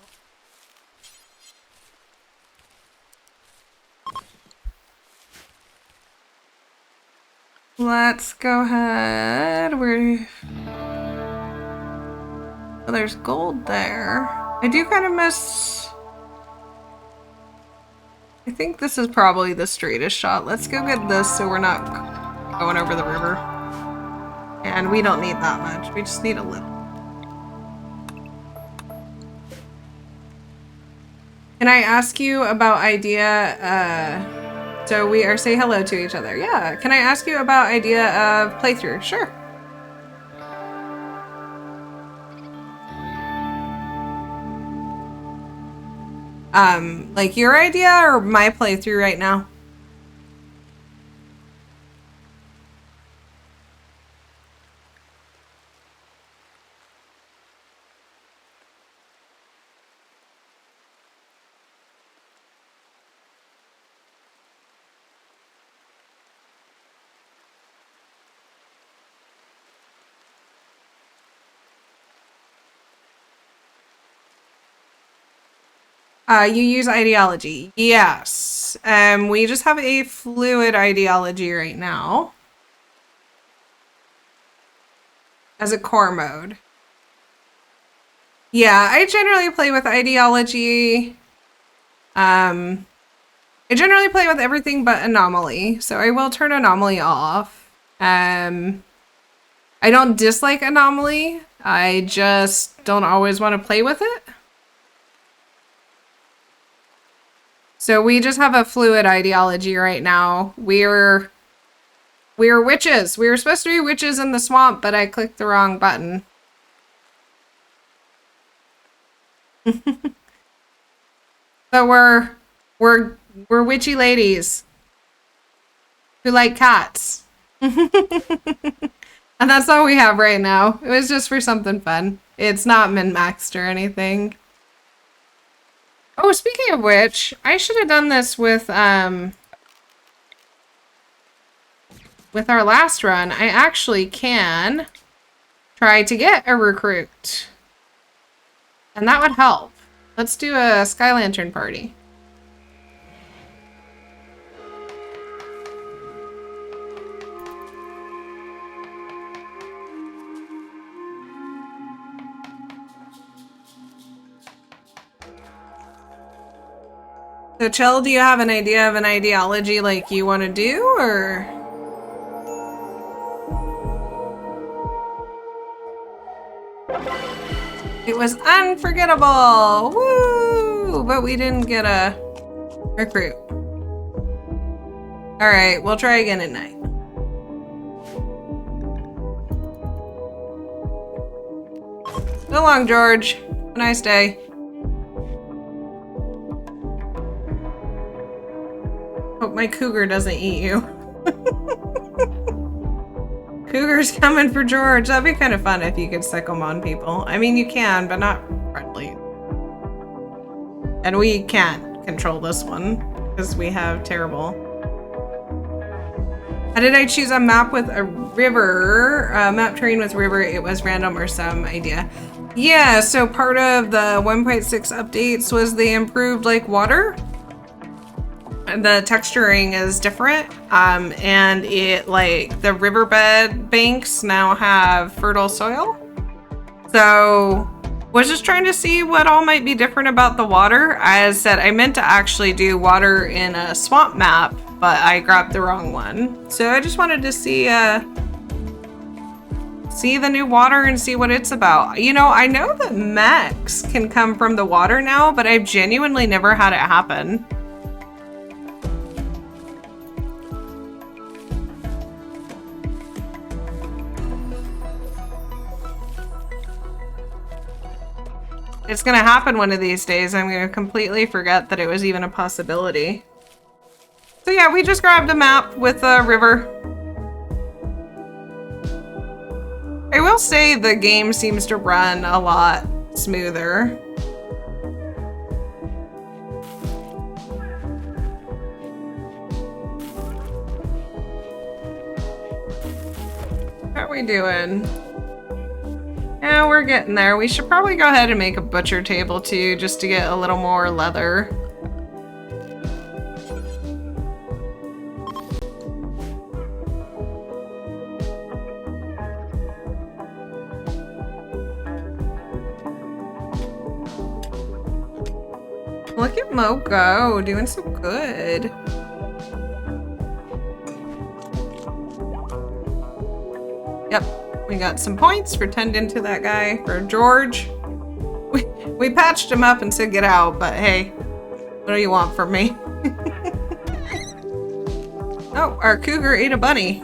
Let's go ahead. Oh, there's gold there. I do kind of miss... I think this is probably the straightest shot. Let's go get this so we're not going over the river. And we don't need that much. We just need a little. Can I ask you about idea, so we are say hello to each other. Yeah. Can I ask you about idea of playthrough? Sure. Like your idea or my playthrough right now? You use ideology. Yes. We just have a fluid ideology right now. As a core mode. Yeah, I generally play with ideology. I generally play with everything but anomaly, so I will turn anomaly off. I don't dislike anomaly. I just don't always want to play with it. So we just have a fluid ideology right now. We're witches. We were supposed to be witches in the swamp, but I clicked the wrong button. So we're witchy ladies who like cats. And that's all we have right now. It was just for something fun. It's not min-maxed or anything. Oh, speaking of which, I should have done this with our last run. I actually can try to get a recruit. And that would help. Let's do a Sky Lantern party. So, Chell, do you have an idea of an ideology like you want to do, or? It was unforgettable! Woo! But we didn't get a recruit. Alright, we'll try again at night. So long, George. Have a nice day. Hope my cougar doesn't eat you. Cougar's coming for George. That'd be kind of fun if you could sick them on people. I mean, you can, but not friendly. And we can't control this one because we have terrible. How did I choose a map with a river? Map terrain with river. It was random or some idea. Yeah, so part of the 1.6 updates was they improved like water. The texturing is different, and it like the riverbed banks now have fertile soil. So was just trying to see what all might be different about the water. As said, I meant to actually do water in a swamp map, but I grabbed the wrong one. So I just wanted to see the new water and see what it's about. You know, I know that mechs can come from the water now, but I've genuinely never had it happen. It's gonna happen one of these days. I'm gonna completely forget that it was even a possibility. So yeah, we just grabbed a map with a river. I will say the game seems to run a lot smoother. How are we doing? Yeah, we're getting there. We should probably go ahead and make a butcher table too, just to get a little more leather. Look at Mo go, doing so good. Yep. We got some points for tending to that guy, for George. We patched him up and said get out, but hey, What do you want from me? Oh, our cougar ate a bunny.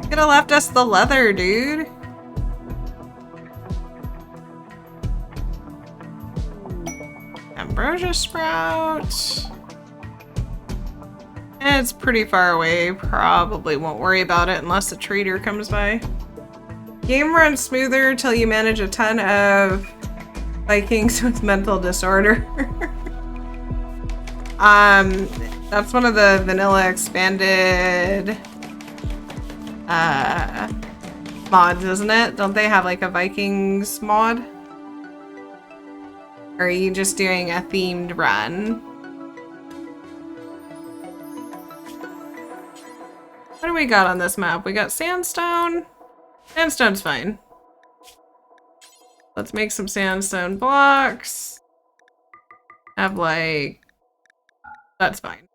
Could have left us the leather, dude. Ambrosia sprout. It's pretty far away. Probably won't worry about it unless a trader comes by. Game runs smoother till you manage a ton of Vikings with mental disorder. That's one of the vanilla expanded mods, isn't it? Don't they have like a Vikings mod? Or are you just doing a themed run? What do we got on this map? We got sandstone. Sandstone's fine. Let's make some sandstone blocks. Have like... That's fine.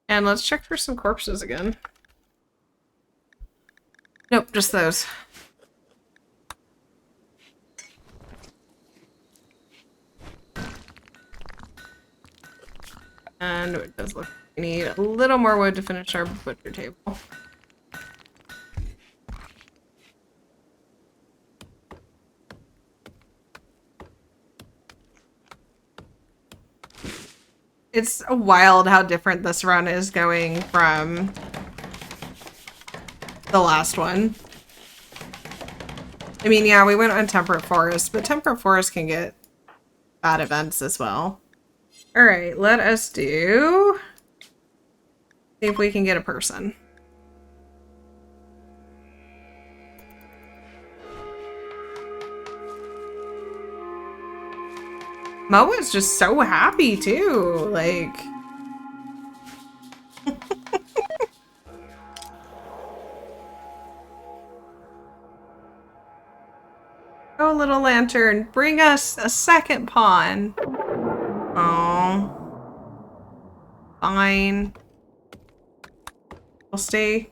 And let's check for some corpses again. Nope, just those. And it does look like we need a little more wood to finish our butcher table. It's wild how different this run is going from the last one. I mean, yeah, we went on Temperate Forest, but Temperate Forest can get bad events as well. Alright, let us do... See if we can get a person. Mo is just so happy too, like... Oh, little lantern, bring us a second pawn. Oh. Fine. We'll stay.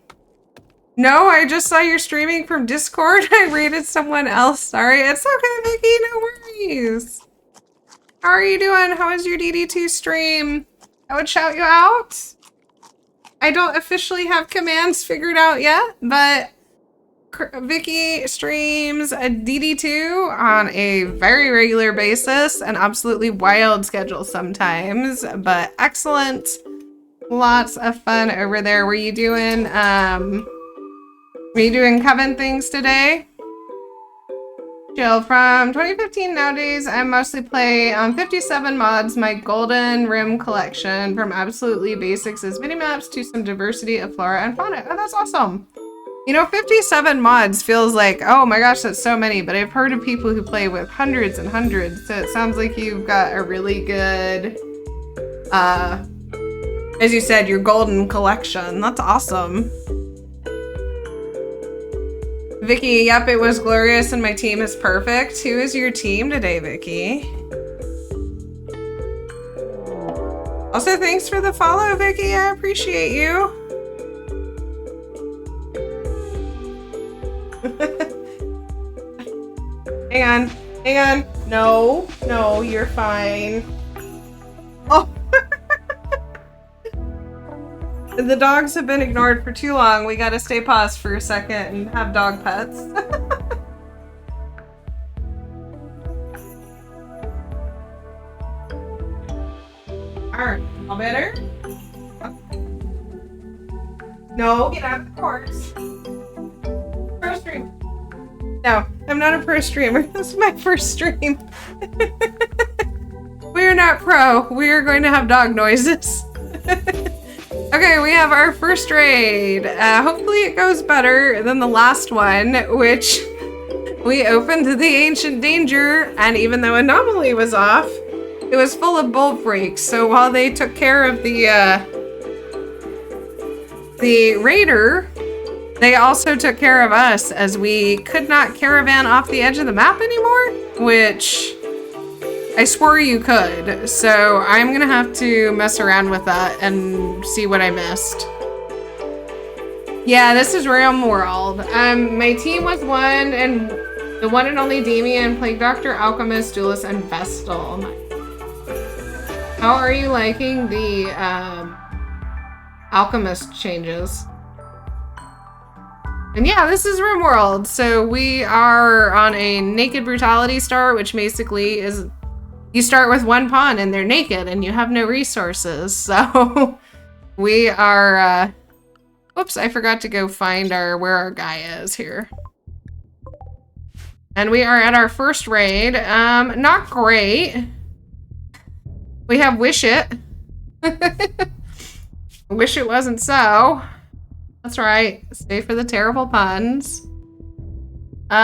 No, I just saw you're streaming from Discord. I rated someone else. Sorry. It's okay, Vicky. No worries. How are you doing? How was your DD2 stream? I would shout you out. I don't officially have commands figured out yet, but Vicky streams a DD2 on a very regular basis, an absolutely wild schedule sometimes, but excellent. Lots of fun over there. Were you doing Coven things today? Jill, from 2015 nowadays, I mostly play 57 mods, my Golden Rim collection, from absolutely basics as minimaps to some diversity of flora and fauna. Oh, that's awesome. You know, 57 mods feels like, oh my gosh, that's so many, but I've heard of people who play with hundreds and hundreds, so it sounds like you've got a really good, as you said, your golden collection. That's awesome. Vicky, yep, it was glorious and my team is perfect. Who is your team today, Vicky? Also, thanks for the follow, Vicky. I appreciate you. Hang on. No, you're fine. Oh. The dogs have been ignored for too long. We gotta stay paused for a second and have dog pets. Alright, all better? No, get out of the course. Pro stream. No, I'm not a pro streamer. This is my first stream. We're not pro. We are going to have dog noises. Okay, we have our first raid. Hopefully it goes better than the last one, which we opened the Ancient Danger, and even though Anomaly was off, it was full of bulb breaks. So while they took care of the raider, they also took care of us as we could not caravan off the edge of the map anymore, which I swore you could, so I'm gonna have to mess around with that and see what I missed. Yeah, this is Rimworld. My team was one, and the one and only Damien, Plague Doctor, Alchemist, Duelist, and Vestal. How are you liking the Alchemist changes? And yeah, this is Rimworld. So we are on a naked brutality start, which basically is you start with one pawn and they're naked and you have no resources. So we are whoops, I forgot to go find where our guy is here. And we are at our first raid. Not great. We have Wish It. Wish it wasn't so. That's right. Stay for the terrible puns. We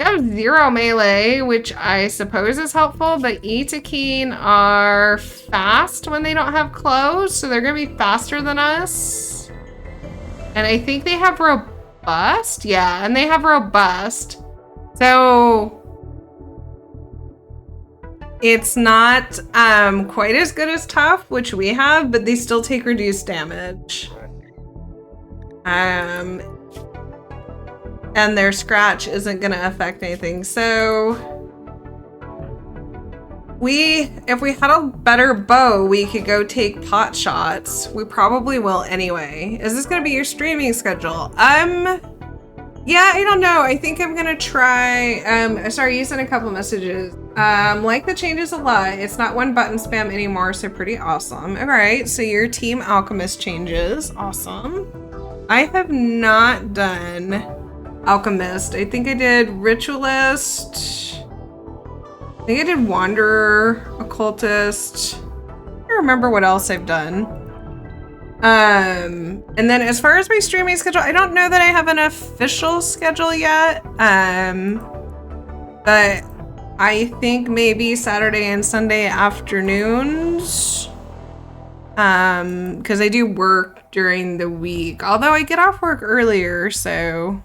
have 0 melee, which I suppose is helpful, but E to Keen are fast when they don't have clothes, so they're gonna be faster than us. And I think they have robust? Yeah, and they have robust. So it's not quite as good as tough, which we have, but they still take reduced damage. And their scratch isn't gonna affect anything. So if we had a better bow, we could go take pot shots. We probably will anyway. Is this gonna be your streaming schedule? Yeah, I don't know. I think I'm gonna try, sorry, you sent a couple messages. Like the changes a lot. It's not one button spam anymore, so pretty awesome. All right, so your team alchemist changes. Awesome. I have not done alchemist. I think I did ritualist. I think I did wanderer, occultist. I don't remember what else I've done. And then as far as my streaming schedule, I don't know that I have an official schedule yet. But I think maybe Saturday and Sunday afternoons. Because I do work during the week, although I get off work earlier, so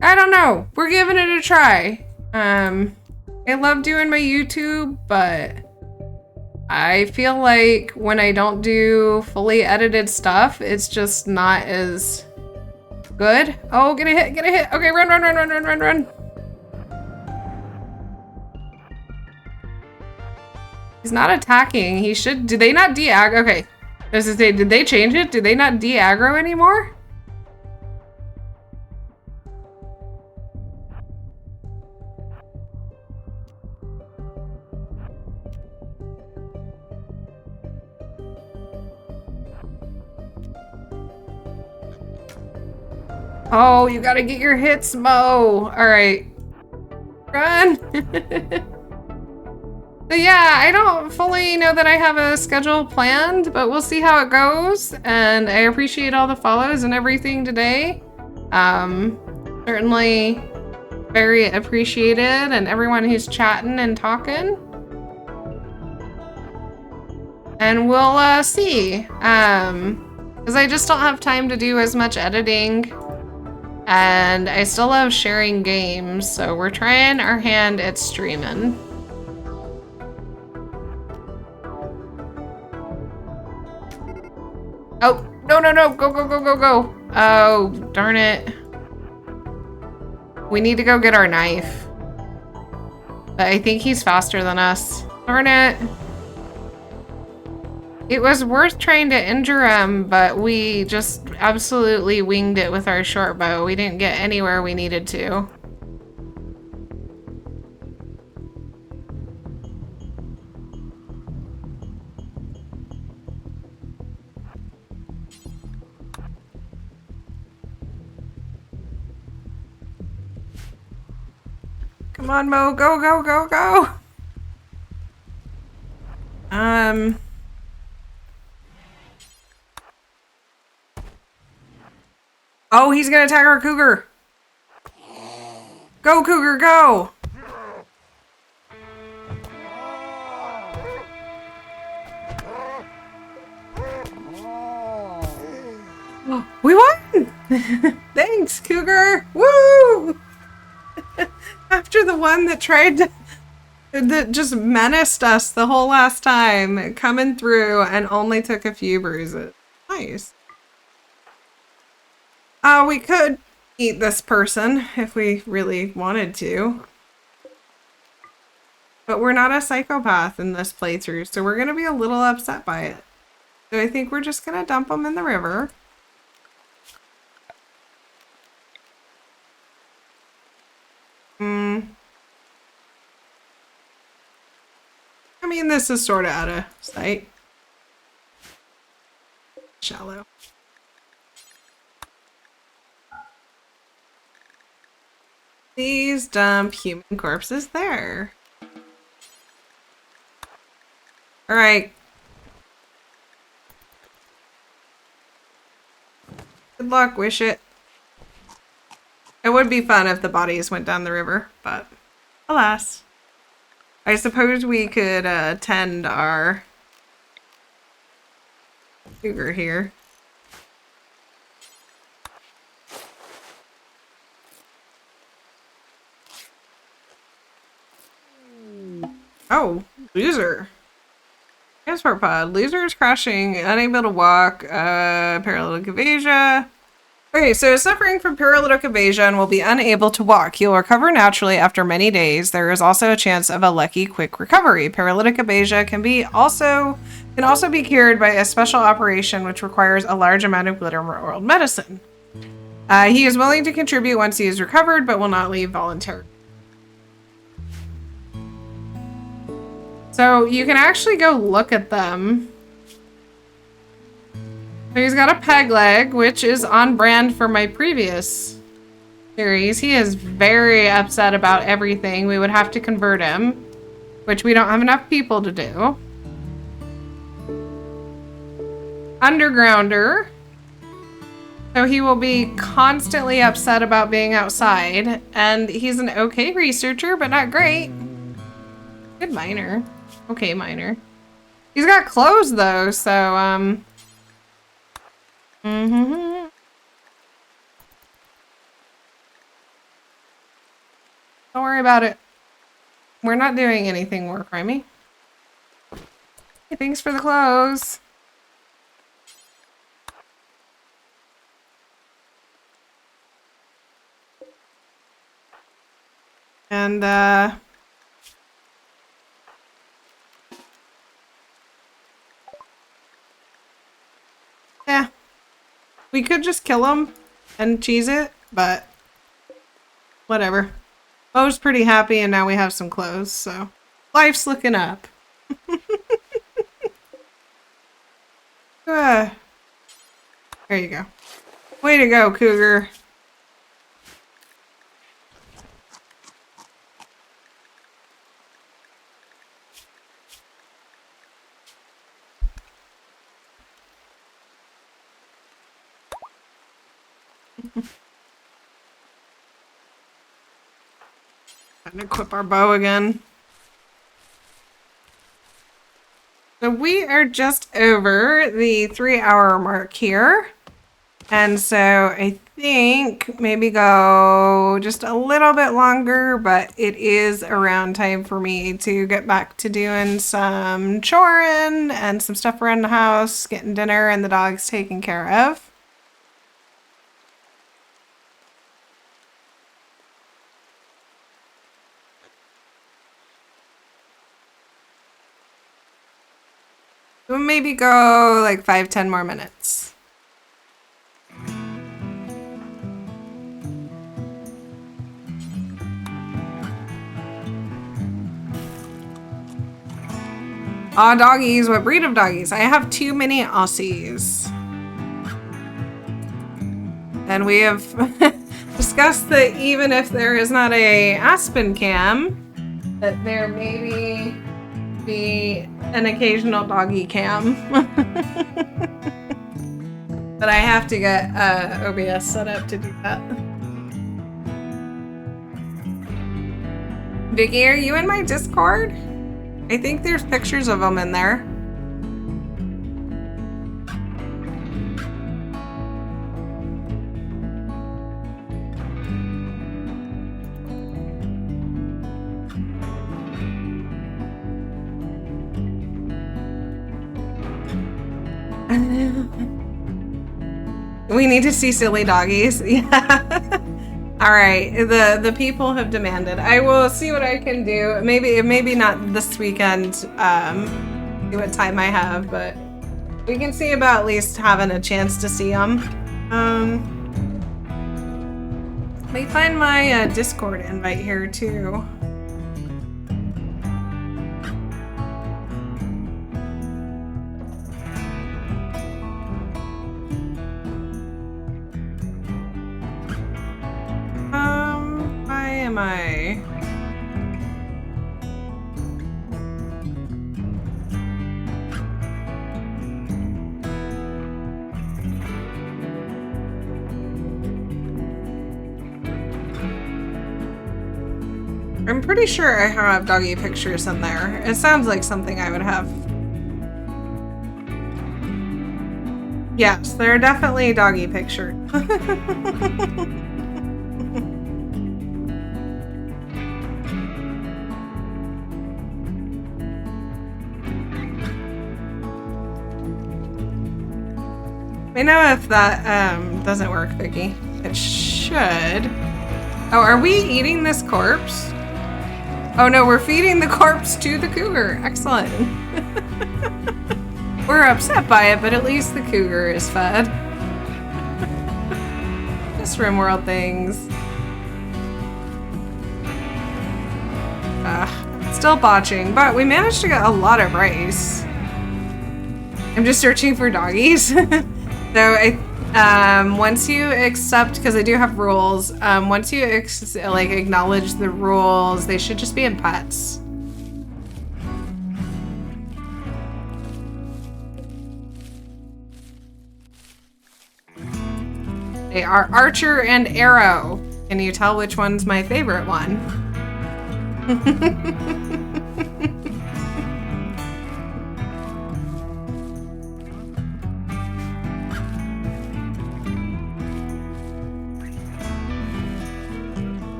I don't know. We're giving it a try. I love doing my YouTube, but I feel like when I don't do fully edited stuff, it's just not as good. Oh, get a hit, get a hit. Okay, run, run, run, run, run, run, run. He's not attacking. He should. Did they not de-aggro? Okay. Did they change it? Did they not de-aggro anymore? Oh, you gotta get your hits, Mo. All right. Run. So yeah, I don't fully know that I have a schedule planned, but we'll see how it goes. And I appreciate all the follows and everything today. Certainly very appreciated, and everyone who's chatting and talking. And we'll see. Because I just don't have time to do as much editing. And I still love sharing games, so we're trying our hand at streaming. Oh, no, no, no, go, go, go, go, go. Oh, darn it. We need to go get our knife. But I think he's faster than us. Darn it. It was worth trying to injure him, but we just absolutely winged it with our short bow. We didn't get anywhere we needed to. Come on, Mo, go, go, go, go. Oh, he's gonna attack our cougar. Go, cougar, go. We won! Thanks, cougar. Woo! After the one that tried to That just menaced us the whole last time, coming through and only took a few bruises. Nice. We could eat this person if we really wanted to. But we're not a psychopath in this playthrough, so we're going to be a little upset by it. So I think we're just going to dump them in the river. I mean, this is sort of out of sight. Shallow. Please dump human corpses there. Alright. Good luck, wish it. It would be fun if the bodies went down the river, but alas. I suppose we could tend our cougar here. Oh, loser. Transport pod. Loser is crashing, unable to walk, paralytic aphasia. Okay, so suffering from paralytic aphasia and will be unable to walk. He'll recover naturally after many days. There is also a chance of a lucky quick recovery. Paralytic aphasia can also be cured by a special operation which requires a large amount of Rimworld medicine. He is willing to contribute once he is recovered, but will not leave voluntarily. So you can actually go look at them. So he's got a peg leg, which is on brand for my previous series. He is very upset about everything. We would have to convert him, which we don't have enough people to do. Undergrounder. So he will be constantly upset about being outside. And he's an okay researcher, but not great. Good miner. Okay, miner. He's got clothes though, so don't worry about it. We're not doing anything more crimey. Hey, thanks for the clothes. And yeah. We could just kill him and cheese it, but whatever. Bo's pretty happy and now we have some clothes, so life's looking up. There you go. Way to go, cougar. Time to equip our bow again. So we are just over the 3-hour mark here. And so I think maybe go just a little bit longer, but it is around time for me to get back to doing some choring and some stuff around the house, getting dinner and the dogs taken care of. We'll maybe go like 5-10 more minutes. Aw, doggies. What breed of doggies? I have too many Aussies. And we have discussed that even if there is not a Aspen cam, that there may be an occasional doggy cam. But I have to get OBS set up to do that. Vicky, are you in my Discord? I think there's pictures of them in there. We need to see silly doggies. Yeah. All right. The people have demanded. I will see what I can do. Maybe not this weekend. See what time I have, but we can see about at least having a chance to see them. Let me find my Discord invite here too. Why am I? I'm pretty sure I have doggy pictures in there. It sounds like something I would have. Yes, there are definitely doggy pictures. Let me know if that doesn't work, Vicky. It should. Oh, are we eating this corpse? Oh no, we're feeding the corpse to the cougar. Excellent. We're upset by it, but at least the cougar is fed. Just Rimworld things. Still botching, but we managed to get a lot of rice. I'm just searching for doggies. So once you accept, because I do have rules, once you acknowledge the rules, they should just be in pets. They are Archer and Arrow. Can you tell which one's my favorite one?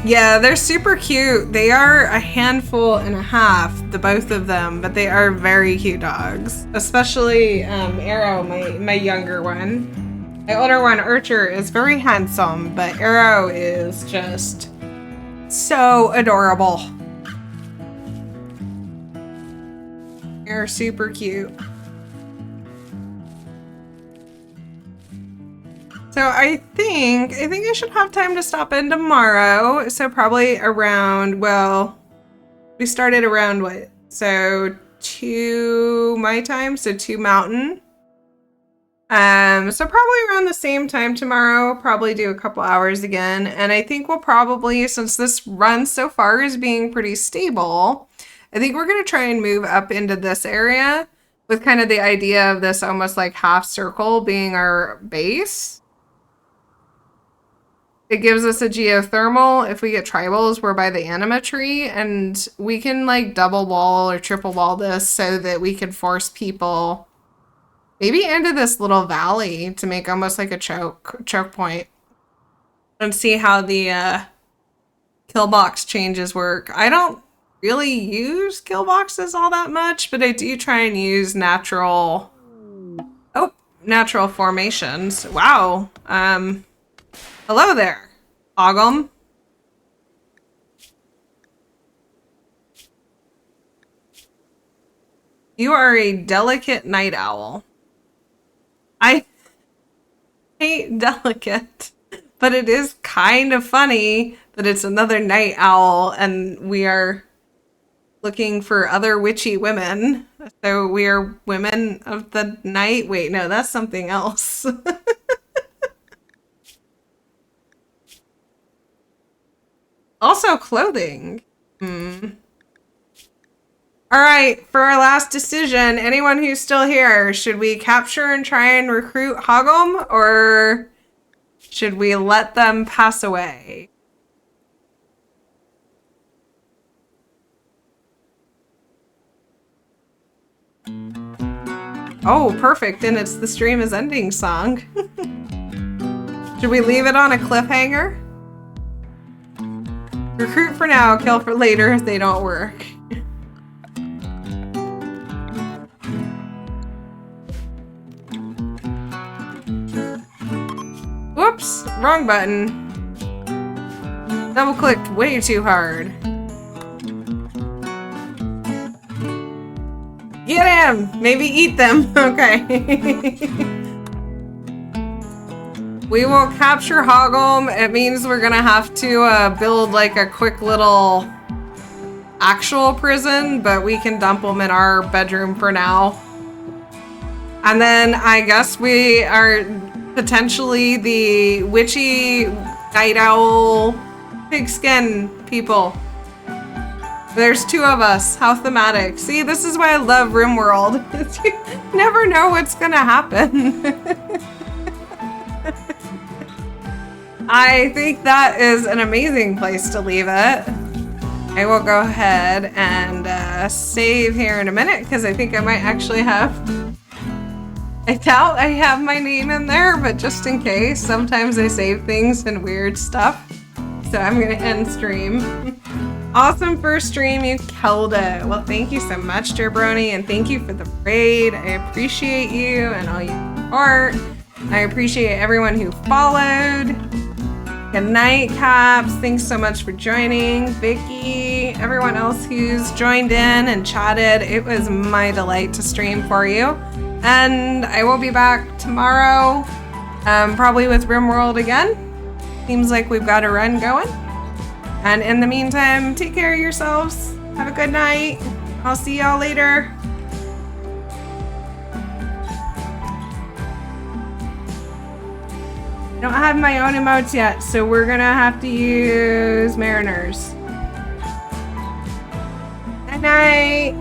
Yeah, they're super cute. They are a handful and a half, the both of them, but they are very cute dogs. Especially Arrow, my younger one. My older one, Archer, is very handsome, but Arrow is just so adorable. They're super cute. So I think I should have time to stop in tomorrow. So probably around, well, we started around what? So 2 my time, so 2 mountain. So probably around the same time tomorrow, probably do a couple hours again. And I think we'll probably, since this run so far is being pretty stable, I think we're going to try and move up into this area with kind of the idea of this almost like half circle being our base. It gives us a geothermal. If we get tribals, we're by the anima tree, and we can like double wall or triple wall this so that we can force people maybe into this little valley to make almost like a choke point and see how the kill box changes work. I don't really use kill boxes all that much, but I do try and use natural formations. Wow. Hello there, Ogum. You are a delicate night owl. I hate delicate, but it is kind of funny that it's another night owl and we are looking for other witchy women. So we are women of the night. Wait, no, that's something else. Also clothing. All right, for our last decision, anyone who's still here, should we capture and try and recruit Hogum, or should we let them pass away? Oh, perfect, and it's the stream is ending song. Should we leave it on a cliffhanger? Recruit for now, kill for later if they don't work. Whoops, wrong button. Double clicked way too hard. Get him! Maybe eat them. Okay. We will capture Hogholm. It means we're gonna have to build like a quick little actual prison, but we can dump them in our bedroom for now. And then I guess we are potentially the witchy night owl pigskin people. There's 2 of us. How thematic. See, this is why I love Rimworld. You never know what's gonna happen. I think that is an amazing place to leave it. I will go ahead and save here in a minute because I think I might actually have... I doubt I have my name in there, but just in case, sometimes I save things and weird stuff. So I'm gonna end stream. Awesome first stream, you killed it. Well, thank you so much, dear Brony, and thank you for the raid. I appreciate you and all your support. I appreciate everyone who followed. Good night, Caps. Thanks so much for joining. Vicky, everyone else who's joined in and chatted. It was my delight to stream for you. And I will be back tomorrow, probably with Rimworld again. Seems like we've got a run going. And in the meantime, take care of yourselves. Have a good night. I'll see y'all later. I don't have my own emotes yet, so we're gonna have to use Mariners. Good night.